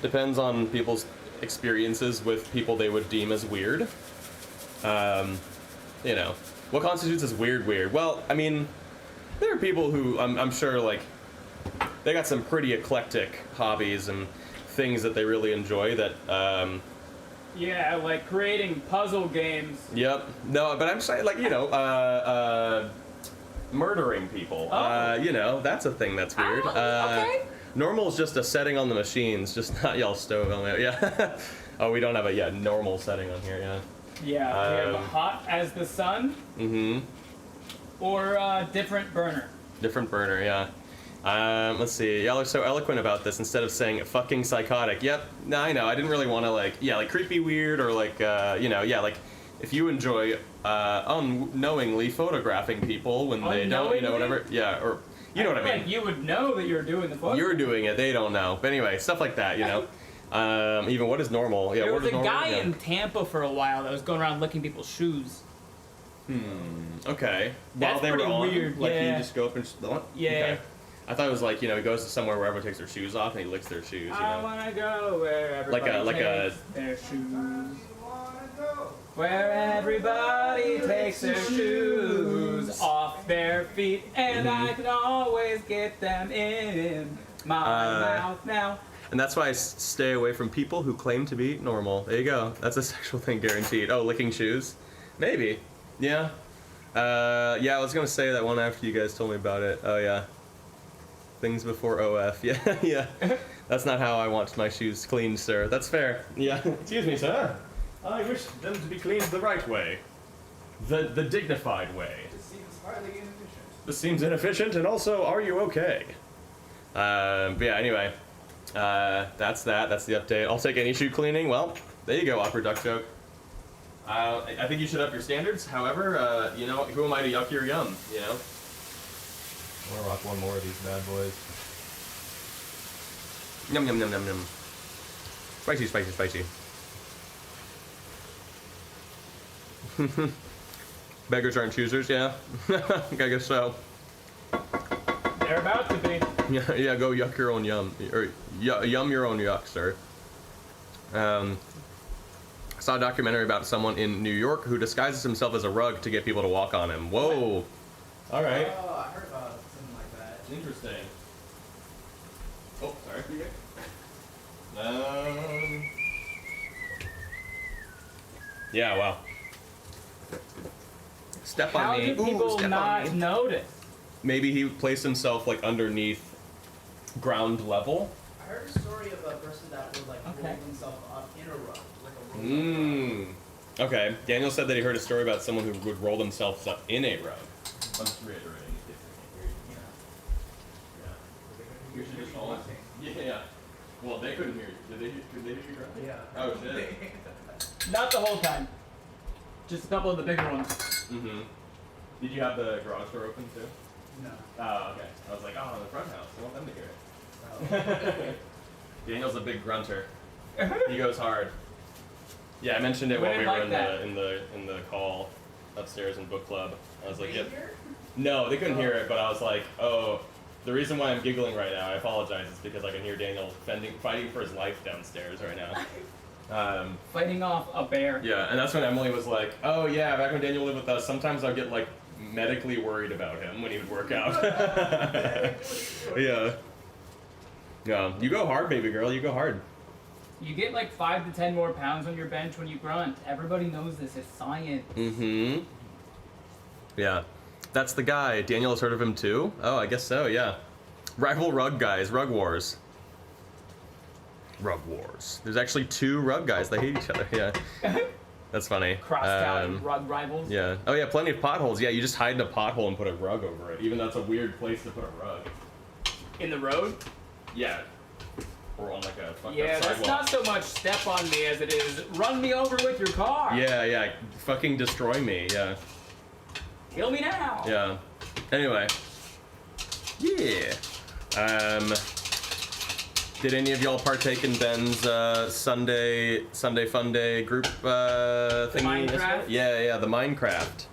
depends on people's experiences with people they would deem as weird. You know, what constitutes as weird? Well, I mean, there are people who I'm sure, like, they got some pretty eclectic hobbies and things that they really enjoy that, Yeah, like creating puzzle games. Yep. No, but I'm saying, like, you know, murdering people. Oh. You know, that's a thing that's weird. Okay. Normal is just a setting on the machines, just not y'all stove on there. Yeah. Oh, we don't have a normal setting on here. Yeah. Yeah, we have hot as the sun. Mm-hmm. Or different burner. Different burner. Yeah. Let's see. Y'all are so eloquent about this. Instead of saying fucking psychotic. Yep. No, I know. I didn't really want to like creepy weird or like like if you enjoy unknowingly photographing people when they don't, whatever. Yeah. Or. You know what I mean? Like you would know that you're doing the photo. You're doing it, they don't know. But anyway, stuff like that, you know. Even what is normal? Yeah, there what was is a normal? guy in Tampa for a while that was going around licking people's shoes. Okay. That's While they were pretty on, weird, like yeah. you just go up and Yeah. Okay. I thought it was like, he goes to somewhere where everyone takes their shoes off and he licks their shoes, you know. I wanna go where everybody takes their shoes. Where everybody takes their shoes off their feet, and I can always get them in my mouth now. And that's why I stay away from people who claim to be normal. There you go. That's a sexual thing guaranteed. Oh, licking shoes? Maybe. Yeah. Yeah, I was gonna say that one after you guys told me about it. Oh yeah. Things before OF. Yeah, yeah. That's not how I want my shoes cleaned, sir. That's fair. Yeah. Excuse me, sir. I wish them to be cleaned the right way. The dignified way. This seems highly inefficient. This seems inefficient, and also, are you okay? But yeah, anyway. That's that. That's the update. I'll take any shoe cleaning. Well, there you go, awkward duck joke. I think you should up your standards. However, who am I to yuck your yum, you know? I'm gonna rock one more of these bad boys. Yum, yum, yum, yum, yum. Spicy, spicy, spicy. Beggars aren't choosers, yeah? I guess so. They're about to be. Yeah, go yuck your own yum. Or yum your own yuck, sir. I saw a documentary about someone in New York who disguises himself as a rug to get people to walk on him. Whoa. All right. Oh, I heard about something like that. Interesting. Oh, sorry. Yeah, wow. Step How on me. do people step not on me. notice? Maybe he placed himself like underneath ground level. I heard a story of a person that would like Okay. roll himself up in a rug, like a roll. Okay. Daniel said that he heard a story about someone who would roll themselves up in a rug. I'm just reiterating. We should just call it. Yeah. Well, they couldn't hear you. Could they hear you grunting? Yeah. Oh shit. Not the whole time. Just a couple of the bigger ones. Mm-hmm. Did you have the garage door open too? No. Oh, okay. I was like, oh, in the front house. I want them to hear it. Daniel's a big grunter. He goes hard. Yeah, I mentioned it when we were in the call upstairs in book club. I was like, yep. No, they couldn't hear it, but I was like, oh, the reason why I'm giggling right now, I apologize, is because I can hear Daniel fighting for his life downstairs right now. Fighting off a bear. Yeah, and that's when Emily was like, oh yeah, back when Daniel lived with us, sometimes I'd get like medically worried about him when he would work out. Yeah. Yeah, you go hard, baby girl, you go hard. You get like 5 to 10 more pounds on your bench when you grunt. Everybody knows this. It's science. Mm-hmm. Yeah. That's the guy. Daniel has heard of him too? Oh, I guess so, yeah. Rival rug guys, rug wars. Rug wars. There's actually 2 rug guys. They hate each other, yeah. That's funny. Cross-town rug rivals. Yeah. Oh yeah, plenty of potholes. Yeah, you just hide in a pothole and put a rug over it. Even that's a weird place to put a rug. In the road? Yeah. Or on like a fucked Yeah, up that's sidewalk. not so much step on me as it is run me over with your car. Yeah, yeah. Fucking destroy me, yeah. Kill me now. Yeah. Anyway. Yeah. Did any of y'all partake in Ben's Sunday Fun Day group thingy? Minecraft? Yeah, the Minecraft.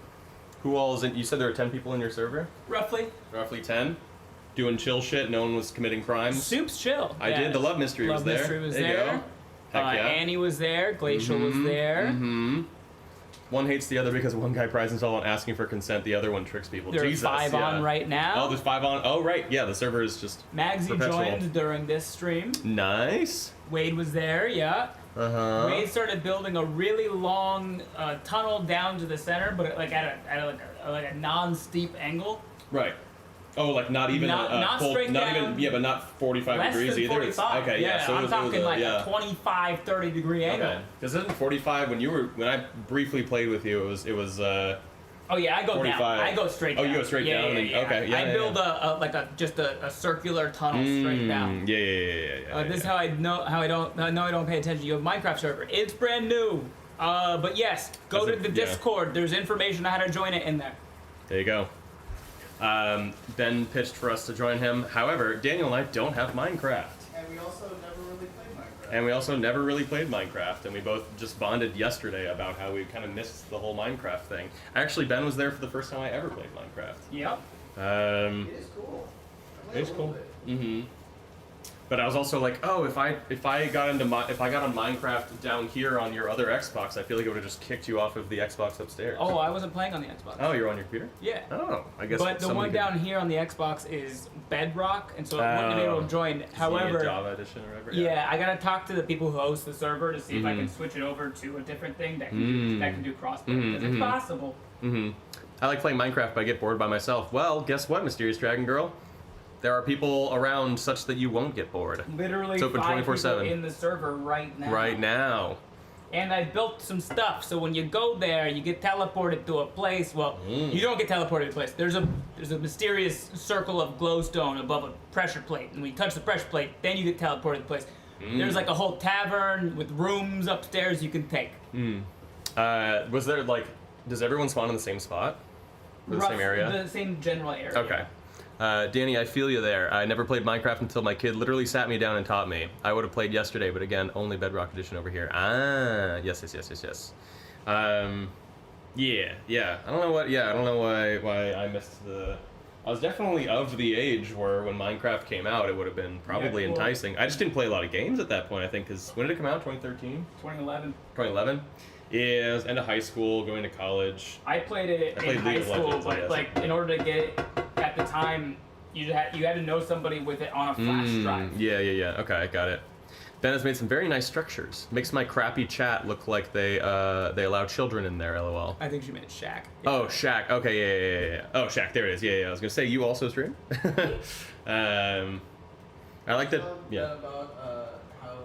Who all is in? You said there were 10 people in your server? Roughly. Roughly 10? Doing chill shit, no one was committing crimes? Soup's chill. I did, the Love Mystery was there. Love Mystery was there. You there. go. Heck yeah. Annie was there. Glacial was there. Mm-hmm. One hates the other because one guy prides himself on asking for consent, the other one tricks people. There's Jesus, 5 on right now. Oh, there's 5 on. Oh, right. Yeah, the server is just Magsy perpetual. joined during this stream. Nice. Wade was there, yeah. Uh-huh. Wade started building a really long tunnel down to the center, but like at a non-steep angle. Right. Oh, like not even not full, straight not down. even, yeah, but not 45 Less degrees than either. 45. Okay, yeah. So I'm talking like yeah. a 25, 30 degree angle. Okay. Because isn't 45 when I briefly played with you? It was. Oh yeah, I go 45. down. I go straight down. Oh, you go straight down. Yeah. Okay. Yeah. I build a circular tunnel straight down. Yeah. This is how I know I don't pay attention. You have Minecraft server. It's brand new. But yes, go to the Discord. There's information on how to join it in there. There you go. Ben pitched for us to join him. However, Daniel and I don't have Minecraft. And we also never really played Minecraft. And we both just bonded yesterday about how we kind of missed the whole Minecraft thing. Actually, Ben was there for the first time I ever played Minecraft. Yep. It is cool. It is cool. Mm-hmm. But I was also like, oh, if I got on Minecraft down here on your other Xbox, I feel like it would have just kicked you off of the Xbox upstairs. Oh, I wasn't playing on the Xbox. Oh, you're on your computer? Yeah. Oh, I guess. But the one down here on the Xbox is Bedrock, and so it wouldn't have been able to join. However, Java edition or whatever. Yeah, I gotta talk to the people who host the server to see if I can switch it over to a different thing that can do crossplay, because it's possible. Mm-hmm. I like playing Minecraft, but I get bored by myself. Well, guess what, Mysterious Dragon Girl? There are people around such that you won't get bored. Literally it's open 5 people 24/7 in the server right now. Right now. And I built some stuff, so when you go there, you get teleported to a place. Well, you don't get teleported to a place. There's a mysterious circle of glowstone above a pressure plate, and when you touch the pressure plate, then you get teleported to the place. There's like a whole tavern with rooms upstairs you can take. Was there like, does everyone spawn in the same spot? Or the same area? The same general area. Okay. Danny, I feel you there. I never played Minecraft until my kid literally sat me down and taught me. I would have played yesterday, but again, only Bedrock Edition over here. Ah, yes. Yeah. I don't know why I missed the... I was definitely of the age where when Minecraft came out, it would have been probably enticing. I just didn't play a lot of games at that point, I think, because when did it come out? 2013? 2011. 2011? Yeah, I was end of high school, going to college. I played it in high school, but like in order to get it at the time, you had to know somebody with it on a flash drive. Yeah. Okay, got it. Ben has made some very nice structures. Makes my crappy chat look like they allow children in there. LOL. I think she meant Shaq. Yeah. Oh, Shaq. Okay, yeah. Oh, Shaq. There it is. Yeah. I was gonna say you also stream. I like that. Yeah. About how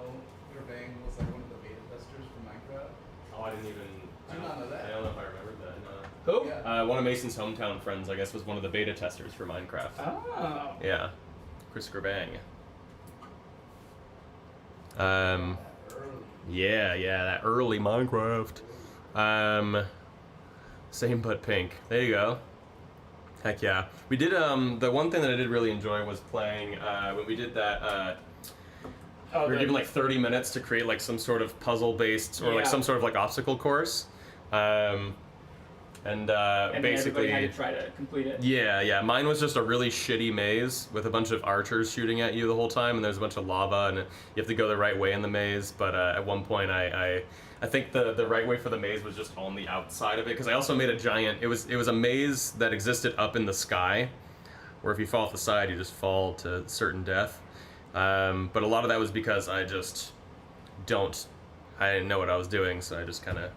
Urbane was like one of the beta testers for Minecraft. Oh, I didn't even. I don't know that. I don't know if I remembered that. No. Who? Yeah. One of Mason's hometown friends, I guess, was one of the beta testers for Minecraft. Oh. Yeah. Chris Grabang. Yeah, that early Minecraft. Same but pink. There you go. Heck yeah. We did, the one thing that I did really enjoy was playing, when we did that, we were given like 30 minutes to create like some sort of puzzle-based, or like some sort of like obstacle course. And basically everybody had to try to complete it. Yeah. Mine was just a really shitty maze with a bunch of archers shooting at you the whole time, and there's a bunch of lava, and you have to go the right way in the maze. But at one point, I think the right way for the maze was just on the outside of it, because I also made a giant. It was a maze that existed up in the sky, where if you fall off the side, you just fall to certain death. But a lot of that was because I just I didn't know what I was doing, so I just kind of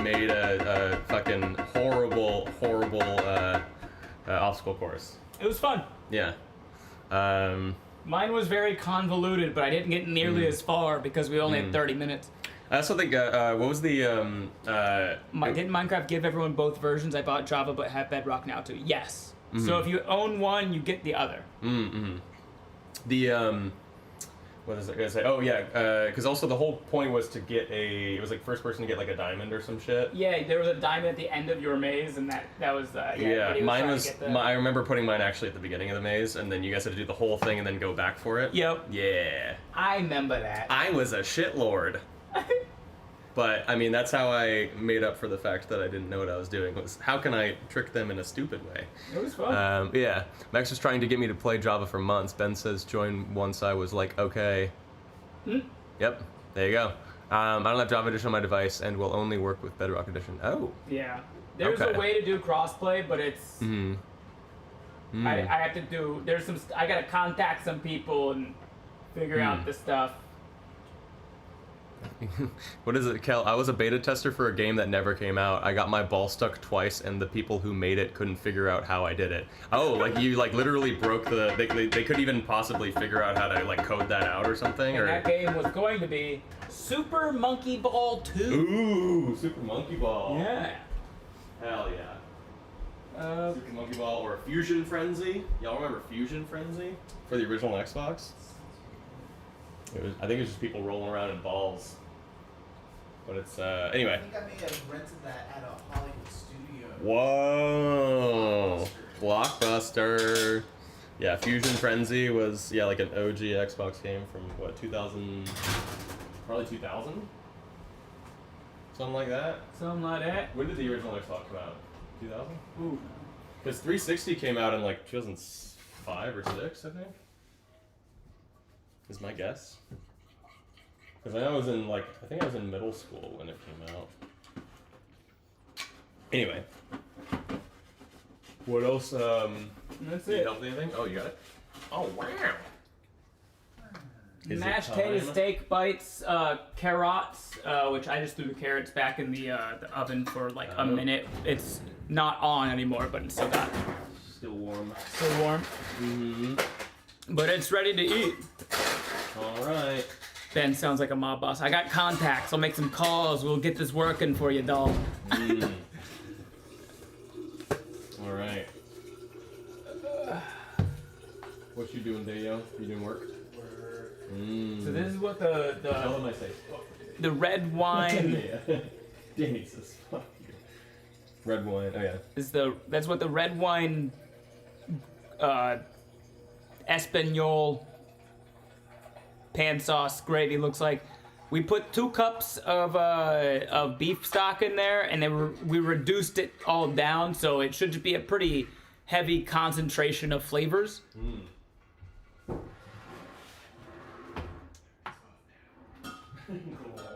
made a fucking horrible obstacle course. It was fun. Yeah. Mine was very convoluted, but I didn't get nearly as far because we only had 30 minutes. I also think, what was the, Didn't Minecraft give everyone both versions? I bought Java, but have Bedrock now too. Yes. So if you own one, you get the other. The, what was I gonna say? Oh yeah, because also the whole point was to get it was like first person to get like a diamond or some shit. Yeah, there was a diamond at the end of your maze, and that was mine was. I remember putting mine actually at the beginning of the maze, and then you guys had to do the whole thing and then go back for it. Yep. Yeah. I remember that. I was a shitlord. But I mean, that's how I made up for the fact that I didn't know what I was doing. Was how can I trick them in a stupid way? It was fun. Yeah, Max was trying to get me to play Java for months. Ben says join once I was like, okay. Yep, there you go. I don't have Java Edition on my device and will only work with Bedrock Edition. Oh. Yeah, there's a way to do crossplay, but it's. I have to do. I gotta contact some people and figure out the stuff. What is it, Kel? I was a beta tester for a game that never came out. I got my ball stuck twice, and the people who made it couldn't figure out how I did it. Oh, like you like literally broke the. They couldn't even possibly figure out how to like code that out or something. And that game was going to be Super Monkey Ball 2. Ooh, Super Monkey Ball. Yeah. Hell yeah. Super Monkey Ball or Fusion Frenzy. Y'all remember Fusion Frenzy for the original Xbox? I think it was just people rolling around in balls. But it's, anyway. I think I may have rented that at a Hollywood studio. Whoa! Blockbuster. Yeah, Fusion Frenzy was, like an OG Xbox game from, what, 2000? Probably 2000? Something like that? Something like that. When did the original Xbox come out? 2000? Ooh. Because 360 came out in, like, 2005 or 6, I think. Is my guess. Because I know I think I was in middle school when it came out. Anyway. What else, That's did it. you help with anything? Oh, you got it? Oh, wow. Is Mashed it potato time? steak bites, carrots, which I just threw the carrots back in the oven for like a minute. It's not on anymore, but it's still got. Still warm. Still warm. Mm-hmm. But it's ready to eat. All right. Ben sounds like a mob boss. I got contacts. I'll make some calls. We'll get this working for you, doll. All right. What you doing, Dayo? You doing work? So this is what the Tell them I say. the red wine Danny says fuck you. Red wine. Oh yeah. that's what the red wine Espanol pan sauce gravy looks like. We put 2 cups of beef stock in there, and then we reduced it all down, so it should be a pretty heavy concentration of flavors.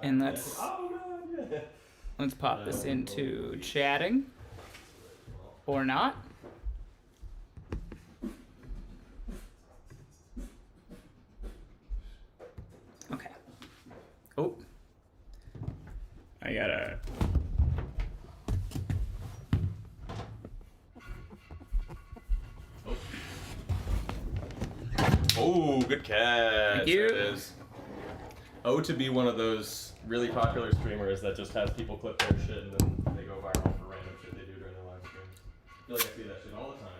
And let's pop this into chatting, or not. Okay. Oh. I gotta. Oh, good catch. Thank you. There it is. To be one of those really popular streamers that just has people clip their shit and then they go viral for random shit they do during their live streams. I feel like I see that shit all the time.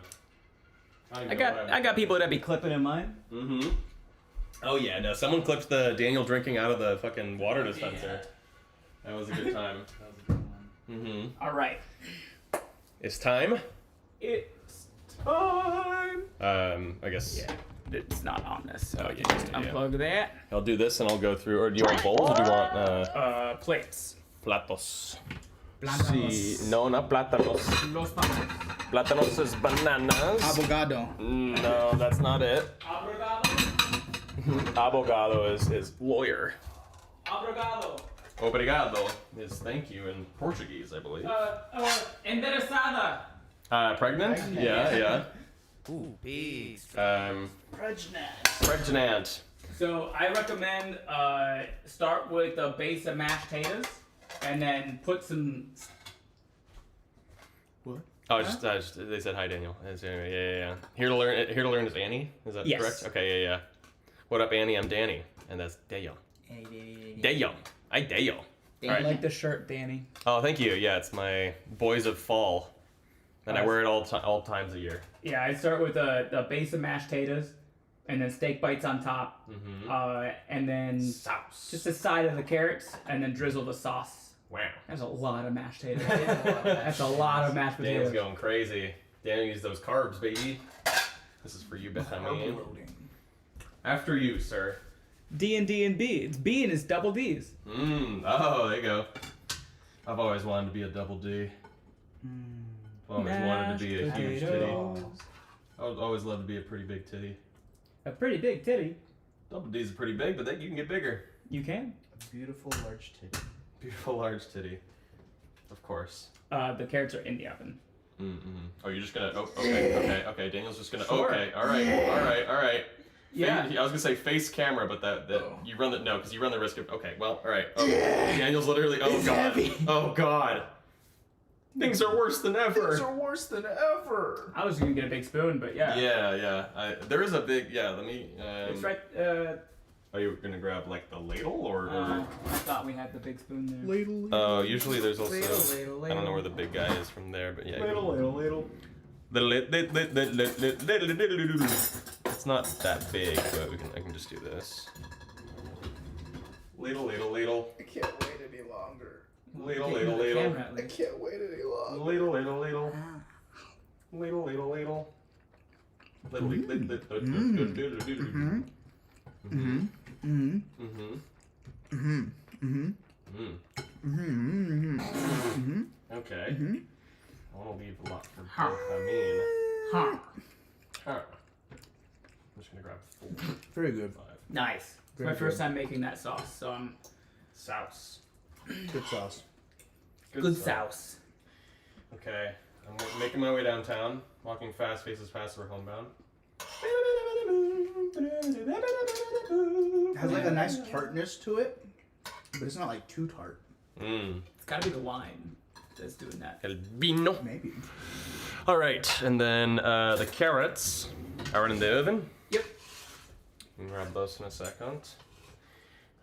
I got people that be clipping in mine. Mm-hmm. Oh yeah, no, someone clipped the Daniel drinking out of the fucking water dispenser. That was a good time. Mm-hmm. All right. It's time. It's time. I guess. Yeah. It's not on this, so you just unplug that. I'll do this and I'll go through. Or do you want bowls or do you want Plates. platos? Plátanos. No, not plátanos. Los plátanos. Plátanos is bananas. Abogado. No, that's not it. Abogado. Abogado is lawyer. Abogado. Obrigado is thank you in Portuguese, I believe. Interesada. Pregnant? Yeah. Ooh, pigs. Pregnant. So I recommend start with a base of mashed potatoes, and then put some. What? Oh, just they said hi, Daniel. Yeah. Here to learn is Annie. Is that correct? Okay, yeah. What up, Annie? I'm Danny, and that's Daniel. Daniel. I Daniel. I like the shirt, Danny. Oh, thank you. Yeah, it's my Boys of Fall, and I wear it all times a year. Yeah, I start with a base of mashed potatoes, and then steak bites on top, and then sauce. Just the side of the carrots, and then drizzle the sauce. Wow. That's a lot of mashed potatoes. That's a lot of mashed potatoes. Daniel's going crazy. Daniel used those carbs, baby. This is for you, Benjamin. After you, sir. D and D and B. It's B and it's double D's. Oh, there you go. I've always wanted to be a double D. I've always wanted to be a huge titty. I would always love to be a pretty big titty. A pretty big titty. Double D's are pretty big, but you can get bigger. You can. A beautiful large titty. Beautiful large titty. Of course. The carrots are in the oven. Oh, you're just gonna. Oh, okay. Daniel's just gonna. Sure. Okay. All right. Yeah. I was gonna say face camera, but that you run because you run the risk of. Okay. Well, all right. Oh, Daniel's literally. Oh god. Heavy. Oh god. Things are worse than ever. Things are worse than ever. I was gonna get a big spoon, but yeah. Yeah. There is a big. Yeah. Let me. It's right. Are you gonna grab like the ladle or? I thought we had the big spoon there. Ladle. Oh, usually there's also. Ladle. I don't know where the big guy is from there, but yeah. Ladle. It's not that big, but I can just do this. Ladle. I can't wait any longer. Ladle. I can't wait any longer. Ladle. Okay. I want to leave a lot for Benjamin. I'm just gonna grab 4. Very good. 5. Nice. It's Very my first good. time making that sauce, so I'm Sauce. Good sauce. good sauce. Okay, I'm making my way downtown. Walking fast, faces fast, we're homebound. It has like a nice tartness to it, but it's not like too tart. It's gotta be the wine that's doing that. El vino. Maybe. All right, and then the carrots are in the oven. Yep. Can grab those in a second.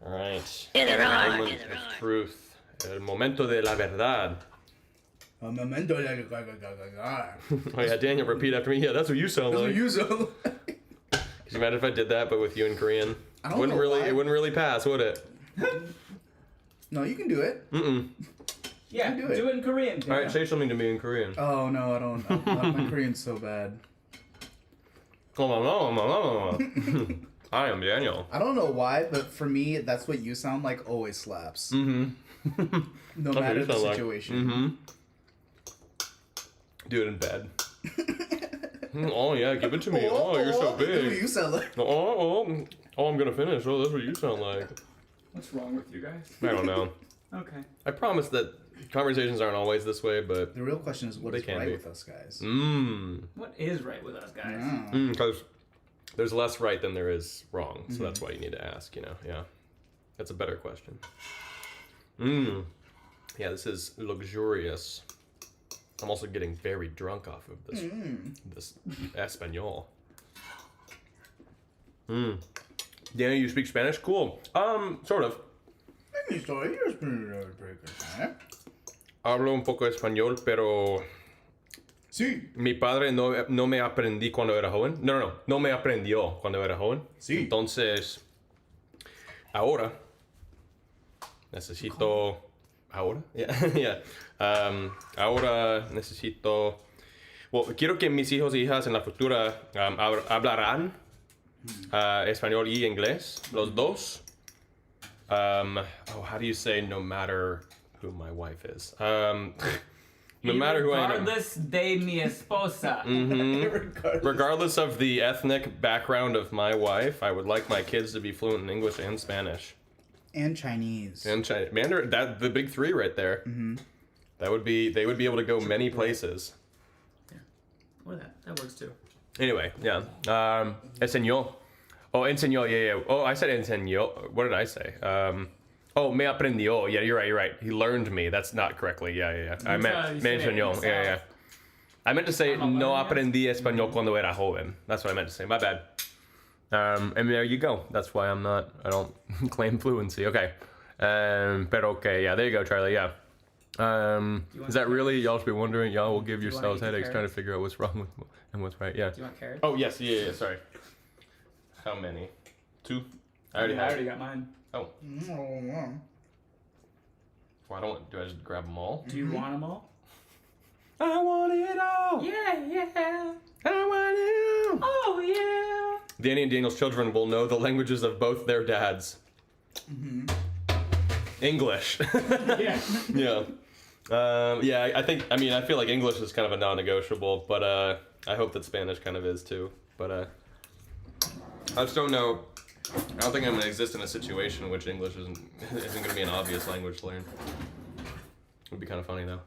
All right. Moment of truth. El momento de la verdad. A memento. Oh yeah, Daniel, repeat after me. Yeah, that's what you sound like. you so. Could you imagine if I did that, but with you in Korean? I don't know why. It wouldn't really pass, would it? No, you can do it. Yeah, do do it. it in Korean. All right, say something to me in Korean. Oh no, I don't. My Korean's so bad. I am Daniel. I don't know why, but for me, that's what you sound like always slaps. No matter the situation. Do it in bed. Oh yeah, give it to me. Oh, you're so That's what big. you sound like. Oh, I'm gonna finish. Oh, that's what you sound like. What's wrong with you guys? I don't know. Okay. I promise that conversations aren't always this way, but The real question is, what They is can right be. with us guys? What is right with us, guys? because there's less right than there is wrong, so that's why you need to ask. Yeah, that's a better question. Yeah, this is luxurious. I'm also getting very drunk off of this Espanol. Danny, you speak Spanish? Cool. Sort of. Hablo un poco español, pero Sí. Mi padre no me aprendí cuando era joven. No me aprendió cuando era joven. Sí. Entonces, ahora necesito... ¿Ahora? Yeah. Ahora necesito... Well, quiero que mis hijos y hijas en la futura hablarán español y inglés, los dos. How do you say no matter who my wife is? No matter who I am. Regardless de mi esposa. Regardless of the ethnic background of my wife, I would like my kids to be fluent in English and Spanish. And Chinese. And Mandarin, that the big three right there. Mm-hmm. They would be able to go many places. Yeah. Or that works too. Anyway, yeah. Enseñó. Oh, enseñó, yeah. Oh, I said enseñó. What did I say? Me aprendió. Yeah, you're right. He learned me. That's not correctly. Yeah. I meant me enseñó. Yeah. I meant to say no aprendí español cuando era joven. That's what I meant to say. My bad. And there you go. That's why I don't claim fluency. Okay. Pero okay. Yeah, there you go, Charlie. Yeah. Is that really? Y'all should be wondering. Y'all will give yourselves headaches trying to figure out what's wrong and what's right. Yeah. Do you want carrots? Oh, yes. Yeah. Sorry. How many? 2? I already got mine. Oh. Why do I just grab them all? Do you want them all? I want it all. Yeah. I want it all. Oh, yeah. Danny and Daniel's children will know the languages of both their dads. Mm-hmm. English. Yeah. Yeah. I feel like English is kind of a non-negotiable, but I hope that Spanish kind of is too. But I just don't know. I don't think I'm going to exist in a situation in which English isn't going to be an obvious language to learn. It would be kind of funny though.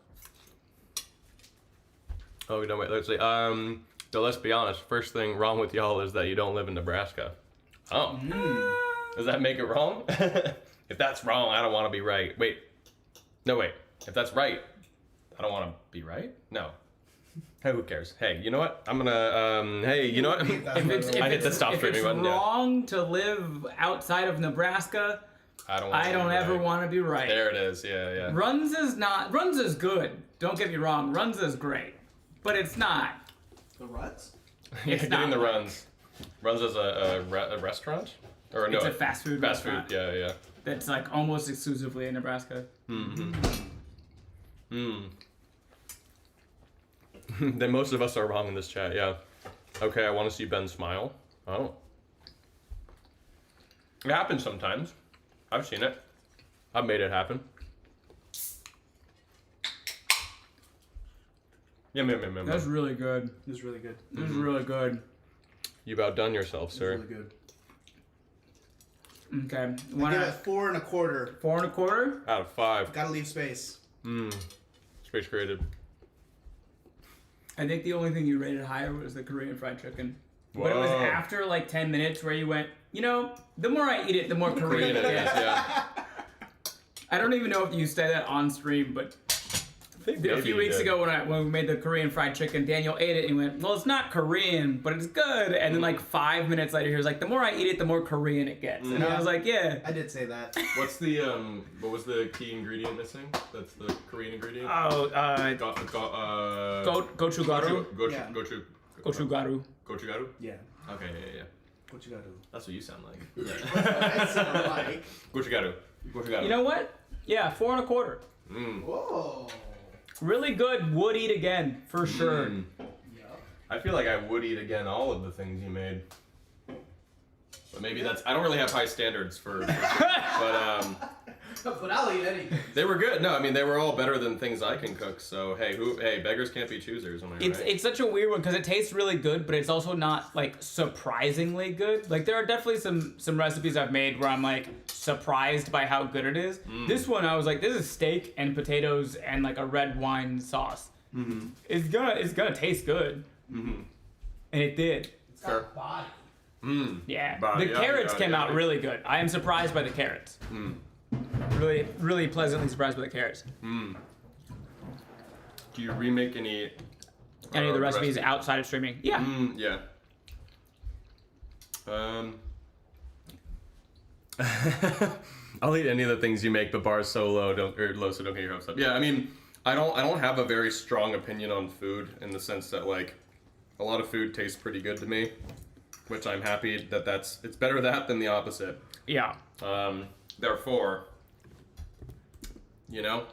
Oh, no, wait, let's see. So let's be honest. First thing wrong with y'all is that you don't live in Nebraska. Oh. Does that make it wrong? If that's wrong, I don't want to be right. Wait. No, wait. If that's right, I don't want to be right? No. Hey, who cares? Hey, you know what? I'm gonna, hey, you know what? I hit the stop streaming button. If it's wrong to live outside of Nebraska, I don't ever want to be right. There it is, yeah. Runs is good. Don't get me wrong, Runs is great. But it's not. The runs? It's getting not the right. runs. Runs as a restaurant? Or no? It's a fast food restaurant. Fast food, yeah. That's like almost exclusively in Nebraska. Then most of us are wrong in this chat, yeah. Okay, I want to see Ben smile. Oh. It happens sometimes. I've seen it. I've made it happen. Yeah. That was really good. It was really good. It was really good. You've outdone yourself, sir. It was really good. Okay. I give it 4 1/4. 4 1/4? Out of 5. Gotta leave space. Space created. I think the only thing you rated higher was the Korean fried chicken. Whoa. But it was after like 10 minutes where you went, the more I eat it, the more Korean it is. Yeah. I don't even know if you said that on stream, but a few weeks ago when we made the Korean fried chicken, Daniel ate it and he went, well, it's not Korean, but it's good. And then like 5 minutes later, he was like, the more I eat it, the more Korean it gets. And I was like, yeah. I did say that. What's the what was the key ingredient missing? That's the Korean ingredient? Gochugaru. Gochugaru. Gochugaru. Yeah. Okay, yeah. Gochugaru. That's what you sound like. I sound like. Gochugaru. You know what? Yeah, 4 1/4. Whoa. Really good. Would eat again, for sure. I feel like I would eat again all of the things you made. But maybe that's... I don't really have high standards for But I'll eat anything. They were good. No, I mean, they were all better than things I can cook. So, hey, beggars can't be choosers, am I right? It's such a weird one because it tastes really good, but it's also not, like, surprisingly good. Like, there are definitely some recipes I've made where I'm, like, surprised by how good it is. This one, I was like, this is steak and potatoes and, like, a red wine sauce. It's gonna taste good. And it did. It's got body. Yeah. Body, The carrots came out yeah. really good. I am surprised by the carrots. Really, really pleasantly surprised by the carrots. Do you remake any of the recipes outside of streaming? Yeah. Yeah. I'll eat any of the things you make, but bars so low, so don't get your hopes up. Yeah, I mean, I don't have a very strong opinion on food in the sense that like a lot of food tastes pretty good to me, which I'm happy that it's better that than the opposite. Yeah. Therefore, you know,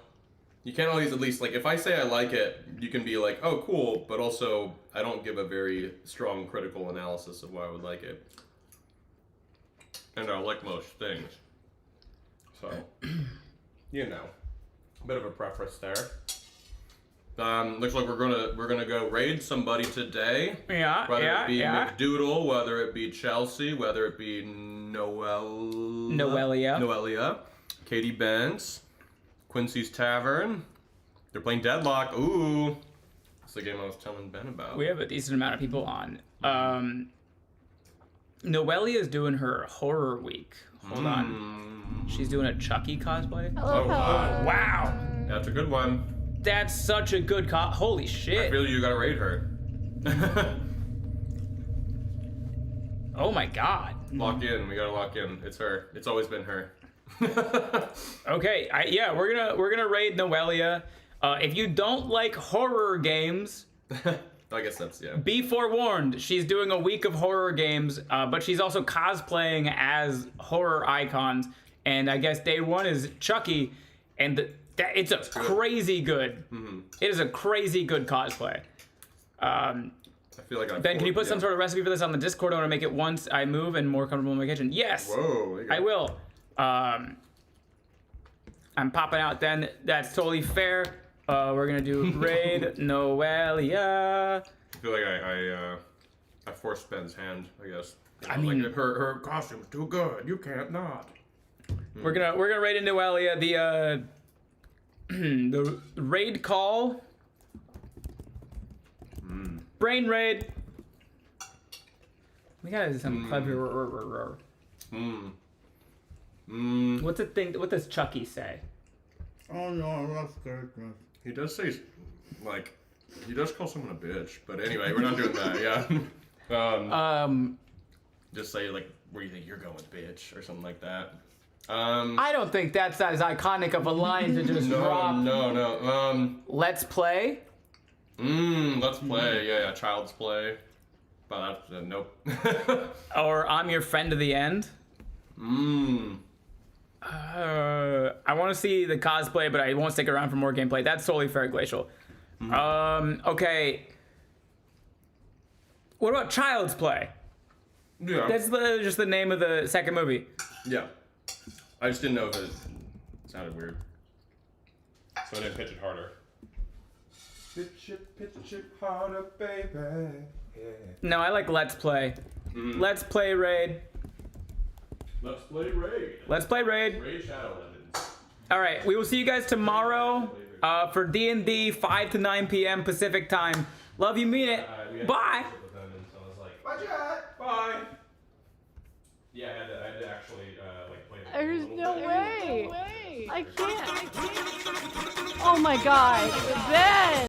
you can't always at least like if I say I like it, you can be like, oh cool, but also I don't give a very strong critical analysis of why I would like it. And I like most things. So, you know, a bit of a preference there. Looks like we're gonna go raid somebody today. Yeah, whether yeah, it be yeah. McDoodle, whether it be Chelsea, whether it be Noelia, Katie Benz, Quincy's Tavern. They're playing Deadlock. Ooh, that's the game I was telling Ben about. We have a decent amount of people on. Noelia is doing her horror week. Hold on. She's doing a Chucky cosplay. Oh wow! Wow, That's a good one. that's such a good holy I shit. feel you gotta raid her. Oh my god. Lock in. We gotta lock in. It's her. It's always been her. Okay, we're gonna raid Noelia. If you don't like horror games, I guess that's yeah. be forewarned. She's doing a week of horror games, but she's also cosplaying as horror icons. And I guess day one is Chucky, and it's a crazy good. Mm-hmm. It is a crazy good cosplay. I feel like Ben, can you put some sort of recipe for this on the Discord? I want to make it once I move and more comfortable in my kitchen. Yes, Whoa, there you go. I will. I'm popping out then. That's totally fair. We're gonna do raid Noelia. I feel like I forced Ben's hand. I guess. I mean, like, her costume's too good. You can't not. we're gonna raid Noelia. The the raid call. Brain raid. We gotta do something clever. What's the thing? What does Chucky say? Oh no, that's good. He does say, like, he does call someone a bitch. But anyway, we're not doing that. Yeah. Just say like, where you think you're going, bitch, or something like that. I don't think that's as iconic of a line to just drop. No. Let's play. Let's play. Yeah. Child's play. But that's nope. Or I'm your friend to the end. I want to see the cosplay, but I won't stick around for more gameplay. That's totally fair, Glacial. Okay. What about Child's Play? Yeah. That's just the name of the second movie. Yeah. I just didn't know if it sounded weird. So I didn't pitch it harder. Pitch it harder, baby. Yeah. No, I like Let's Play. Let's Play Raid. Let's play Raid. Let's play Raid. Raid Shadow Legends. All right, we will see you guys tomorrow for D&D 5 to 9 p.m. Pacific time. Love you, mean it. Bye. Bye, chat. Bye. Yeah, I had to actually like play the There's game a no little bit. way. I can't. Oh my god. Ben!